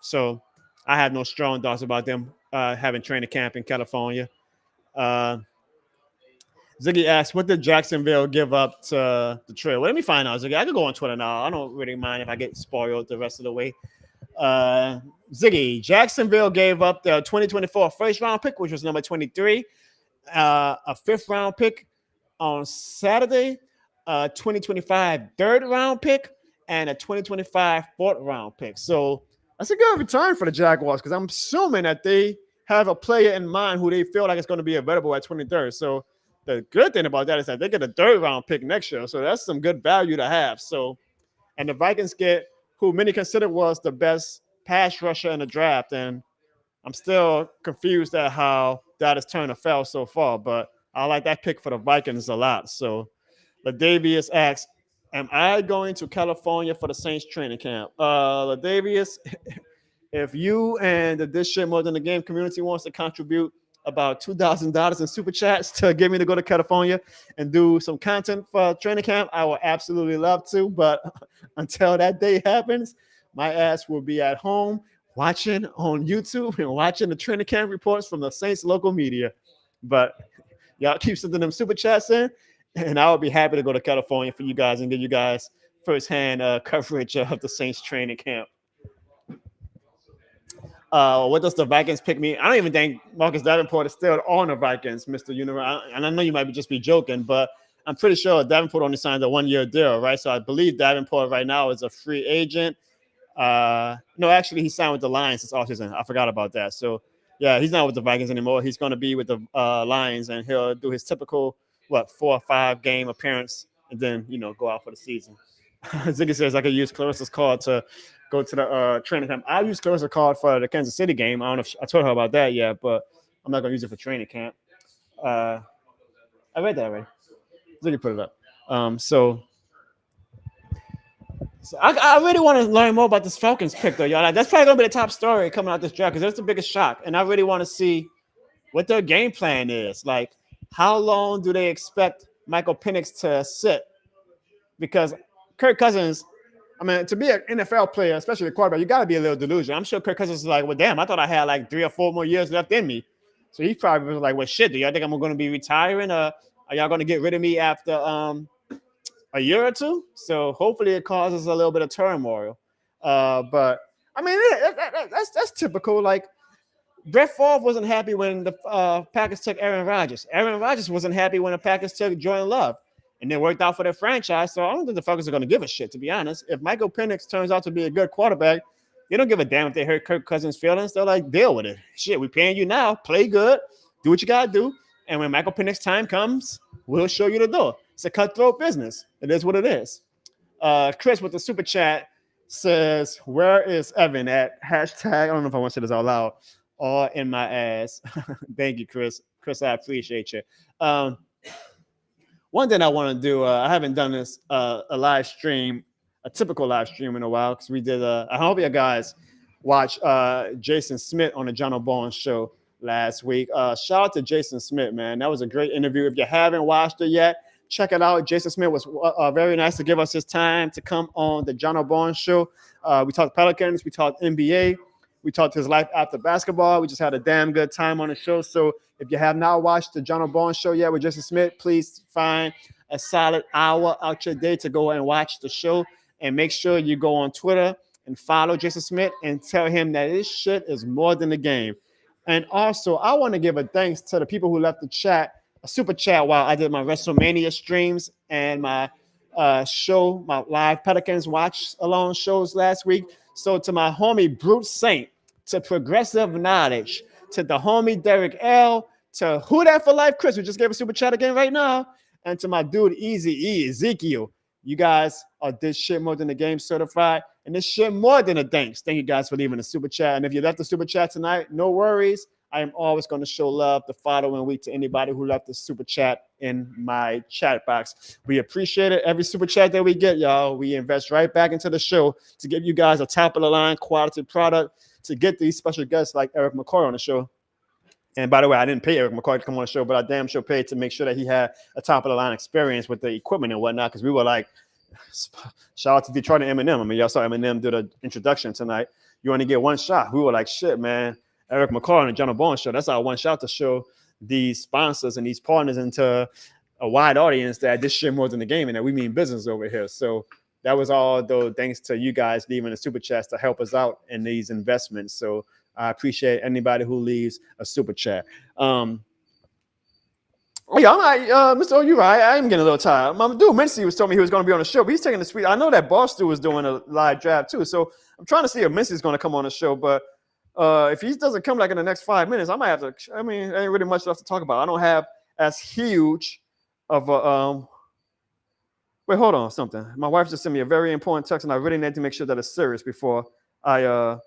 So I have no strong thoughts about them having training camp in California. Ziggy asks, what did Jacksonville give up to the trade? Well, let me find out, Ziggy. I can go on Twitter now. I don't really mind if I get spoiled the rest of the way. Ziggy, Jacksonville gave up the 2024 first round pick, which was number 23, a fifth round pick on Saturday, 2025 third round pick, and a 2025 fourth round pick. So that's a good return for the Jaguars because I'm assuming that they have a player in mind who they feel like is going to be available at 23rd. So the good thing about that is that they get a third round pick next year. So that's some good value to have. So, and the Vikings get who many consider was the best pass rusher in the draft. And I'm still confused at how Dallas Turner fell so far, but I like that pick for the Vikings a lot. So Ladavius asks, am I going to California for the Saints training camp? Ladavius, if you and the This Shit More Than the Game community wants to contribute about $2,000 in super chats to get me to go to California and do some content for training camp, I would absolutely love to. But until that day happens, my ass will be at home watching on YouTube and watching the training camp reports from the Saints local media. But y'all keep sending them super chats in, and I would be happy to go to California for you guys and give you guys firsthand coverage of the Saints training camp. What does the Vikings pick me? I don't even think Marcus Davenport is still on the Vikings, Mr. Universe. And I know you might just be joking, but I'm pretty sure Davenport only signed a 1-year deal, right? So I believe Davenport right now is a free agent. No, actually, he signed with the Lions this offseason. I forgot about that. So, yeah, he's not with the Vikings anymore. He's going to be with the Lions, and he'll do his typical, 4 or 5 game appearance, and then, go out for the season. Ziggy says I could use Clarissa's card to go to the training camp. I'll use Clarissa's card for the Kansas City game. I don't know if I told her about that yet, but I'm not going to use it for training camp. Uh, I read that already. Ziggy put it up. So I really want to learn more about this Falcons pick, though, y'all. Like, that's probably gonna be the top story coming out this draft because that's the biggest shock, and I really want to see what their game plan is. Like, how long do they expect Michael Penix to sit? Because Kirk Cousins, I mean, to be an NFL player, especially a quarterback, you got to be a little delusional. I'm sure Kirk Cousins is like, well, damn, I thought I had like 3 or 4 more years left in me. So he probably was like, well, shit, do y'all think I'm going to be retiring? Are y'all going to get rid of me after a year or two? So hopefully it causes a little bit of turmoil. But I mean, that's typical. Like, Brett Favre wasn't happy when the Packers took Aaron Rodgers. Aaron Rodgers wasn't happy when the Packers took Jordan Love. And it worked out for their franchise. So I don't think the Falcons are going to give a shit, to be honest. If Michael Penix turns out to be a good quarterback, they don't give a damn if they hurt Kirk Cousins' feelings. They're like, deal with it. Shit, we're paying you now. Play good. Do what you got to do. And when Michael Penix time comes, we'll show you the door. It's a cutthroat business. It is what it is. Chris with the super chat says, where is Evan at? Hashtag, I don't know if I want to say this out loud. All in my ass. Thank you, Chris. Chris, I appreciate you. One thing I want to do, I haven't done this a live stream, a typical live stream in a while, because we did. I hope you guys watch Jason Smith on the Jono Bones show last week. Shout out to Jason Smith, man. That was a great interview. If you haven't watched it yet, check it out. Jason Smith was very nice to give us his time to come on the Jono Bones show. We talked Pelicans, we talked NBA. We talked his life after basketball. We just had a damn good time on the show. So if you have not watched the Jono Bones show yet with Jason Smith, please find a solid hour out your day to go and watch the show. And make sure you go on Twitter and follow Jason Smith and tell him that this shit is more than a game. And also, I want to give a thanks to the people who left the chat, a super chat while I did my WrestleMania streams and my show, my live Pelicans watch along shows last week. So to my homie Brute Saint, to Progressive Knowledge, to the homie Derek L, to Who That for Life Chris, who just gave a super chat again right now, and to my dude Easy E, Ezekiel. You guys are this shit more than the game certified, and this shit more than a thanks. Thank you guys for leaving the super chat. And if you left the super chat tonight, no worries. I am always going to show love the following week to anybody who left the super chat in my chat box. We appreciate it. Every super chat that we get, y'all, we invest right back into the show to give you guys a top of the line quality product, to get these special guests like Eric McCoy on the show. And by the way, I didn't pay Eric McCoy to come on the show, but I damn sure paid to make sure that he had a top of the line experience with the equipment and whatnot, because we were like, shout out to Detroit and Eminem. I mean, y'all saw Eminem do the introduction tonight. You only get one shot. We were like, shit, man. Eric McCoy on the Jono Bones show. That's our one shot to show these sponsors and these partners into a wide audience that this shit more than the game and that we mean business over here. So that was all, though, thanks to you guys leaving the super chats to help us out in these investments. So I appreciate anybody who leaves a super chat. Oh yeah, Mr. O, you're right. I am getting a little tired. My dude Mincy was telling me he was going to be on the show, but he's taking the suite. I know that Barstool was doing a live draft too, so I'm trying to see if Mincy's going to come on the show. But if he doesn't come like in the next 5 minutes, I might have to. I mean, there ain't really much left to talk about. I don't have as huge of a. Wait, hold on, something. My wife just sent me a very important text, and I really need to make sure that it's serious before I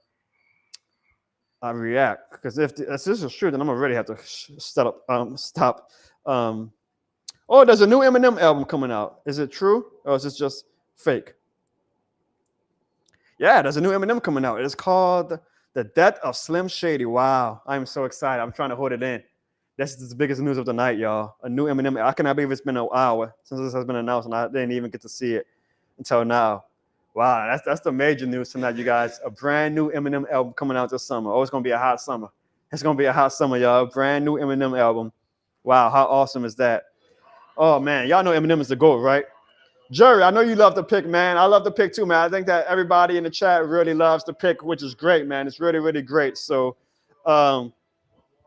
react. Because if this is true, then I'm gonna really have to stop. Oh, there's a new Eminem album coming out. Is it true, or is this just fake? Yeah, there's a new Eminem coming out. It's called The Death of Slim Shady. Wow, I'm so excited. I'm trying to hold it in. This is the biggest news of the night, y'all. A new Eminem. I cannot believe it's been an hour since this has been announced, and I didn't even get to see it until now. Wow, that's the major news tonight, you guys. A brand new Eminem album coming out this summer. Oh, it's gonna be a hot summer. It's gonna be a hot summer, y'all. Brand new Eminem album. Wow, how awesome is that? Oh man, y'all know Eminem is the GOAT, right? Jerry, I know you love the pick, man. I love the pick too, man. I think that everybody in the chat really loves the pick, which is great, man. It's really, really great. So, and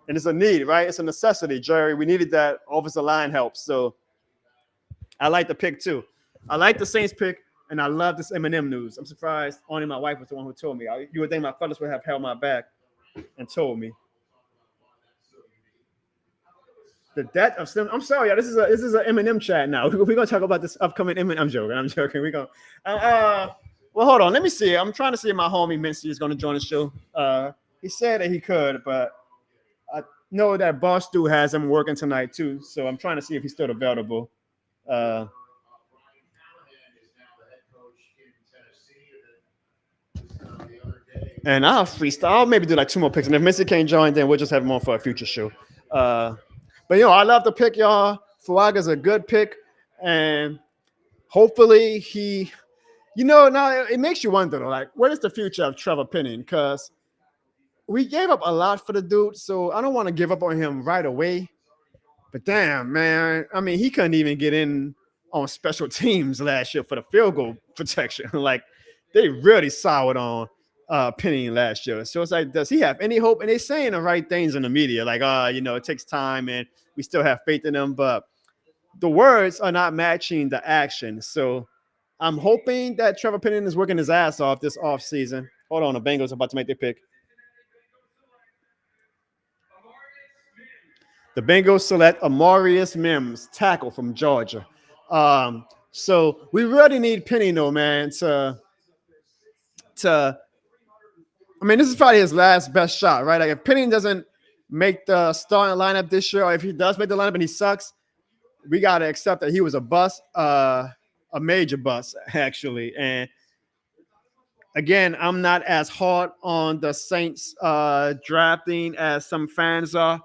it's a need, right? It's a necessity, Jerry. We needed that offensive line help. So I like the pick too. I like the Saints pick. And I love this Eminem news. I'm surprised only my wife was the one who told me. You would think my fellas would have held my back and told me. The death of Slim. I'm sorry, y'all. This is an Eminem chat now. We're gonna talk about this upcoming Eminem. I'm joking. I'm joking. We're gonna. Well, hold on. Let me see. I'm trying to see if my homie Mincy is gonna join the show. He said that he could, but I know that Boss Stu has him working tonight too. So I'm trying to see if he's still available. Uh, and I'll freestyle. I'll maybe do like two more picks. And if Mincy can't join, then we'll just have him on for a future show. Uh, but I love the pick, y'all. Fuaga's a good pick, and hopefully he, now it makes you wonder, like, what is the future of Trevor Penning? Because we gave up a lot for the dude, so I don't want to give up on him right away. But damn, man, I mean, he couldn't even get in on special teams last year for the field goal protection. Like, they really soured on Penning last year. So it's like, does he have any hope? And they're saying the right things in the media, like, it takes time and we still have faith in him, but the words are not matching the action. So I'm hoping that Trevor Penning is working his ass off this offseason. Hold on, the Bengals are about to make their pick. The Bengals select Amarius Mims, tackle from Georgia. So we really need Penny, though, man, to. I mean, this is probably his last best shot, right? Like, if Penny doesn't make the starting lineup this year, or if he does make the lineup and he sucks, we got to accept that he was a bust, a major bust, actually. And again, I'm not as hard on the Saints drafting as some fans are,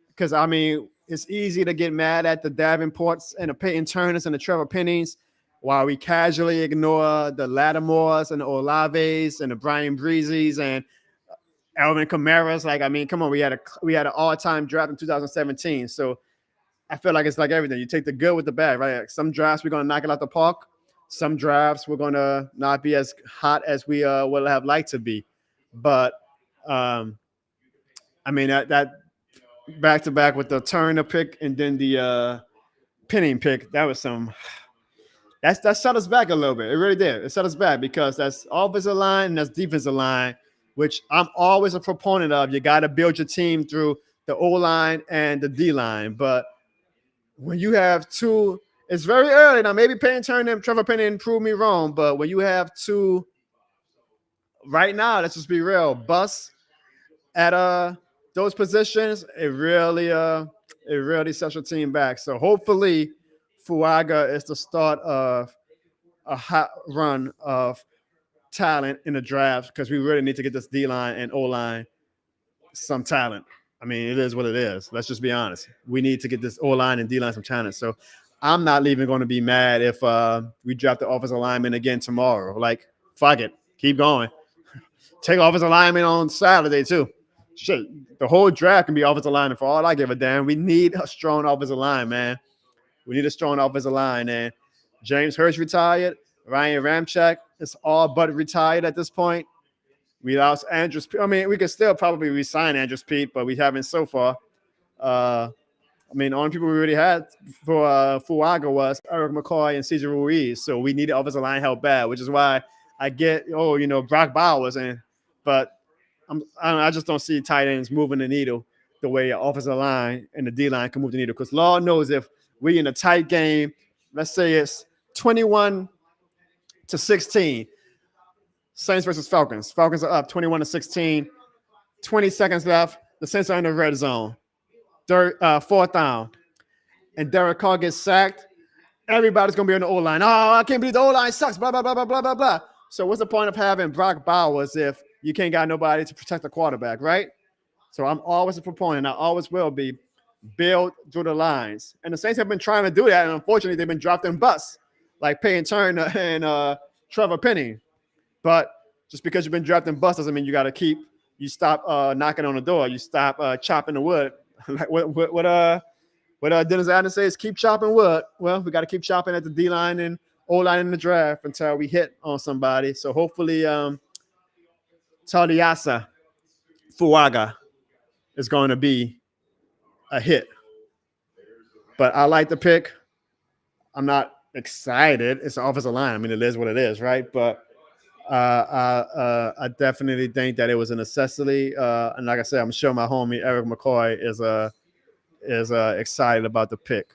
because I mean, it's easy to get mad at the Davenports and the Peyton Turners and the Trevor Pennings, while we casually ignore the Lattimores and the Olaves and the Brian Breezes and Alvin Kamara's. Like, I mean, come on, we had an all-time draft in 2017. So I feel like it's like everything. You take the good with the bad, right? Like, some drafts we're gonna knock it out the park. Some drafts we're gonna not be as hot as we would have liked to be. But I mean, that back to back with the Turner pick and then the Penning pick, that was some. That set us back a little bit. It really did. It set us back because that's offensive line and that's defensive line, which I'm always a proponent of. You got to build your team through the O line and the D line. But when you have two, it's very early now. Maybe Payne Turner and Trevor Penning prove me wrong, but when you have two right now, let's just be real, busts at those positions, it really sets your team back. So hopefully Fuaga is the start of a hot run of talent in the draft, because we really need to get this D line and O line some talent. I mean, it is what it is. Let's just be honest. We need to get this O line and D line some talent. So I'm not even going to be mad if we draft the offensive lineman again tomorrow. Like, fuck it, keep going. Take offensive lineman on Saturday too. Shit, the whole draft can be offensive lineman for all I give a damn. We need a strong offensive line, man. We need a strong offensive line. And James Hurst retired. Ryan Ramczyk is all but retired at this point. We lost Andrews. I mean, we could still probably resign Andrews Pete, but we haven't so far. I mean, the only people we really had for Fuaga was Eric McCoy and Cesar Ruiz. So we needed offensive line help bad, which is why I get, Brock Bowers. But I just don't see tight ends moving the needle the way an offensive line and the D line can move the needle. Because Lord knows if we in a tight game, let's say it's 21-16, Saints versus Falcons. Falcons are up 21-16, 20 seconds left. The Saints are in the red zone. Fourth down. And Derek Carr gets sacked. Everybody's going to be on the O-line. Oh, I can't believe the O-line sucks, blah, blah, blah, blah, blah, blah, blah. So what's the point of having Brock Bowers if you can't got nobody to protect the quarterback, right? So I'm always a proponent. I always will be. Build through the lines. And the Saints have been trying to do that, and unfortunately, they've been dropped in busts, like Payne Turner and Trevor Penning. But just because you've been dropped in busts doesn't mean you stop knocking on the door. You stop chopping the wood. Like what Dennis Adams says, keep chopping wood. Well, we got to keep chopping at the D line and O line in the draft until we hit on somebody. So hopefully, Taliasa Fuaga is going to be a hit. But I like the pick. I'm not excited. It's an offensive line. I mean, it is what it is, right? But I definitely think that it was a necessity. And like I said, I'm sure my homie Eric McCoy is excited about the pick.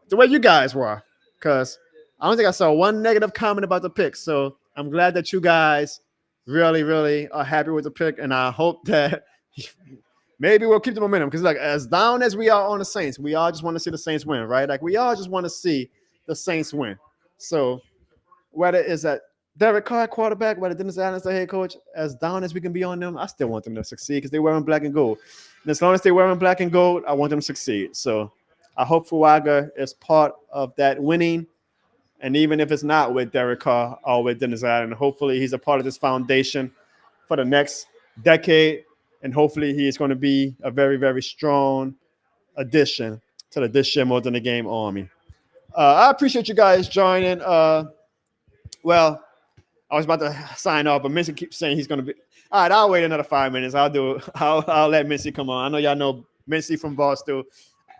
The way you guys were, because I don't think I saw one negative comment about the pick. So I'm glad that you guys really, really are happy with the pick, and I hope that maybe we'll keep the momentum. Because like as down as we are on the Saints, we all just want to see the Saints win, right? Like we all just want to see the Saints win. So whether it's that Derek Carr quarterback, whether Dennis Allen's the head coach, as down as we can be on them, I still want them to succeed because they're wearing black and gold. And as long as they're wearing black and gold, I want them to succeed. So I hope Fuaga is part of that winning. And even if it's not with Derek Carr or with Dennis Allen, hopefully he's a part of this foundation for the next decade. And hopefully he is going to be a very, very strong addition to the This Year More Than a Game army. I appreciate you guys joining. Well, I was about to sign off, but Missy keeps saying he's going to be. All right, I'll wait another 5 minutes. I'll let Missy come on. I know y'all know Missy from Boston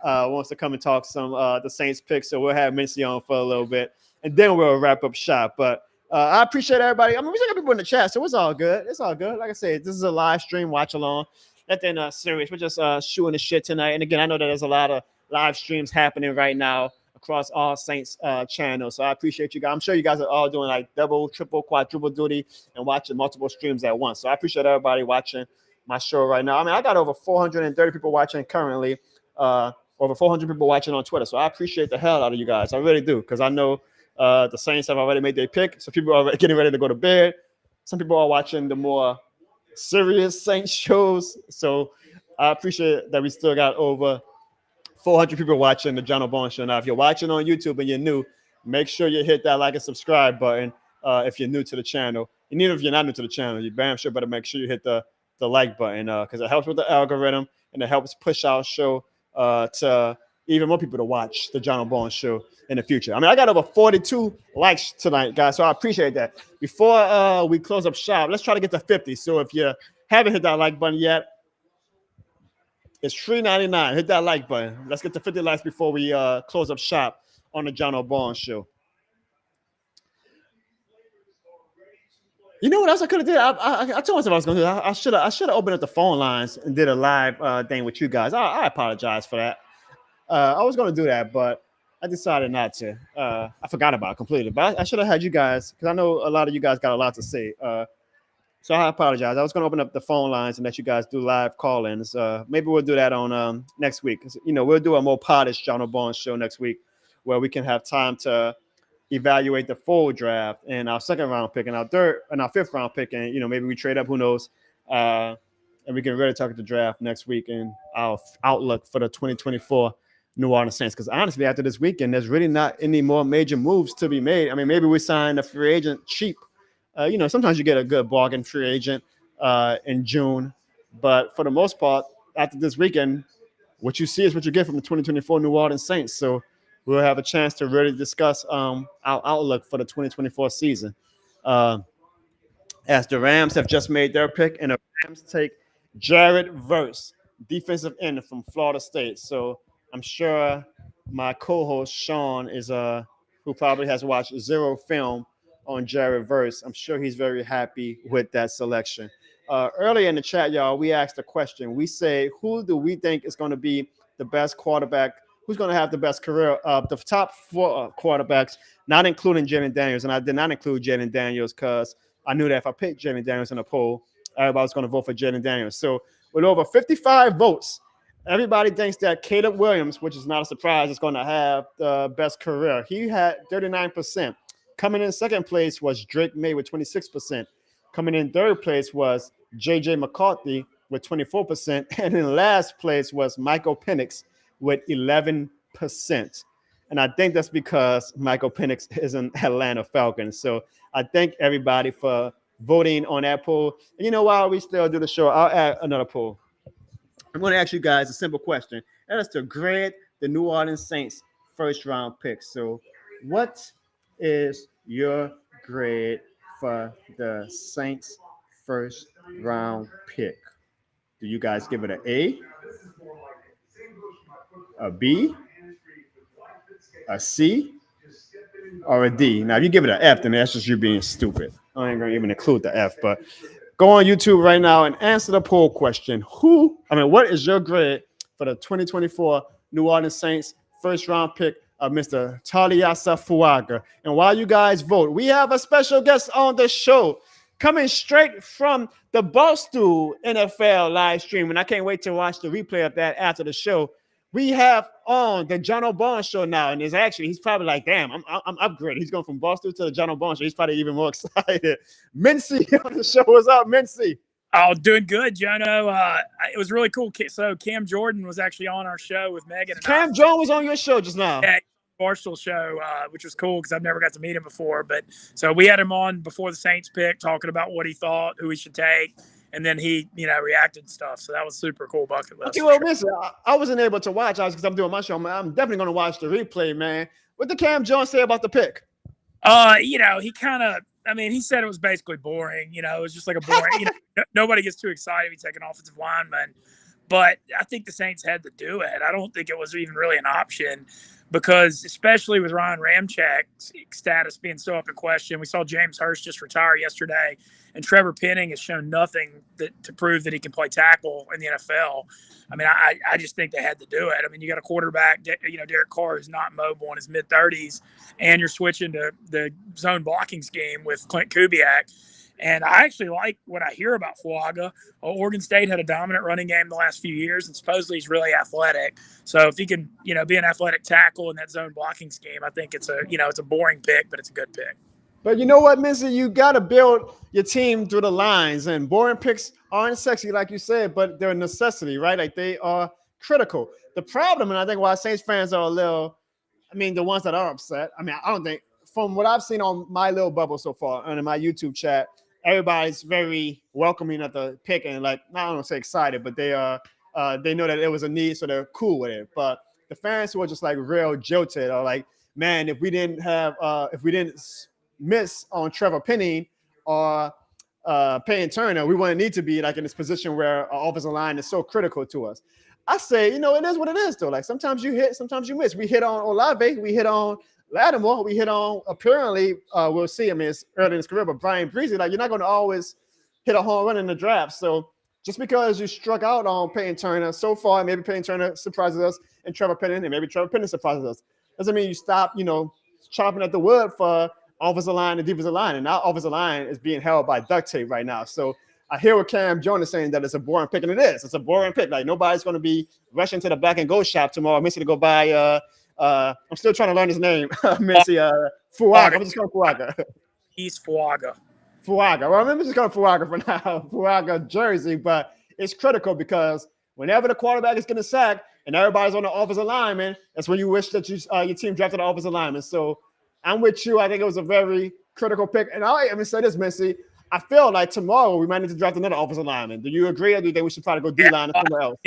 wants to come and talk some the Saints picks, so we'll have Missy on for a little bit, and then we'll wrap up shop. But I appreciate everybody. I mean, we still got people in the chat, so it's all good. It's all good. Like I said, this is a live stream, watch along. Nothing serious. We're just shooting the shit tonight. And again, I know that there's a lot of live streams happening right now across all Saints channels. So I appreciate you guys. I'm sure you guys are all doing like double, triple, quadruple duty and watching multiple streams at once. So I appreciate everybody watching my show right now. I mean, I got over 430 people watching currently, over 400 people watching on Twitter. So I appreciate the hell out of you guys. I really do, because I know the Saints have already made their pick. So people are getting ready to go to bed. Some people are watching the more serious Saints shows. So I appreciate that we still got over 400 people watching the Jono Bone Show. Now, if you're watching on YouTube and you're new, make sure you hit that like and subscribe button if you're new to the channel. And even if you're not new to the channel, you damn sure better make sure you hit the like button because it helps with the algorithm and it helps push our show to even more people to watch the Jono Bone Show in the future. I mean, I got over 42 likes tonight, guys, so I appreciate that. Before we close up shop, let's try to get to 50. So if you haven't hit that like button yet, it's $3.99. Hit that like button. Let's get to 50 likes before we close up shop on the Jono Bone Show. You know what else I could have did? I told myself I was going to do that. I should have opened up the phone lines and did a live thing with you guys. I apologize for that. I was going to do that, but I decided not to. I forgot about it completely. But I should have had you guys, because I know a lot of you guys got a lot to say. So I apologize. I was going to open up the phone lines and let you guys do live call-ins. Maybe we'll do that on next week. We'll do a more polished Jono Bone Show next week where we can have time to evaluate the full draft and our second round pick and our third and our fifth round pick. And, maybe we trade up, who knows? And we can really talk the draft next week and our outlook for the 2024 New Orleans Saints. Because honestly, after this weekend, there's really not any more major moves to be made. I mean, maybe we sign a free agent cheap. Sometimes you get a good bargain free agent in June. But for the most part, after this weekend, what you see is what you get from the 2024 New Orleans Saints. So we'll have a chance to really discuss our outlook for the 2024 season. As the Rams have just made their pick, and the Rams take Jared Verse, defensive end from Florida State. So I'm sure my co-host Sean is who probably has watched zero film on Jared Verse. I'm sure he's very happy with that selection. Earlier in the chat, y'all, we asked a question. We say, who do we think is going to be the best quarterback? Who's going to have the best career? The top four quarterbacks, not including Jalen Daniels, and I did not include Jalen Daniels because I knew that if I picked Jalen Daniels in a poll, everybody's going to vote for Jalen Daniels. So with over 55 votes, everybody thinks that Caleb Williams, which is not a surprise, is going to have the best career. He had 39%. Coming in second place was Drake May with 26%. Coming in third place was J.J. McCarthy with 24%. And in last place was Michael Penix with 11%. And I think that's because Michael Penix is an Atlanta Falcons. So I thank everybody for voting on that poll. And while we still do the show, I'll add another poll. I'm going to ask you guys a simple question. That is to grade the New Orleans Saints first round pick. So what is your grade for the Saints first round pick? Do you guys give it an A, B, a C, or a D. Now, if you give it an F, then that's just you being stupid. I ain't gonna even include the F, but go on YouTube right now and answer the poll question. What is your grade for the 2024 New Orleans Saints first round pick of Mr. Taliasa Fuaga? And while you guys vote, we have a special guest on the show coming straight from the Barstool NFL live stream. And I can't wait to watch the replay of that after the show. We have on the Jono Barnes show now, and he's probably like, damn, I'm upgraded. He's going from Boston to the Jono Barnes show. He's probably even more excited. Mincy on the show. What's up, Mincy? Oh, doing good, Jono. It was really cool. So Cam Jordan was actually on our show with Megan. Cam Jordan was on your show just now. Yeah, Barstool show, which was cool because I've never got to meet him before. But so we had him on before the Saints pick, talking about what he thought, who he should take, and then he, reacted and stuff. So that was super cool bucket list. Okay, well, listen, I wasn't able to watch because I'm doing my show. I'm definitely going to watch the replay, man. What did Cam Jordan say about the pick? He kind of. He said it was basically boring. It was just like a boring. Nobody gets too excited if you take an offensive lineman, but I think the Saints had to do it. I don't think it was even really an option because, especially with Ryan Ramczak's status being so up in question, we saw James Hurst just retire yesterday, and Trevor Penning has shown nothing to prove that he can play tackle in the NFL. I just think they had to do it. You got a quarterback, Derek Carr, who's not mobile in his mid-30s, and you're switching to the zone blocking scheme with Clint Kubiak. And I actually like what I hear about Fuaga. Oregon State had a dominant running game the last few years, and supposedly he's really athletic. So if he can, be an athletic tackle in that zone blocking scheme, I think it's a boring pick, but it's a good pick. But you know what, Mincy? You got to build your team through the lines, and boring picks aren't sexy, like you said, but they're a necessity, right? Like they are critical. The problem, and I think why Saints fans are the ones that are upset. I don't think, from what I've seen on my little bubble so far and in my YouTube chat, everybody's very welcoming at the pick and I don't want to say excited, but they know that it was a need, so they're cool with it. But the fans who are just real jilted are like, man, if we didn't miss on Trevor Penning or Payne Turner, we wouldn't need to be in this position where our offensive line is so critical to us. I say, it is what it is though. Sometimes you hit, sometimes you miss. We hit on Olave, we hit on Lattimore, we hit on, apparently, we'll see. It's early in his career, but Brian Breezy, you're not going to always hit a home run in the draft. So just because you struck out on Payne Turner so far, maybe Payne Turner surprises us and Trevor Penning, and maybe Trevor Penning surprises us, doesn't mean you stop, chopping at the wood for offensive line and defensive line. And our offensive line is being held by duct tape right now. So I hear what Cam Jonas saying that it's a boring pick, and it is. It's a boring pick. Nobody's going to be rushing to the back and go shop tomorrow. Missy to go buy. I'm still trying to learn his name. Missy Fuaga. I'm just calling Fuaga. He's Fuaga. Fuaga. Well, I'm just calling Fuaga for now. Fuaga jersey, but it's critical because whenever the quarterback is getting sacked and everybody's on the offensive lineman, that's when you wish that your team drafted an offensive lineman. So I'm with you. I think it was a very critical pick. And I even say this, Missy. I feel like tomorrow we might need to draft another offensive lineman. Do you agree, or do you think we should try to go D-line or somewhere else?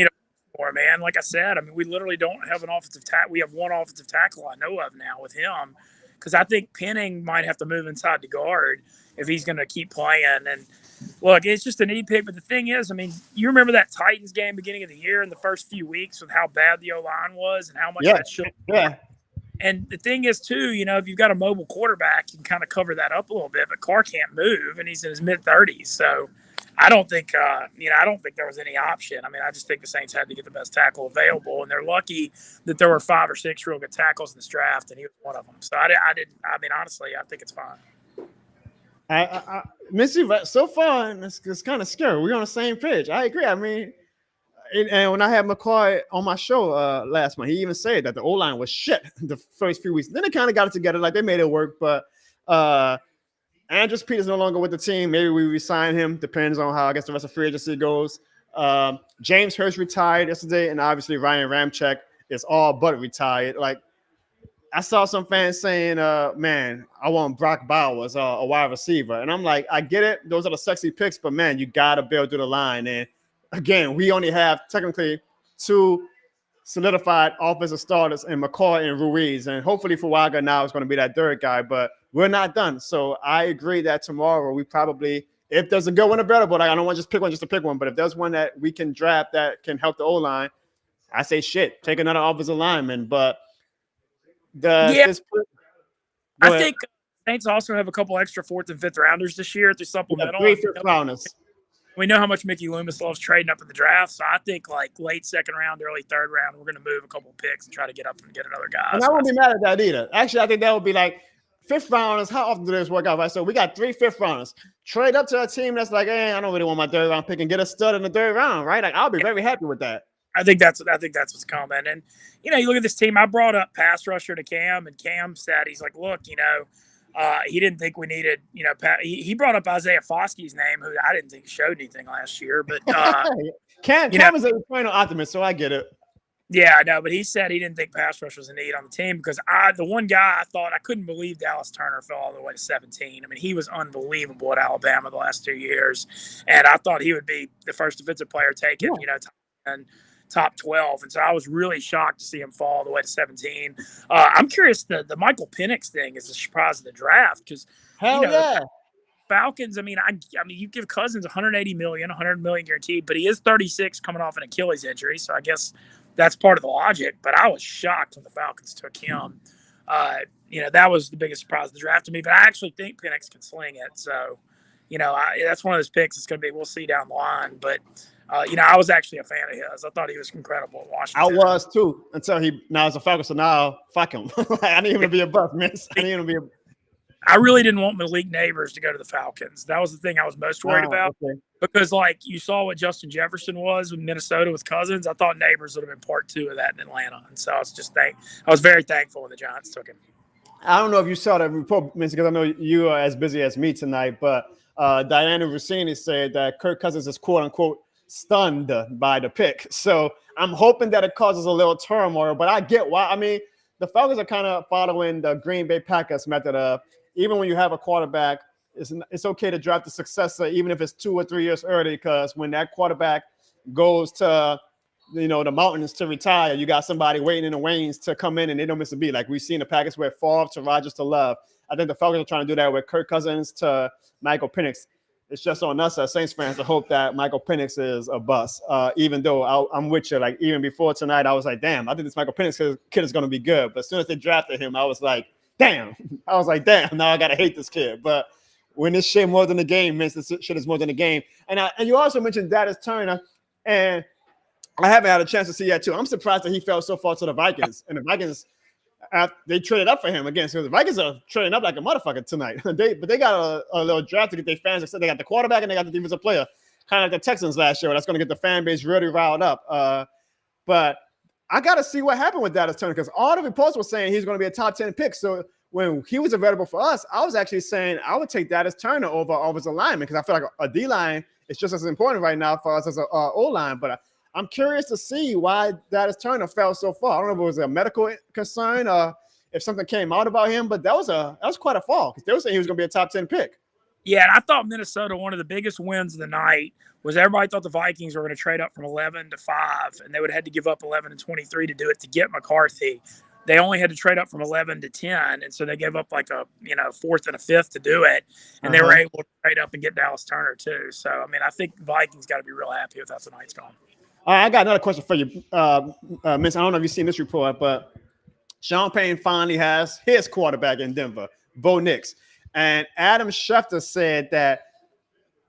More, man. Like I said, we literally don't have an offensive tackle. We have one offensive tackle I know of now with him, because I think Penning might have to move inside the guard if he's going to keep playing. And look, it's just an E pick. But the thing is, you remember that Titans game beginning of the year in the first few weeks with how bad the O-line was and how much that should. Yeah. And the thing is, too, if you've got a mobile quarterback, you can kind of cover that up a little bit. But Carr can't move, and he's in his mid-30s. So I don't think, I don't think there was any option. I just think the Saints had to get the best tackle available, and they're lucky that there were 5 or 6 real good tackles in this draft, and he was one of them. So honestly, I think it's fine. Missy, so far, it's kind of scary. We're on the same page. I agree. And when I had McCoy on my show last month, he even said that the O-line was shit the first few weeks. Then they kind of got it together, they made it work. But Andrews Peter's no longer with the team. Maybe we resign him. Depends on how the rest of free agency goes. James Hurst retired yesterday, and obviously Ryan Ramczyk is all but retired. I saw some fans saying, man, I want Brock Bowers, a wide receiver. And I'm like, I get it. Those are the sexy picks, but man, you got to build through the line. And again, we only have technically 2 solidified offensive starters in McCoy and Ruiz. And hopefully Fuaga now is going to be that third guy, but we're not done. So I agree that tomorrow we probably, if there's a good one available, I don't want to just pick one just to pick one, but if there's one that we can draft that can help the O-line, I say shit, take another offensive lineman. But go I think Saints also have a couple extra 4th and 5th rounders this year through supplemental. 3 5th rounders. We know how much Mickey Loomis loves trading up in the draft, so I think like late 2nd round, early 3rd round, we're going to move a couple picks and try to get up and get another guy. And I wouldn't be mad at that either. Actually, I think that would be like 5th rounders. How often do this work out? Right, so we got 3 5th rounders. Trade up to a team that's like, hey, I don't really want my 3rd round pick and get a stud in the 3rd round, right? Like, I'll be very happy with that. I think that's what's coming. And you look at this team. I brought up pass rusher to Cam, and Cam said he's like, look, he didn't think we needed, he brought up Isaiah Foskey's name, who I didn't think showed anything last year. But Cam is a eternal optimist, so I get it. Yeah, I know, but he said he didn't think pass rush was a need on the team because the one guy I thought I couldn't believe Dallas Turner fell all the way to 17. I mean, he was unbelievable at Alabama the last 2 years, and I thought he would be the first defensive player taken, top 12. And so I was really shocked to see him fall all the way to 17. I'm curious, the Michael Penix thing is a surprise of the draft because, Falcons, I mean, you give Cousins $180 million, $100 million guaranteed, but he is 36 coming off an Achilles injury. So I guess that's part of the logic. But I was shocked when the Falcons took him. That was the biggest surprise of the draft to me. But I actually think Penix can sling it. So, that's one of those picks. It's going to be, we'll see down the line. But, I was actually a fan of his. I thought he was incredible at Washington. I was too until now as a Falcon. So now, fuck him. I need him to be a buff, man. I really didn't want Malik Neighbors to go to the Falcons. That was the thing I was most worried about. Okay. Because, you saw what Justin Jefferson was in Minnesota with Cousins. I thought Neighbors would have been part 2 of that in Atlanta. And so I was very thankful when the Giants took him. I don't know if you saw that report, because I know you are as busy as me tonight, but Diana Rossini said that Kirk Cousins is quote-unquote stunned by the pick. So I'm hoping that it causes a little turmoil, but I get why. I mean, the Falcons are kind of following the Green Bay Packers method of, even when you have a quarterback, it's okay to draft a successor, even if it's 2 or 3 years early, because when that quarterback goes to, the mountains to retire, you got somebody waiting in the wings to come in and they don't miss a beat. Like we've seen the Packers with Favre to Rodgers to Love. I think the Falcons are trying to do that with Kirk Cousins to Michael Penix. It's just on us as Saints fans to hope that Michael Penix is a bust. Even though I'm with you, like even before tonight, I was like, damn, I think this Michael Penix kid is going to be good. But as soon as they drafted him, I was like, damn. Now I got to hate this kid. But when this shit more than the game, man, this shit is more than the game. And you also mentioned Dallas Turner, and I haven't had a chance to see that too. I'm surprised that he fell so far to the Vikings. And the Vikings, they traded up for him again. So the Vikings are trading up like a motherfucker tonight. But they got a little draft to get their fans excited. They got the quarterback and they got the defensive player, kind of like the Texans last year. That's going to get the fan base really riled up. But I got to see what happened with Dallas Turner, because all the reports were saying he's going to be a top 10 pick. So when he was available for us, I was actually saying I would take Dallas Turner over offensive lineman, because I feel like a D line is just as important right now for us as a O line. But I'm curious to see why Dallas Turner fell so far. I don't know if it was a medical concern or if something came out about him, but that was quite a fall, because they were saying he was going to be a top 10 pick. Yeah, and I thought Minnesota, one of the biggest wins of the night was everybody thought the Vikings were going to trade up from 11 to 5, and they would have had to give up 11 and 23 to do it to get McCarthy. They only had to trade up from 11 to 10, and so they gave up like a 4th and a 5th to do it, and they were able to trade up and get Dallas Turner too. So, I mean, I think the Vikings got to be real happy with how tonight's gone. All right, I got another question for you, Miss. I don't know if you've seen this report, but Sean Payton finally has his quarterback in Denver, Bo Nix. And Adam Schefter said that,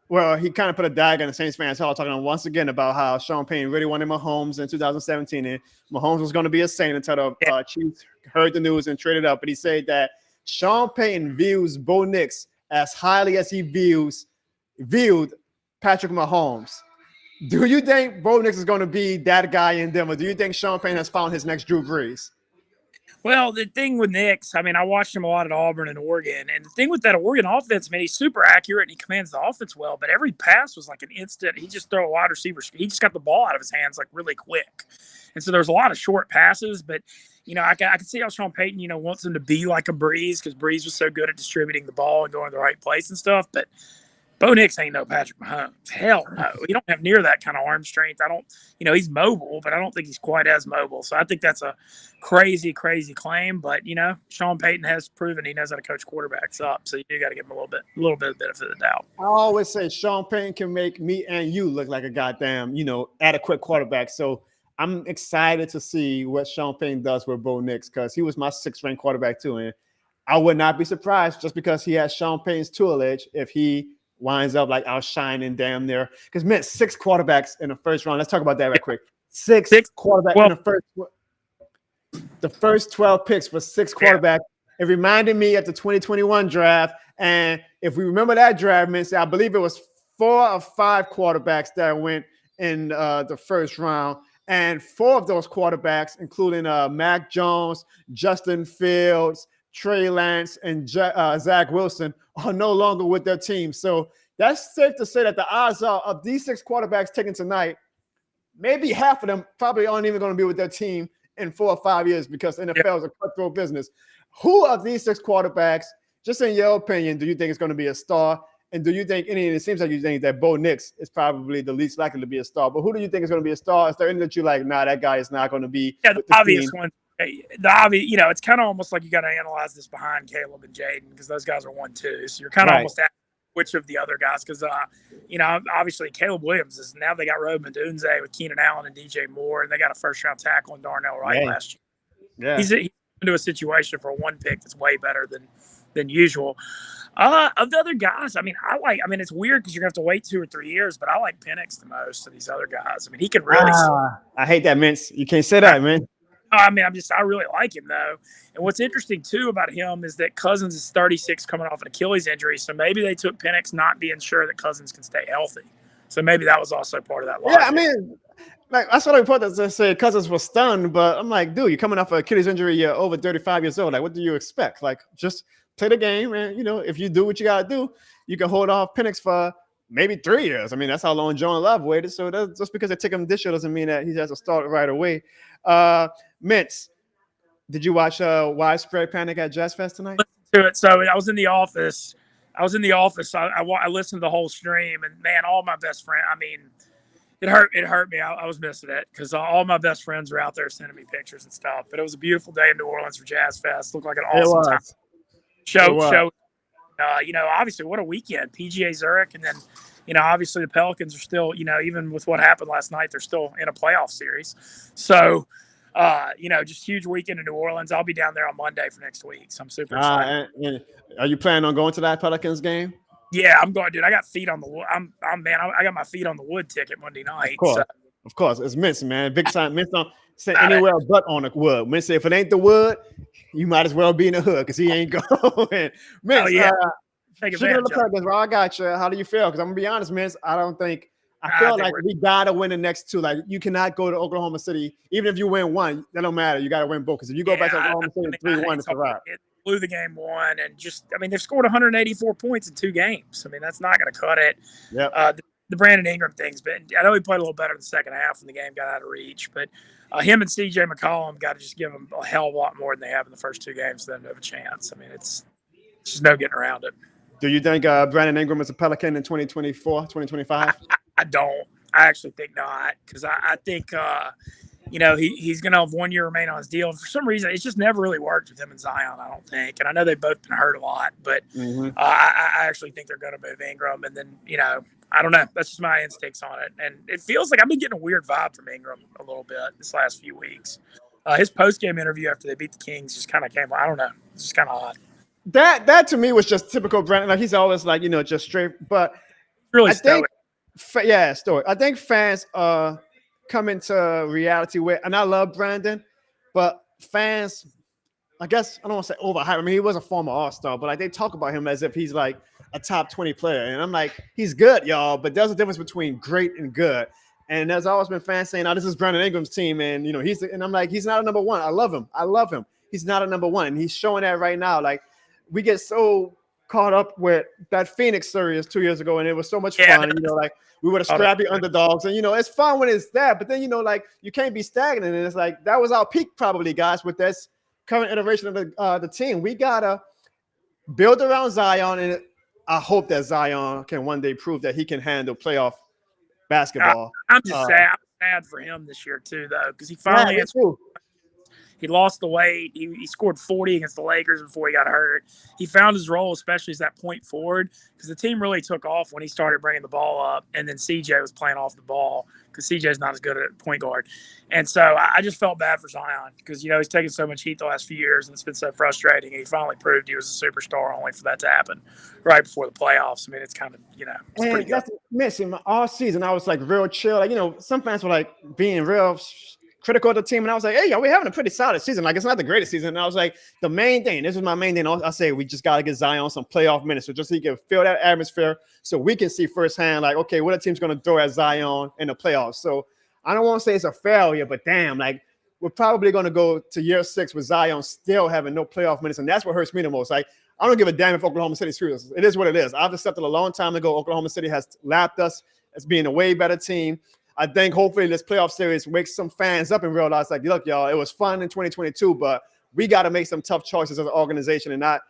well, he kind of put a dagger in the Saints fans' hall, talking once again about how Sean Payton really wanted Mahomes in 2017, and Mahomes was going to be a Saint until the Chiefs heard the news and traded up. But he said that Sean Payton views Bo Nix as highly as he viewed Patrick Mahomes. Do you think Bo Nix is going to be that guy in Denver? Do you think Sean Payton has found his next Drew Brees? Well, the thing with Nix, I mean, I watched him a lot at Auburn and Oregon. And the thing with that Oregon offense, man, he's super accurate and he commands the offense well. But every pass was like an instant. He just threw a wide receiver. He just got the ball out of his hands like really quick. And so there's a lot of short passes. But, I can see how Sean Payton, wants him to be like a Brees, because Brees was so good at distributing the ball and going to the right place and stuff. But Bo Nix ain't no Patrick Mahomes. Hell no. He don't have near that kind of arm strength. He's mobile, but I don't think he's quite as mobile. So I think that's a crazy, crazy claim. But, Sean Payton has proven he knows how to coach quarterbacks up. So you do got to give him a little bit of benefit of the doubt. I always say Sean Payton can make me and you look like a goddamn, adequate quarterback. So I'm excited to see what Sean Payton does with Bo Nix, because he was my 6th ranked quarterback too. And I would not be surprised just because he has Sean Payton's tutelage if he winds up like outshining damn near. Because man, 6 quarterbacks in the first round. Let's talk about that right quick. Six quarterbacks in the first 12 picks for 6 quarterbacks. It reminded me of the 2021 draft. And if we remember that draft, I believe it was 4 or 5 quarterbacks that went in the first round. And 4 of those quarterbacks, including Mac Jones, Justin Fields, Trey Lance, and Zach Wilson, are no longer with their team. So that's safe to say that the odds are of these 6 quarterbacks taken tonight, maybe half of them probably aren't even going to be with their team in 4 or 5 years because the NFL is a cutthroat business. Who of these 6 quarterbacks, just in your opinion, do you think is going to be a star? And do you think it seems like you think that Bo Nix is probably the least likely to be a star, but who do you think is going to be a star? Is there any that you like, nah, that guy is not going to be? Yeah, the obvious one. The obvious, it's kind of almost like you got to analyze this behind Caleb and Jaden because those guys are 1-2. So you're kind of almost at which of the other guys because, obviously Caleb Williams is now they got Roman Dunze with Keenan Allen and DJ Moore, and they got a first-round tackle in Darnell Wright last year. Yeah. He's into a situation for a 1 pick that's way better than usual. Of the other guys, it's weird because you're going to have to wait 2 or 3 years, but I like Penix the most of these other guys. He can really. I hate that, Mince. You can't say that, man. I really like him, though. And what's interesting, too, about him is that Cousins is 36 coming off an Achilles injury. So maybe they took Penix not being sure that Cousins can stay healthy. So maybe that was also part of that logic. Yeah, I saw a report that said Cousins was stunned, but I'm like, dude, you're coming off an Achilles injury. You're over 35 years old. Like, what do you expect? Like, just play the game. And, if you do what you got to do, you can hold off Penix for maybe 3 years. That's how long Jono Love waited. So just because they take him this year doesn't mean that he has to start right away. Mintz, did you watch Widespread Panic at Jazz Fest tonight? To it. So I was in the office. I listened to the whole stream, and man, all my best friends. It hurt me. I was missing it because all my best friends were out there sending me pictures and stuff. But it was a beautiful day in New Orleans for Jazz Fest. Looked like an awesome time. Show. Obviously, what a weekend. PGA Zurich, and then obviously the Pelicans are still, even with what happened last night, they're still in a playoff series. So, just huge weekend in New Orleans. I'll be down there on Monday for next week. So I'm super excited. Are you planning on going to that Pelicans game? Yeah, I'm going, dude. I got feet on the wood. I got my feet on the wood ticket Monday night. Of course. It's Mince, man. Big time. Mince don't say anywhere but on the wood. Mince say if it ain't the wood, you might as well be in the hood because he ain't going. Mince, speaking of the Pelicans, I got you. How do you feel? Because I'm going to be honest, Mince, I feel like we got to win the next 2. Like, you cannot go to Oklahoma City. Even if you win 1, that don't matter. You got to win both. Because if you go back to Oklahoma City 3-1, it's a wrap. Blew the game 1 and just, they've scored 184 points in 2 games. That's not going to cut it. Yep. The Brandon Ingram thing's been, I know he played a little better in the second half when the game got out of reach, but him and CJ McCollum got to just give him a hell of a lot more than they have in the first 2 games for them to have a chance. It's just no getting around it. Do you think Brandon Ingram is a Pelican in 2024, 2025? I don't. I actually think not because I think he's going to have 1 year remaining on his deal. For some reason, it's just never really worked with him and Zion, I don't think. And I know they've both been hurt a lot, but I actually think they're going to move Ingram. And then, I don't know. That's just my instincts on it. And it feels like I've been getting a weird vibe from Ingram a little bit this last few weeks. His post-game interview after they beat the Kings just kind of came, I don't know. It's just kind of odd. That to me was just typical Brandon. Like, he's always like, just straight. But really stoic. Stoic. I think fans come into reality and I love Brandon, but fans, I guess I don't want to say overhype. He was a former All-Star, but they talk about him as if he's like a top 20 player. And I'm like, he's good, y'all, but there's a difference between great and good. And there's always been fans saying, "Oh, this is Brandon Ingram's team," and and I'm like, he's not a number 1. I love him. He's not a number 1, and he's showing that right now. Like, we get so caught up with that Phoenix series 2 years ago, and it was so much fun. And, we were the scrappy underdogs, and it's fun when it's that. But then you can't be stagnant, and it's like that was our peak probably, guys. With this current iteration of the team, we gotta build around Zion, and I hope that Zion can one day prove that he can handle playoff basketball. I'm just sad. I'm sad for him this year too, though, because he finally He lost the weight. He scored 40 against the Lakers before he got hurt. He found his role, especially as that point forward, because the team really took off when he started bringing the ball up, and then CJ was playing off the ball because CJ's not as good at point guard. And so I just felt bad for Zion because, he's taken so much heat the last few years, and it's been so frustrating. And he finally proved he was a superstar only for that to happen right before the playoffs. I mean, it's kind of, it's pretty good. That's missing all season. I was like real chill. Like, some fans were like being real critical of the team, and I was like, hey, we're having a pretty solid season. Like, it's not the greatest season. And I was like, the main thing, this is my main thing. I say we just gotta get Zion some playoff minutes, so just so he can feel that atmosphere, so we can see firsthand, like, okay, what a team's gonna throw at Zion in the playoffs. So I don't want to say it's a failure, but damn, like, we're probably gonna go to year 6 with Zion still having no playoff minutes, and that's what hurts me the most. Like, I don't give a damn if Oklahoma City screws us. It is what it is. I've accepted a long time ago Oklahoma City has lapped us as being a way better team. I think hopefully this playoff series wakes some fans up and realize, like, look, y'all, it was fun in 2022, but we got to make some tough choices as an organization and not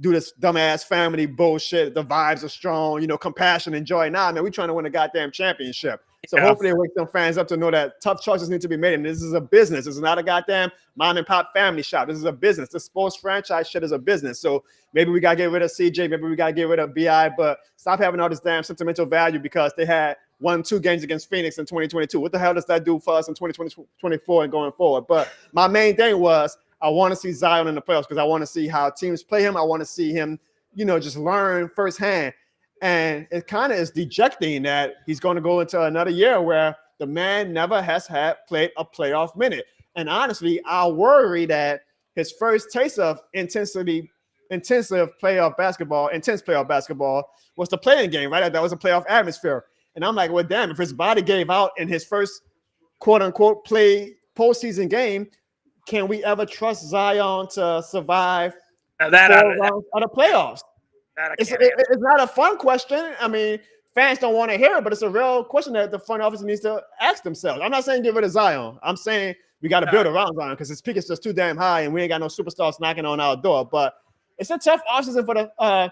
do this dumbass family bullshit. The vibes are strong, compassion and joy. Nah, man, we're trying to win a goddamn championship. So hopefully it wakes some fans up to know that tough choices need to be made. And this is a business. This is not a goddamn mom and pop family shop. This is a business. This sports franchise shit is a business. So maybe we got to get rid of CJ. Maybe we got to get rid of BI. But stop having all this damn sentimental value because they had 1-2 games against Phoenix in 2022. What the hell does that do for us in 2024 and going forward? But my main thing was I want to see Zion in the playoffs because I want to see how teams play him. I want to see him, just learn firsthand. And it kind of is dejecting that he's going to go into another year where the man never has played a playoff minute. And honestly, I worry that his first taste of intense playoff basketball was the playing game, right? That was a playoff atmosphere. And I'm like, well, damn, if his body gave out in his first quote unquote play postseason game, can we ever trust Zion to survive 4 rounds of the playoffs? It's not a fun question. I mean, fans don't want to hear it, but it's a real question that the front office needs to ask themselves. I'm not saying get rid of Zion. I'm saying we got to build around Zion because his peak is just too damn high and we ain't got no superstars knocking on our door. But it's a tough offseason for the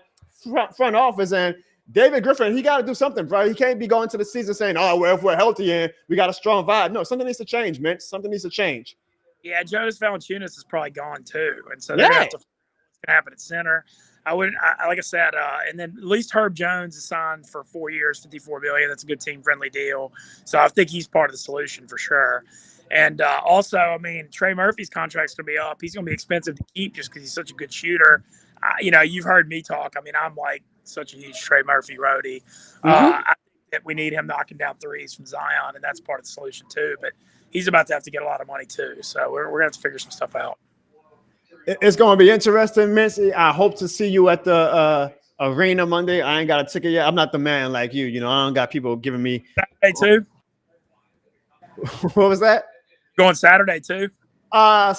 front office. And David Griffin, he got to do something, bro. He can't be going to the season saying, oh, well, if we're healthy and we got a strong vibe. No, something needs to change, man. Something needs to change. Yeah, Jonas Valanciunas is probably gone too. And so they're going to have to what's going to happen at center. Like I said, and then at least Herb Jones is signed for 4 years, $54 million. That's a good team-friendly deal. So I think he's part of the solution for sure. And also, I mean, Trey Murphy's contract's going to be up. He's going to be expensive to keep just because he's such a good shooter. You've heard me talk. I mean, I'm like such a huge Trey Murphy roadie. I think that we need him knocking down threes from Zion, and that's part of the solution too. But he's about to have to get a lot of money too. So we're going to have to figure some stuff out. It's going to be interesting, Missy. I hope to see you at the arena Monday. I ain't got a ticket yet. I'm not the man like you. I don't got people giving me. Saturday too. What was that? Going Saturday too. I'll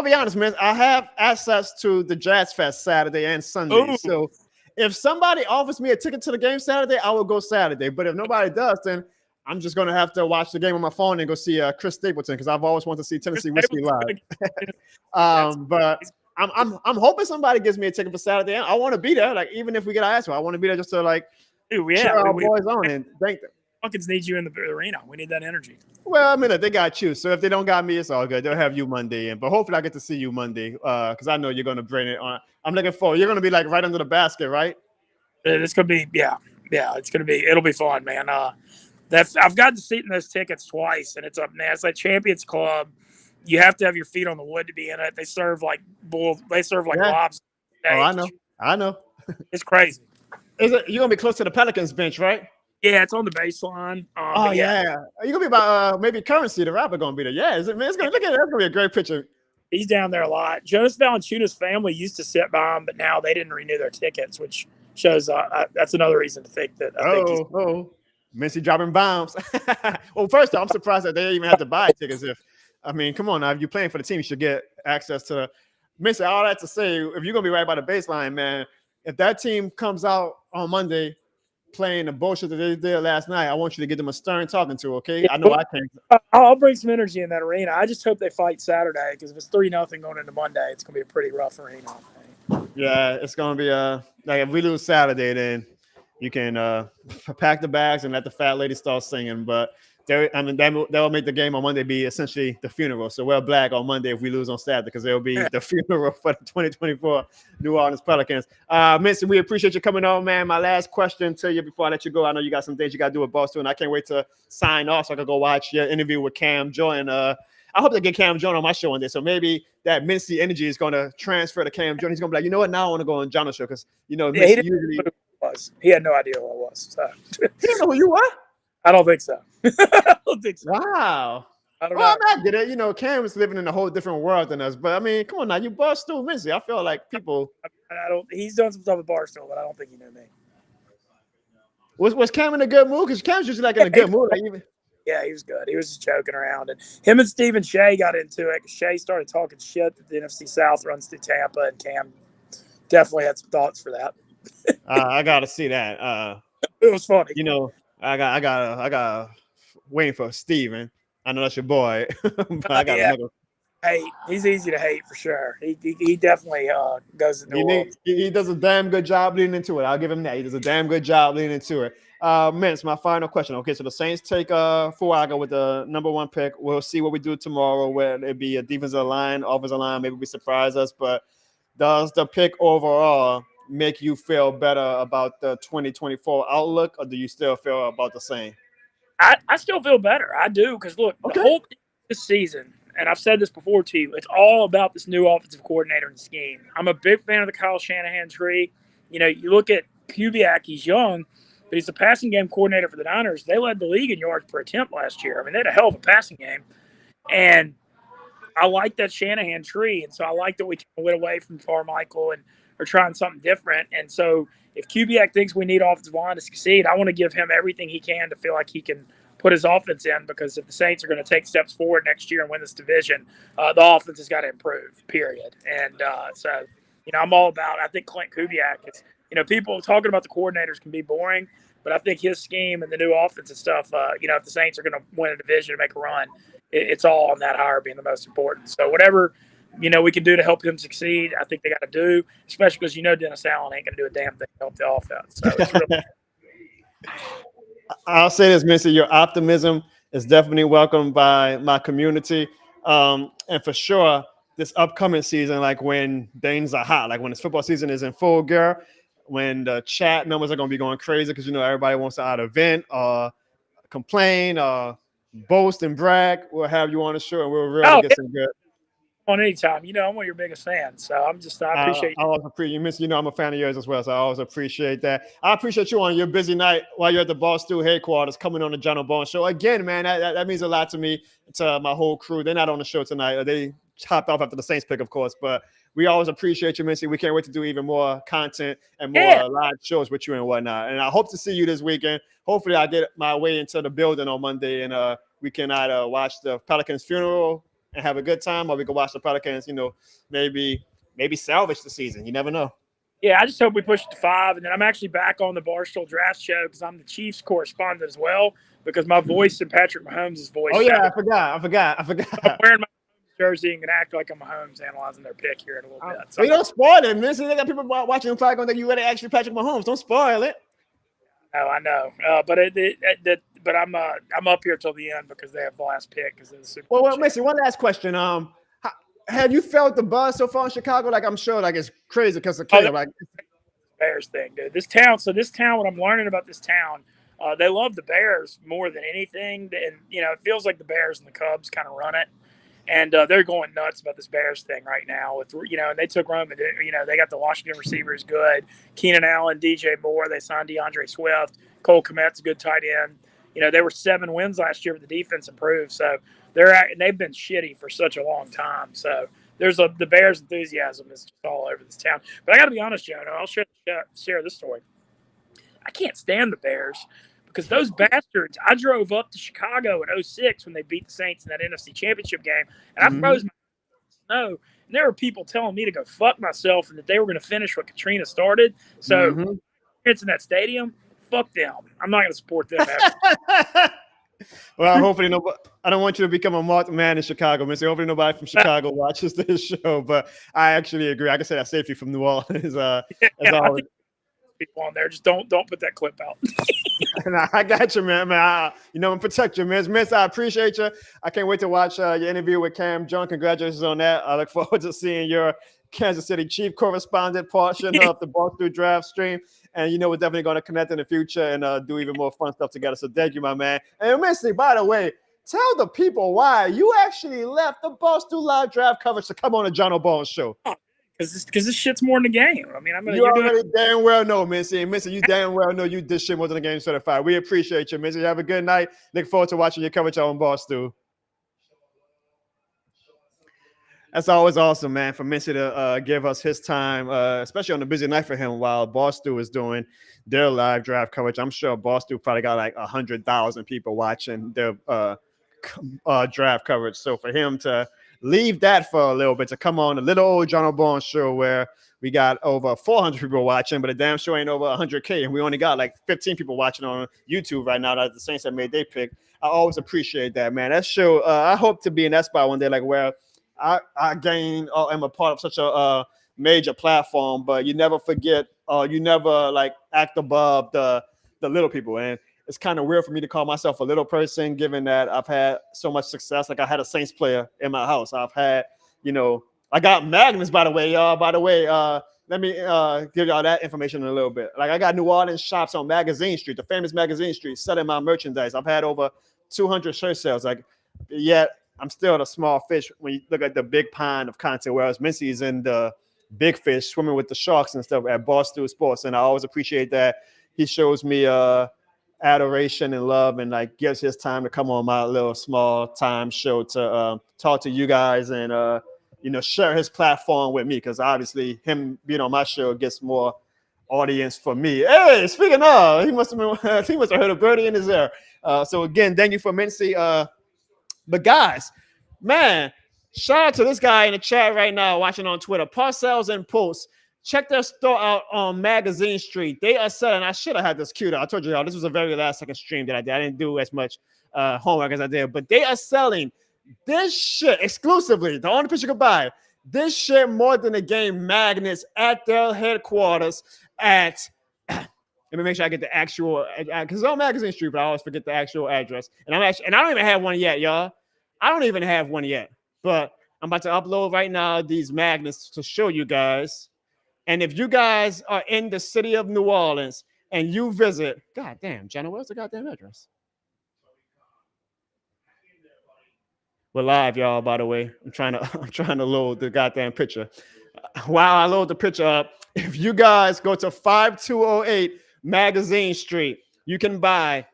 be honest, man. I have access to the Jazz Fest Saturday and Sunday. Ooh. So if somebody offers me a ticket to the game Saturday, I will go Saturday. But if nobody does, then I'm just going to have to watch the game on my phone and go see Chris Stapleton because I've always wanted to see Tennessee Whiskey live. But I'm hoping somebody gives me a ticket for Saturday. I want to be there. Like, even if we get our ass, I want to be there just to cheer our boys on and thank them. Falcons need you in the arena. We need that energy. Well, I mean, they got you. So if they don't got me, it's all good. They'll have you Monday. But hopefully I get to see you Monday because I know you're going to bring it on. I'm looking forward. You're going to be like right under the basket, right? It's going to be, yeah. It's going to be, it'll be fun, man. I've gotten to sit in those tickets twice, and it's like Champions Club. You have to have your feet on the wood to be in it. They serve like lobster. Oh, I know. It's crazy. You're gonna be close to the Pelicans bench, right? Yeah, it's on the baseline. Yeah. You're gonna be about maybe Currency, the rapper, gonna be there. Yeah, it's gonna that's gonna be a great picture. He's down there a lot. Jonas Valanciunas' family used to sit by him, but now they didn't renew their tickets, which shows that's another reason to think that. Missy dropping bombs. Well, first off, I'm surprised that they even have to buy tickets. Come on now, if you're playing for the team, you should get access to Missy. All that to say, if you're gonna be right by the baseline, man, if that team comes out on Monday playing the bullshit that they did last night, I want you to give them a stern talking to, okay? I know I can. I'll bring some energy in that arena. I just hope they fight Saturday because if it's 3-0 going into Monday, it's gonna be a pretty rough arena. Yeah, it's gonna be like if we lose Saturday, then you can pack the bags and let the fat lady start singing. But that will make the game on Monday be essentially the funeral. So we're black on Monday if we lose on Saturday because it'll be the funeral for the 2024 New Orleans Pelicans. Mincy, we appreciate you coming on, man. My last question to you before I let you go. I know you got some things you got to do with Boston, and I can't wait to sign off so I can go watch your interview with Cam Jordan. I hope they get Cam Jono on my show one day. So maybe that Mincy energy is going to transfer to Cam Jono. He's going to be like, you know what? Now I want to go on Jono's show because, Mincy usually. He had no idea who I was. So. He didn't know who you were? I don't think so. I don't think so. Wow. I don't know. I get it. Cam is living in a whole different world than us. But, I mean, come on now. You Barstool Mincy. I feel like people. I don't. He's done some stuff with Barstool, but I don't think he knew me. Was Cam in a good mood? Because Cam's usually like in a good mood. Yeah, he was good. He was just joking around. And him and Stephen Shea got into it. Shea started talking shit that the NFC South runs through Tampa, and Cam definitely had some thoughts for that. I got to see that. It was funny. I got waiting for Steven. I know that's your boy. But I got another. Hate. He's easy to hate for sure. He definitely goes into the he does a damn good job leading into it. I'll give him that. He does a damn good job leading into it. It's my final question. Okay, so the Saints take Fuaga with the number 1 pick. We'll see what we do tomorrow, whether it be a defensive line, offensive line, maybe we surprise us. But does the pick overall make you feel better about the 2024 outlook, or do you still feel about the same? I still feel better. I do, because look, the whole this season, and I've said this before to you, it's all about this new offensive coordinator and scheme. I'm a big fan of the Kyle Shanahan tree. You look at Kubiak, he's young, but he's the passing game coordinator for the Niners. They led the league in yards per attempt last year. I mean, they had a hell of a passing game. And I like that Shanahan tree. And so I like that we went away from Carmichael and are trying something different. And so if Kubiak thinks we need offensive line to succeed, I want to give him everything he can to feel like he can put his offense in, because if the Saints are going to take steps forward next year and win this division, the offense has got to improve, period. And so, I'm all about, I think Clint Kubiak is, people talking about the coordinators can be boring, but I think his scheme and the new offense and stuff, if the Saints are going to win a division and make a run, it's all on that hire being the most important. So whatever, we can do to help him succeed, I think they got to do, especially because, Dennis Allen ain't going to do a damn thing to help the offense. So it's really I'll say this, Mincy, your optimism is definitely welcomed by my community. And for sure, this upcoming season, like when things are hot, like when this football season is in full gear, when the chat numbers are going to be going crazy because, everybody wants to either vent or complain or boast and brag, we'll have you on the show and we'll really get some good. On anytime, I'm one of your biggest fans, so I appreciate you. I always appreciate you, Miss. I'm a fan of yours as well, so I always appreciate that. I appreciate you on your busy night while you're at the Barstool headquarters, coming on the Jono Bone Show again, man. That means a lot to me, to my whole crew. They're not on the show tonight. They hopped off after the Saints pick, of course, but we always appreciate you, Missy. We can't wait to do even more content and more live shows with you and whatnot. And I hope to see you this weekend. Hopefully, I get my way into the building on Monday, and we can either watch the Pelicans funeral and have a good time, or we can watch the Pelicans, maybe salvage the season. You never know. Yeah, I just hope we push it to 5. And then I'm actually back on the Barstool Draft Show because I'm the Chiefs correspondent as well, because my voice and Patrick Mahomes' voice. Oh, yeah, I forgot. I'm wearing my jersey and going to act like I'm Mahomes analyzing their pick here in a little bit. So you don't spoil it, man. They got people watching them probably going to think you really actually Patrick Mahomes. Don't spoil it. Oh, I know. But I'm up here till the end because they have the last pick. Well, Missy, one last question. Have you felt the buzz so far in Chicago? Like, I'm sure, like, it's crazy because of like Bears thing, dude. This town, what I'm learning about this town, they love the Bears more than anything. And, it feels like the Bears and the Cubs kind of run it. And they're going nuts about this Bears thing right now. And they took Roman. They got the Washington receivers good. Keenan Allen, DJ Moore. They signed DeAndre Swift. Cole Kmet's a good tight end. They were 7 wins last year, but the defense improved. So they've been shitty for such a long time. So the Bears enthusiasm is just all over this town. But I got to be honest, Jono, I'll share this story. I can't stand the Bears because those bastards. I drove up to Chicago in 2006 when they beat the Saints in that NFC Championship game, and I froze my snow. And there were people telling me to go fuck myself and that they were going to finish what Katrina started. So it's in that stadium. Fuck them. I'm not going to support them ever. Well, hopefully nobody. I don't want you to become a marked man in Chicago, Missy. Hopefully nobody from Chicago watches this show. But I actually agree. I can say that safely from New Orleans. people on there. Just don't put that clip out. Nah, I got you, man. I'm gonna protect you, Miss. Miss, I appreciate you. I can't wait to watch your interview with Cam John. Congratulations on that. I look forward to seeing your Kansas City Chief correspondent portion of the Barstool Draft stream. And we're definitely going to connect in the future and do even more fun stuff together. So thank you, my man. And Missy, by the way, tell the people why you actually left the Barstool Live Draft coverage to come on the Jono Bones show. Because this shit's more than the game. I mean, you already damn well know, Missy. Missy, you damn well know you this shit more than the game certified. We appreciate you, Missy. Have a good night. Look forward to watching your coverage on Barstool. That's always awesome, man, for Missy to give us his time, especially on the busy night for him while Barstool is doing their live draft coverage. I'm sure Barstool probably got like 100,000 people watching their draft coverage. So for him to leave that for a little bit to come on the little old Jono Bones show where we got over 400 people watching, but the damn show ain't over 100K, and we only got like 15 people watching on YouTube right now. That's the Saints that made their pick. I always appreciate that, man. That show, I hope to be in that spot one day, like where I gain or am a part of such a major platform, but you never forget, you never like act above the little people. And it's kind of weird for me to call myself a little person, given that I've had so much success. Like I had a Saints player in my house. I've had, I got Magnus, by the way, y'all. By the way, let me give y'all that information in a little bit. Like I got New Orleans shops on Magazine Street, the famous Magazine Street, selling my merchandise. I've had over 200 shirt sales. Like, yet I'm still a small fish when you look at the big pond of content, whereas Missy is in the big fish swimming with the sharks and stuff at Barstool Sports. And I always appreciate that he shows me adoration and love and like gives his time to come on my little small time show to talk to you guys and share his platform with me, because obviously him being on my show gets more audience for me. Hey, speaking of, he must have heard a birdie in his ear. So again, thank you for Mincy. But guys, man, shout out to this guy in the chat right now watching on Twitter, Parcells and Posts. Check their store out on Magazine Street. They are selling. I should have had this queued up. I told you all this was a very last second stream that I did. I didn't do as much homework as I did, but they are selling this shit exclusively. The only place you can buy this shit more than a game magnets at their headquarters at. Let me make sure I get the actual, because it's on Magazine Street, but I always forget the actual address. And I don't even have one yet, y'all. I don't even have one yet. But I'm about to upload right now these magnets to show you guys. And if you guys are in the city of New Orleans and you visit, God damn, Jono, where's the goddamn address? We're live, y'all, by the way. I'm trying to load the goddamn picture. While I load the picture up, if you guys go to 5208 Magazine Street, you can buy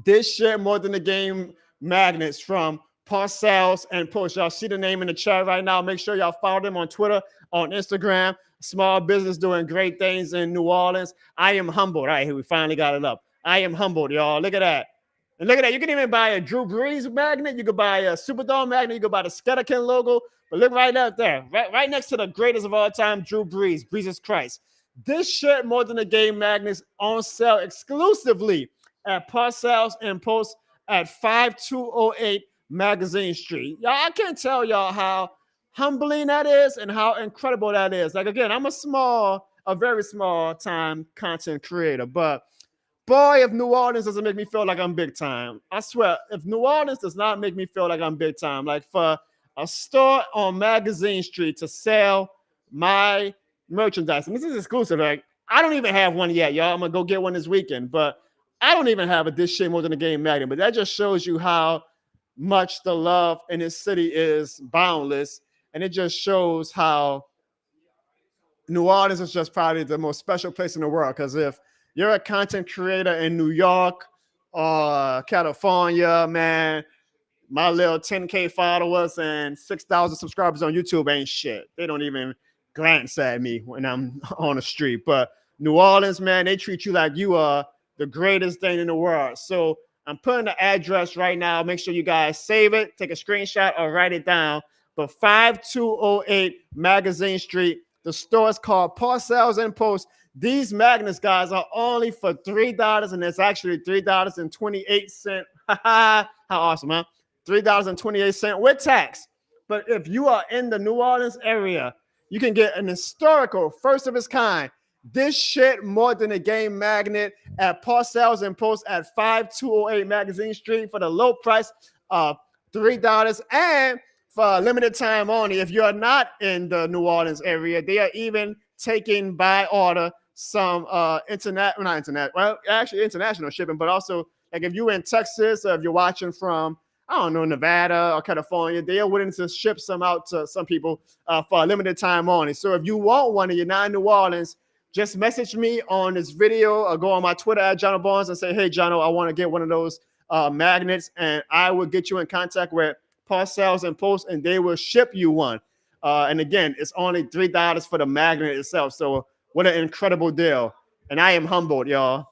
this shit more than the game magnets from Parcells and Post. Y'all see the name in the chat right now. Make sure y'all follow them on Twitter, on Instagram. Small business doing great things in New Orleans. I am humbled. All right, here we finally got it up. I am humbled, y'all. Look at that. And look at that. You can even buy a Drew Brees magnet. You can buy a Superdome magnet. You can buy the Skeleton logo. But look right up there, right next to the greatest of all time, Drew Brees, Jesus Christ. This shit more than a game magnets on sale exclusively at Parcells and Post at 5208 Magazine Street. Y'all, I can't tell y'all how humbling that is and how incredible that is. Like, again, I'm a very small time content creator, but boy, if New Orleans doesn't make me feel like I'm big time, I swear, if New Orleans does not make me feel like I'm big time, like for a store on Magazine Street to sell my merchandise, and this is exclusive, like I don't even have one yet, y'all. I'm gonna go get one this weekend, but I don't even have a this shit more than a game magnet. But that just shows you how much the love in this city is boundless, and it just shows how New Orleans is just probably the most special place in the world. Because if you're a content creator in New York or California, man, my little 10K followers and 6,000 subscribers on YouTube ain't shit. They don't even glance at me when I'm on the street. But New Orleans, man, they treat you like you are the greatest thing in the world. So I'm putting the address right now. Make sure you guys save it, take a screenshot, or write it down. But 5208 Magazine Street. The store is called Parcells and Post. These magnets, guys, are only for $3, and it's actually $3.28. How awesome, huh? $3.28 with tax. But if you are in the New Orleans area, you can get an historical, first of its kind, this shit more than a game magnet at Parcells and Post at 5208 Magazine Street for the low price of $3. And for a limited time only, if you're not in the New Orleans area, they are even taking by order some international shipping, but also like if you're in Texas or if you're watching from, I don't know, Nevada or California, they are willing to ship some out to some people for a limited time only. So if you want one and you're not in New Orleans, just message me on this video or go on my Twitter at Jono Barnes and say, hey, Jono, I want to get one of those magnets, and I will get you in contact with Parcells and Post, and they will ship you one. And again, it's only $3 for the magnet itself. So what an incredible deal. And I am humbled, y'all.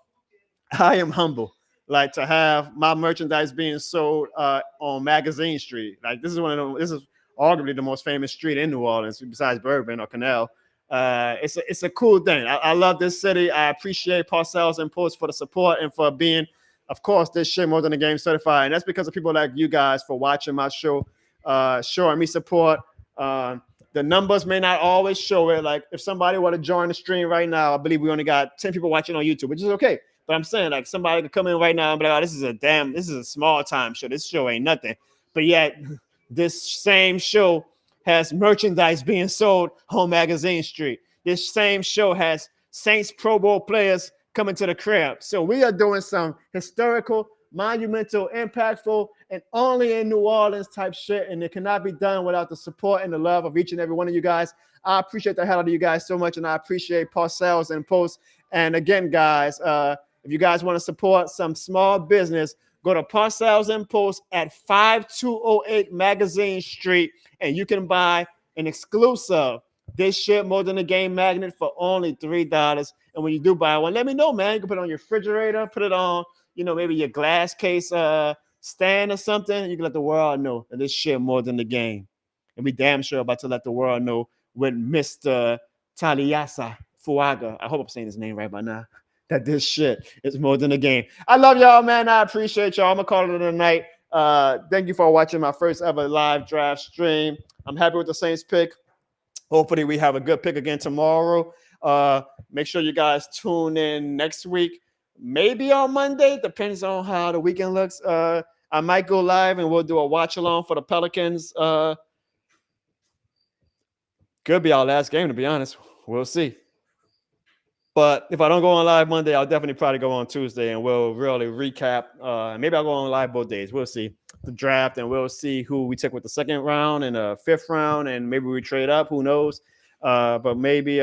I am humbled, like, to have my merchandise being sold on Magazine Street. Like, this is arguably the most famous street in New Orleans besides Bourbon or Canal. It's a cool thing. I love this city. I appreciate Parcells and Post for the support and for being, of course, this shit more than a game certified. And that's because of people like you guys for watching my show, showing me support. The numbers may not always show it. Like, if somebody were to join the stream right now, I believe we only got 10 people watching on YouTube, which is okay. But I'm saying, like, somebody could come in right now and be like, oh, this is a small time show. This show ain't nothing. But yet, this same show has merchandise being sold on Magazine Street. This same show has Saints Pro Bowl players coming to the crib. So we are doing some historical, monumental, impactful, and only in New Orleans type shit. And it cannot be done without the support and the love of each and every one of you guys. I appreciate the hell out of you guys so much, and I appreciate Parcells and Post. And again, guys, if you guys want to support some small business, go to Parcells and Post at 5208 Magazine Street, and you can buy an exclusive This Shit More Than a Game magnet for only $3. And when you do buy one, let me know, man. You can put it on your refrigerator, put it on, maybe your glass case stand or something. You can let the world know that this shit more than the game. And we damn sure about to let the world know when Mr. Taliasa Fuaga, I hope I'm saying his name right by now, that this shit is more than a game. I love y'all, man. I appreciate y'all. I'm going to call it a night. Thank you for watching my first ever live draft stream. I'm happy with the Saints pick. Hopefully we have a good pick again tomorrow. Make sure you guys tune in next week. Maybe on Monday, depends on how the weekend looks. I might go live and we'll do a watch along for the Pelicans. Could be our last game, to be honest. We'll see. But if I don't go on live Monday, I'll definitely probably go on Tuesday and we'll really recap. Maybe I'll go on live both days. We'll see the draft and we'll see who we took with the second round and the fifth round, and maybe we trade up. Who knows? But maybe,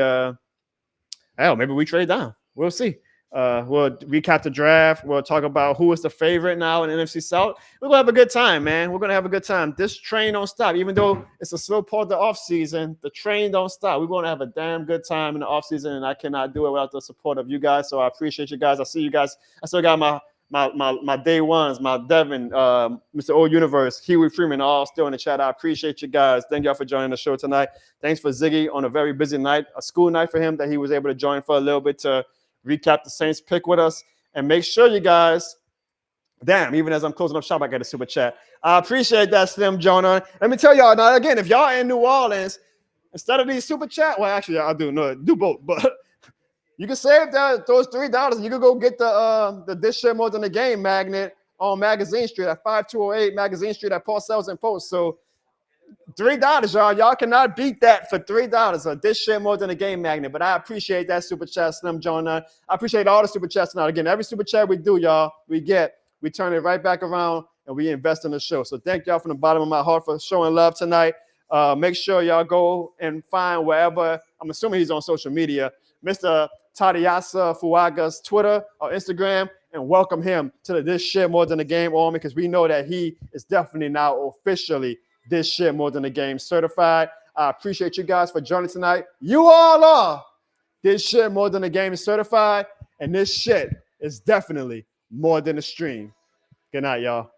maybe we trade down. We'll see. We'll recap the draft. We'll talk about who is the favorite now in NFC South. We're going to have a good time, man. We're going to have a good time. This train don't stop. Even though it's a slow part of the offseason, the train don't stop. We're going to have a damn good time in the offseason, and I cannot do it without the support of you guys. So I appreciate you guys. I see you guys. I still got my day ones, my Devin, Mr. Old Universe, Huey Freeman, all still in the chat. I appreciate you guys. Thank y'all for joining the show tonight. Thanks for Ziggy on a very busy night, a school night for him that he was able to join for a little bit to recap the Saints pick with us. And make sure you guys, even as I'm closing up shop, I got a super chat. I appreciate that, Slim Jonah. Let me tell y'all now, again, if y'all in New Orleans, instead of these super chat, well, actually, I'll do both, but you can save those $3 and you can go get the This Shit More Than a Game magnet on Magazine Street at 5208 Magazine Street at Parcells and Post. So $3, y'all. Y'all cannot beat that for $3. This shit more than a game magnet. But I appreciate that super chat, Slim Jonah. I appreciate all the super chats tonight. Again, every super chat we do, y'all, we turn it right back around and we invest in the show. So thank y'all from the bottom of my heart for showing love tonight. Make sure y'all go and find wherever, I'm assuming he's on social media, Mr. Tadiasa Fuaga's Twitter or Instagram, and welcome him to the This Shit More Than a Game Army, because we know that he is definitely now officially This Shit More Than a Game certified. I appreciate you guys for joining tonight. You all are This Shit More Than a Game certified, and this shit is definitely more than a stream. Good night, y'all.